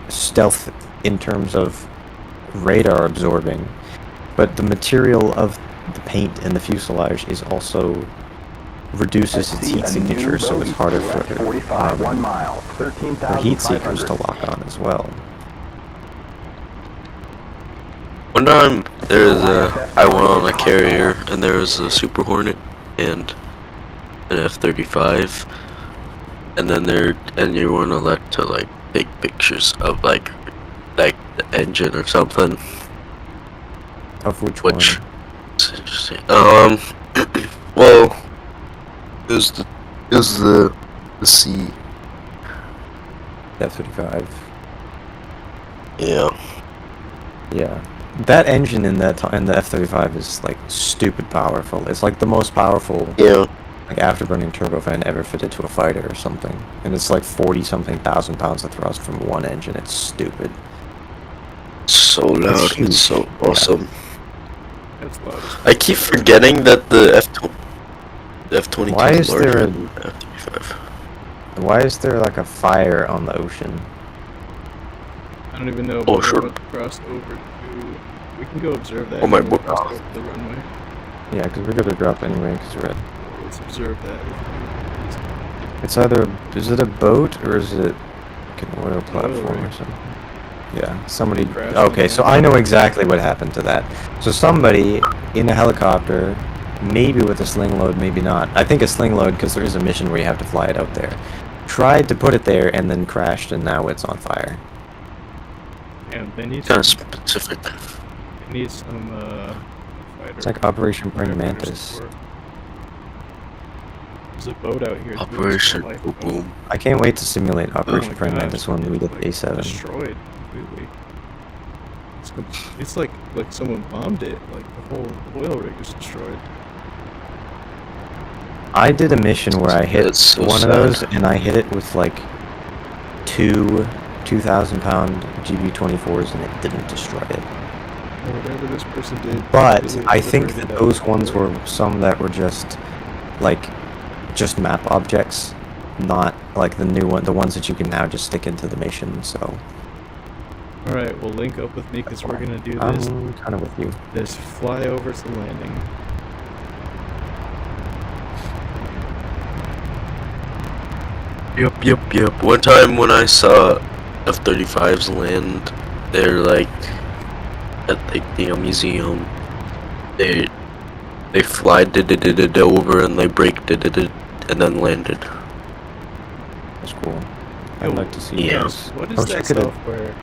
A: stealth in terms of radar absorbing, but the material of the paint in the fuselage is also reduces its heat signature, so it's harder for
H: 1 mile,
A: heat seekers
H: 13,500.
A: to lock on as well.
D: One time I went on a carrier and there was a Super Hornet and an F-35, and then you weren't allowed to like take pictures of like the engine or something.
A: Of which
D: Which
A: one?
D: is interesting. Well, it was the C.
A: F-35.
D: Yeah.
A: Yeah. That engine in the F-35 is like stupid powerful. It's like the most powerful
D: Yeah.
A: like afterburning turbofan ever fitted to a fighter or something. And it's like 40-something thousand pounds of thrust from one engine. It's stupid.
D: So loud.
A: huge.
D: It's so awesome.
B: That's loud.
D: I keep forgetting that the F-22
A: Why is
D: larger
A: there a-
D: than F-35.
A: Why is there like a fire on the ocean?
B: I don't even know if
D: Oh,
B: we
D: sure.
B: went crossed over to... We can go observe that.
D: Oh my
B: when we
D: God.
B: crossed over the runway.
A: Yeah, because we're gonna drop anyway, because we're at...
B: Let's observe that.
A: It's either... Is it a boat, or is it like an oil platform
B: rig.
A: or something? Yeah, somebody...
B: Crashed
A: Okay,
B: on
A: so
B: it.
A: I know exactly what happened to that. So somebody in a helicopter, maybe with a sling load, maybe not. I think a sling load, because there is a mission where you have to fly it out there. Tried to put it there and then crashed, and now it's on fire.
B: And they need
D: Kind of
B: some,
D: specific.
B: they need some fighter.
A: It's like Operation Praying
B: fighter
A: Mantis.
B: support. There's a boat out here. too, it's
D: Operation
B: a lifeboat.
D: Boom.
A: I can't wait to simulate
B: Oh
A: Operation
B: my
A: Praying
B: gosh,
A: Mantis when we get
B: like,
A: the A7.
B: Destroyed completely. It's like someone bombed it. Like the whole oil rig was destroyed.
A: I did a mission where I hit
D: That's so
A: one
D: sad.
A: of those, and I hit it with like two 2,000-pound GB24s, and it didn't destroy it.
B: Or whatever this person did.
A: But
B: they
A: I think
B: liberated
A: that those ones were some that were just map objects, not like the new one, the ones that you can now just stick into the mission. So
B: All right, well, link up with me because we're gonna do this.
A: I'm kind of with you.
B: This flyover to landing.
D: Yep. One time when I saw F-35s land, they're like at like the museum. They fly over and they break and then landed.
A: That's cool. I'd like to see
D: Yeah.
A: those.
B: What
A: I
B: is
A: wish I
B: that
A: could've-
B: software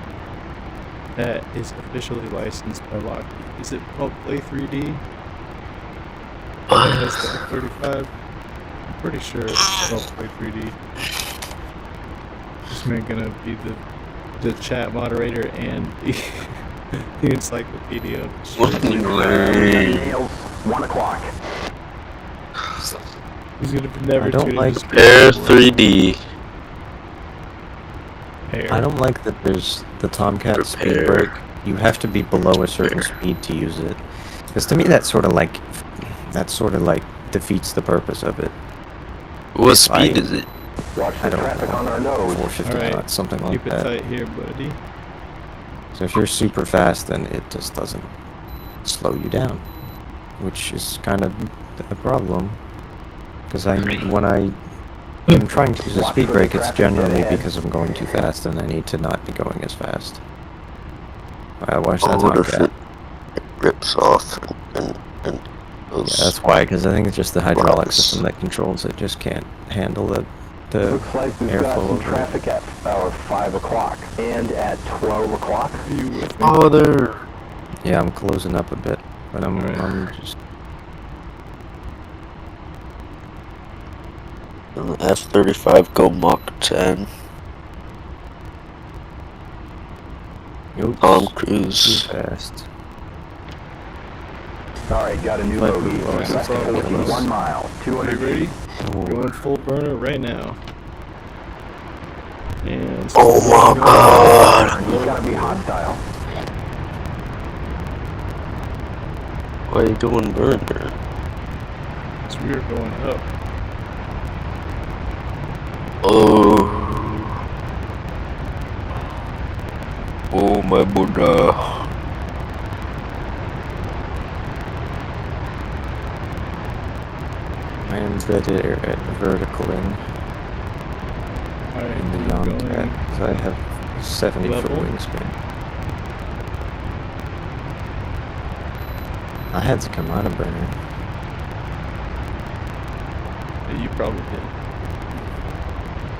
B: that is officially licensed by Lockheed? Is it called Play 3D? That has the F-35? I'm pretty sure it's called Play 3D. This man gonna be the the chat moderator and the encyclopedia.
H: Nails. 1 o'clock.
B: He's gonna never
A: I don't
B: tune
A: like-
B: into
D: Air 3D.
B: Air.
A: I don't like that there's the Tomcat speed
D: Prepare.
A: break. You have to be below a certain speed to use it. Because to me that sort of like defeats the purpose of it.
D: What
A: If
D: speed
A: I-
D: is it?
H: Watch
A: I
H: the
A: don't
H: traffic
A: know.
H: on our nose.
A: 450
B: Alright,
A: knots, something like
B: Keep it
A: that.
B: tight here, buddy.
A: So if you're super fast, then it just doesn't slow you down, which is kind of a problem. Because when I'm trying to use a speed break, it's generally because I'm going too fast and I need to not be going as fast. Watch that
D: What if
A: Tomcat.
D: it rips off and
A: Yeah,
D: goes?
A: that's why, because I think it's just the hydraulic
D: Wow.
A: system that controls it. Just can't handle the
H: Looks like we've got
A: airflow
H: some
A: of it.
H: traffic at 5 o'clock and at 12 o'clock.
B: Are you with me?
D: Oh, there.
A: Yeah, I'm closing up a bit, but I'm just.
D: F-35 go Mach 10.
A: Oops,
D: Tom
A: too
D: Cruise.
A: fast.
H: All right, got a new
A: But-
H: bogey.
B: Alright, no problem.
H: 1 mile,
B: Are
H: 200
B: you ready?
A: Oh,
B: Going full burner right now. And
D: Oh my god!
H: He's gotta be hostile.
D: Why are you going burner?
B: So we are going up.
D: Oh. Oh my Buddha.
A: I am better at verticaling
B: Alright,
A: in the
B: we're
A: Tomcat
B: going.
A: because I have 70-foot
B: level.
A: wingspan. I had to come out of burner.
B: You probably did.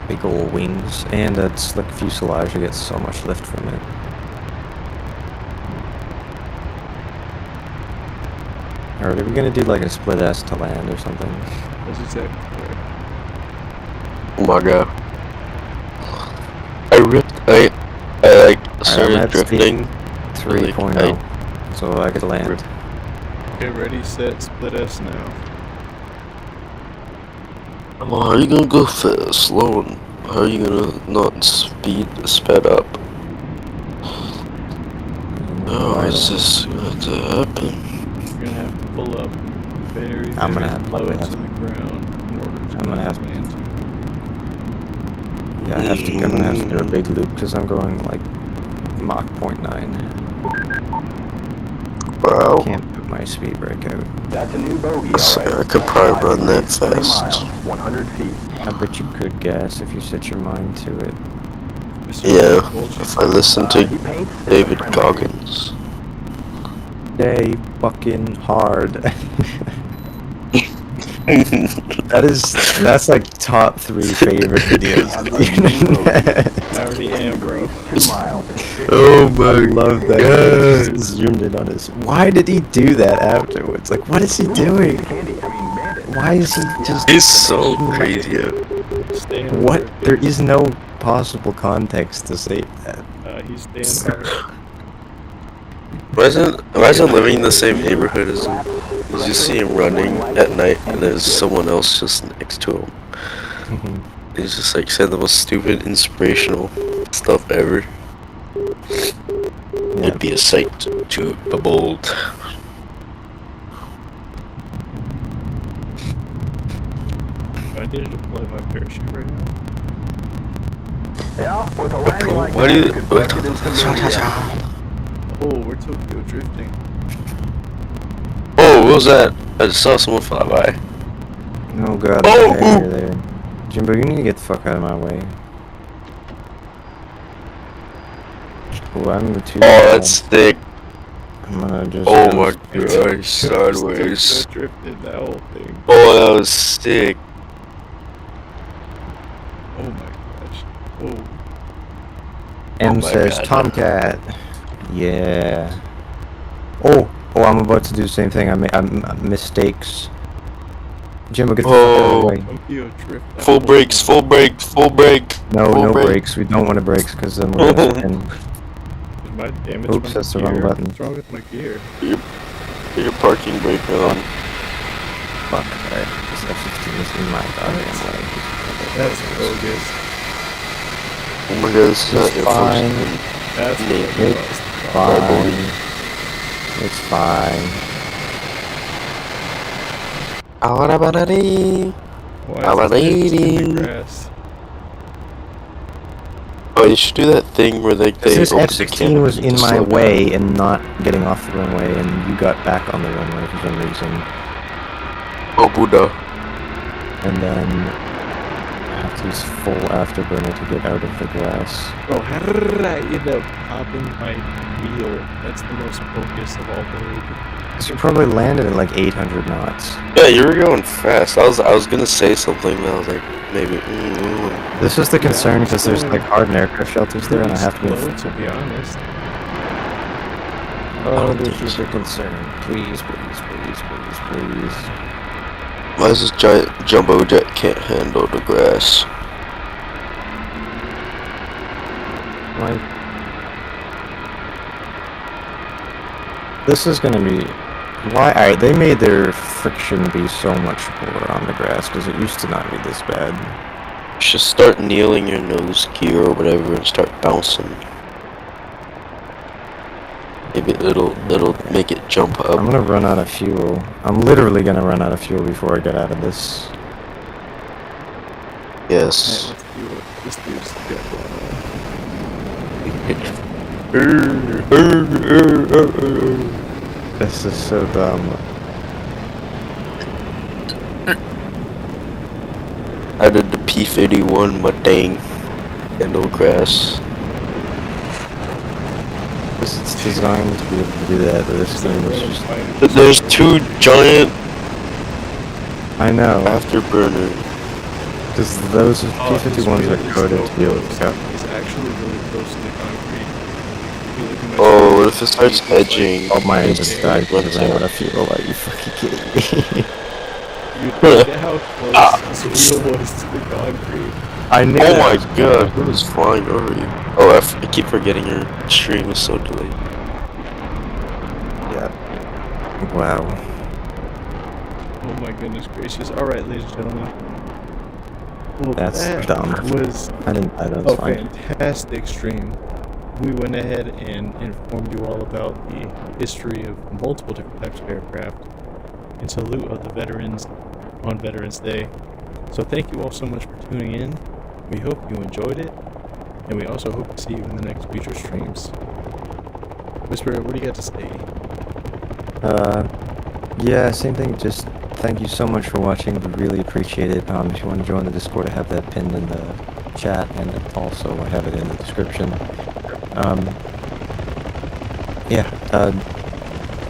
A: Big ol' wings and a slick fuselage. You get so much lift from it. Alright, are we gonna do like a split S to land or something?
B: That's exactly correct.
D: Oh my god. I like started
A: at speed
D: drifting.
A: 3.0. So I could land.
B: Okay, ready, set, split S now.
D: Oh, how are you gonna go fast, slow, and how are you gonna not sped up? How is this going to happen?
B: You're gonna have to pull up very,
A: I'm gonna
B: very
A: have to
B: low
A: probably
B: to
A: have
B: the ground in order to
A: I'm gonna have to-
B: land.
A: Yeah, I'm gonna have to do a big loop because I'm going like Mach 0.9.
D: Wow.
A: Can't put my speed break out.
H: That's a new bogey,
D: So
H: all right.
D: I could probably
H: 5
D: run that
H: degrees, 3
D: fast.
H: miles, 100 feet.
A: I bet you could gas if you set your mind to it.
D: Yeah, if I listen to
H: He paints
D: David
H: friendly.
D: Goggins.
A: Stay fucking hard. That's like top 3 favorite videos on the internet.
B: I already am, bro.
H: 2 miles.
D: Oh
A: I
D: my
A: love that. He just zoomed in on his. Why did he do that afterwards? Like, what is he doing?
H: Candy, I mean, bandit.
A: Why is he just?
D: He's so crazy.
B: Staying hard.
A: What? There is no possible context to say that.
B: He's staying hard.
D: Imagine living in the same neighborhood as him. You just see him running at night and there's someone else just next to him. He's just like saying the most stupid, inspirational stuff ever. It'd be a sight to behold.
B: I need to deploy my parachute right now.
H: Yeah, with a landing like
D: Why
H: that,
D: do you?
H: you could break it into millions.
B: Oh, we're Tokyo drifting.
D: Oh, what was that? I just saw someone fly by.
A: Oh god.
D: Oh,
A: Okay, you're there. Jimbo, you need to get the fuck out of my way. Oh, I'm too.
D: Oh, that's thick.
A: I'm gonna just.
D: Oh
A: go
D: my
A: straight.
D: gosh, sideways.
B: Tokyo drifted that whole thing.
D: Oh, that was sick.
B: Oh my gosh. Oh.
A: M
D: my
A: says
D: God.
A: Tomcat. Yeah. Oh, I'm about to do the same thing. I mistakes. Jimbo, get the fuck out of the way.
B: Tokyo drift.
D: Full brakes, full brakes, full brake.
A: No,
D: full
A: no
D: brake.
A: brakes. We don't want to brakes because then we're gonna spin.
B: My damage.
A: Oops,
B: my
A: that's the
B: gear.
A: wrong button.
B: What's wrong with my gear?
D: Your parking brake on.
A: Fuck. Alright, this F-16 is in my goddamn way.
B: That's bogus.
D: Oh my god, this is not Air Force.
A: Fine.
B: That's
D: Yeah.
A: It's fine. It's fine.
B: Why is this in the grass?
D: Oh, you should do that thing where they
A: This
D: open the
A: F-16
D: canopy
A: was
D: to
A: in my
D: slow down.
A: way and not getting off the runway, and you got back on the runway for some reason.
D: Oh, Buddha.
A: And then I have to use full afterburner to get out of the grass.
B: Bro, how did I end up popping my wheel? That's the most bogus of all the.
A: Because you probably landed at like 800 knots.
D: Yeah, you were going fast. I was gonna say something, but I was like, maybe.
A: This is the concern because there's like hardened aircraft shelters there, and I have to
B: Slow,
A: move.
B: to be honest.
A: Oh, this is the concern. Please, please, please, please, please.
D: Why is this giant jumbo jet can't handle the grass?
A: Like, this is gonna be why. Alright, they made their friction be so much poorer on the grass because it used to not be this bad.
D: Just start kneeling your nose gear or whatever and start bouncing. Maybe it'll make it jump up.
A: I'm gonna run out of fuel. I'm literally gonna run out of fuel before I get out of this.
D: Yes.
B: Alright, let's see what this dude's got going on.
A: This is so dumb.
D: I did the P-51 Mustang handle grass.
A: This is designed to be able to do that, but this thing was just...
D: There's two giant
A: I know,
D: afterburner.
A: because those P-51s are coded to be able to go.
B: It's actually really close to the concrete. If you look at my
D: Oh, what
B: screen,
D: if it starts edging?
A: Oh, my engine died because
D: runs
A: I ran
D: out.
A: out of fuel. Are you fucking kidding me?
B: you look at how close this wheel was to the concrete.
A: I knew
D: Oh
A: that.
D: my god, who is flying over you? Oh, I keep forgetting your stream is so delayed.
A: Yeah. Wow.
B: Oh my goodness gracious. Alright, ladies and gentlemen. Well,
A: That's
B: that
A: dumb.
B: was
A: I didn't. That
B: a
A: was fine.
B: fantastic stream. We went ahead and informed you all about the history of multiple different types of aircraft in salute of the veterans on Veterans Day. So thank you all so much for tuning in. We hope you enjoyed it, and we also hope to see you in the next future streams. Whisper, what do you got to say?
A: Yeah, same thing. Just thank you so much for watching. We really appreciate it. If you want to join the Discord, I have that pinned in the chat, and also I have it in the description. Yeah,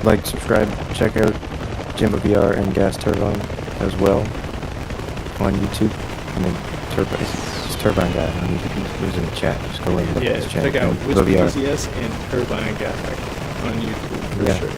A: like, subscribe, check out Jimbo VR and Gas Turbine as well on YouTube. I mean, it's Turbine Guy on YouTube. Who's in the chat? Just go and look at
B: Yeah,
A: his channel.
B: check out
A: Jimbo
B: Whisper
A: VR.
B: DCS and Turbine Guy on YouTube for
A: Yeah.
B: sure.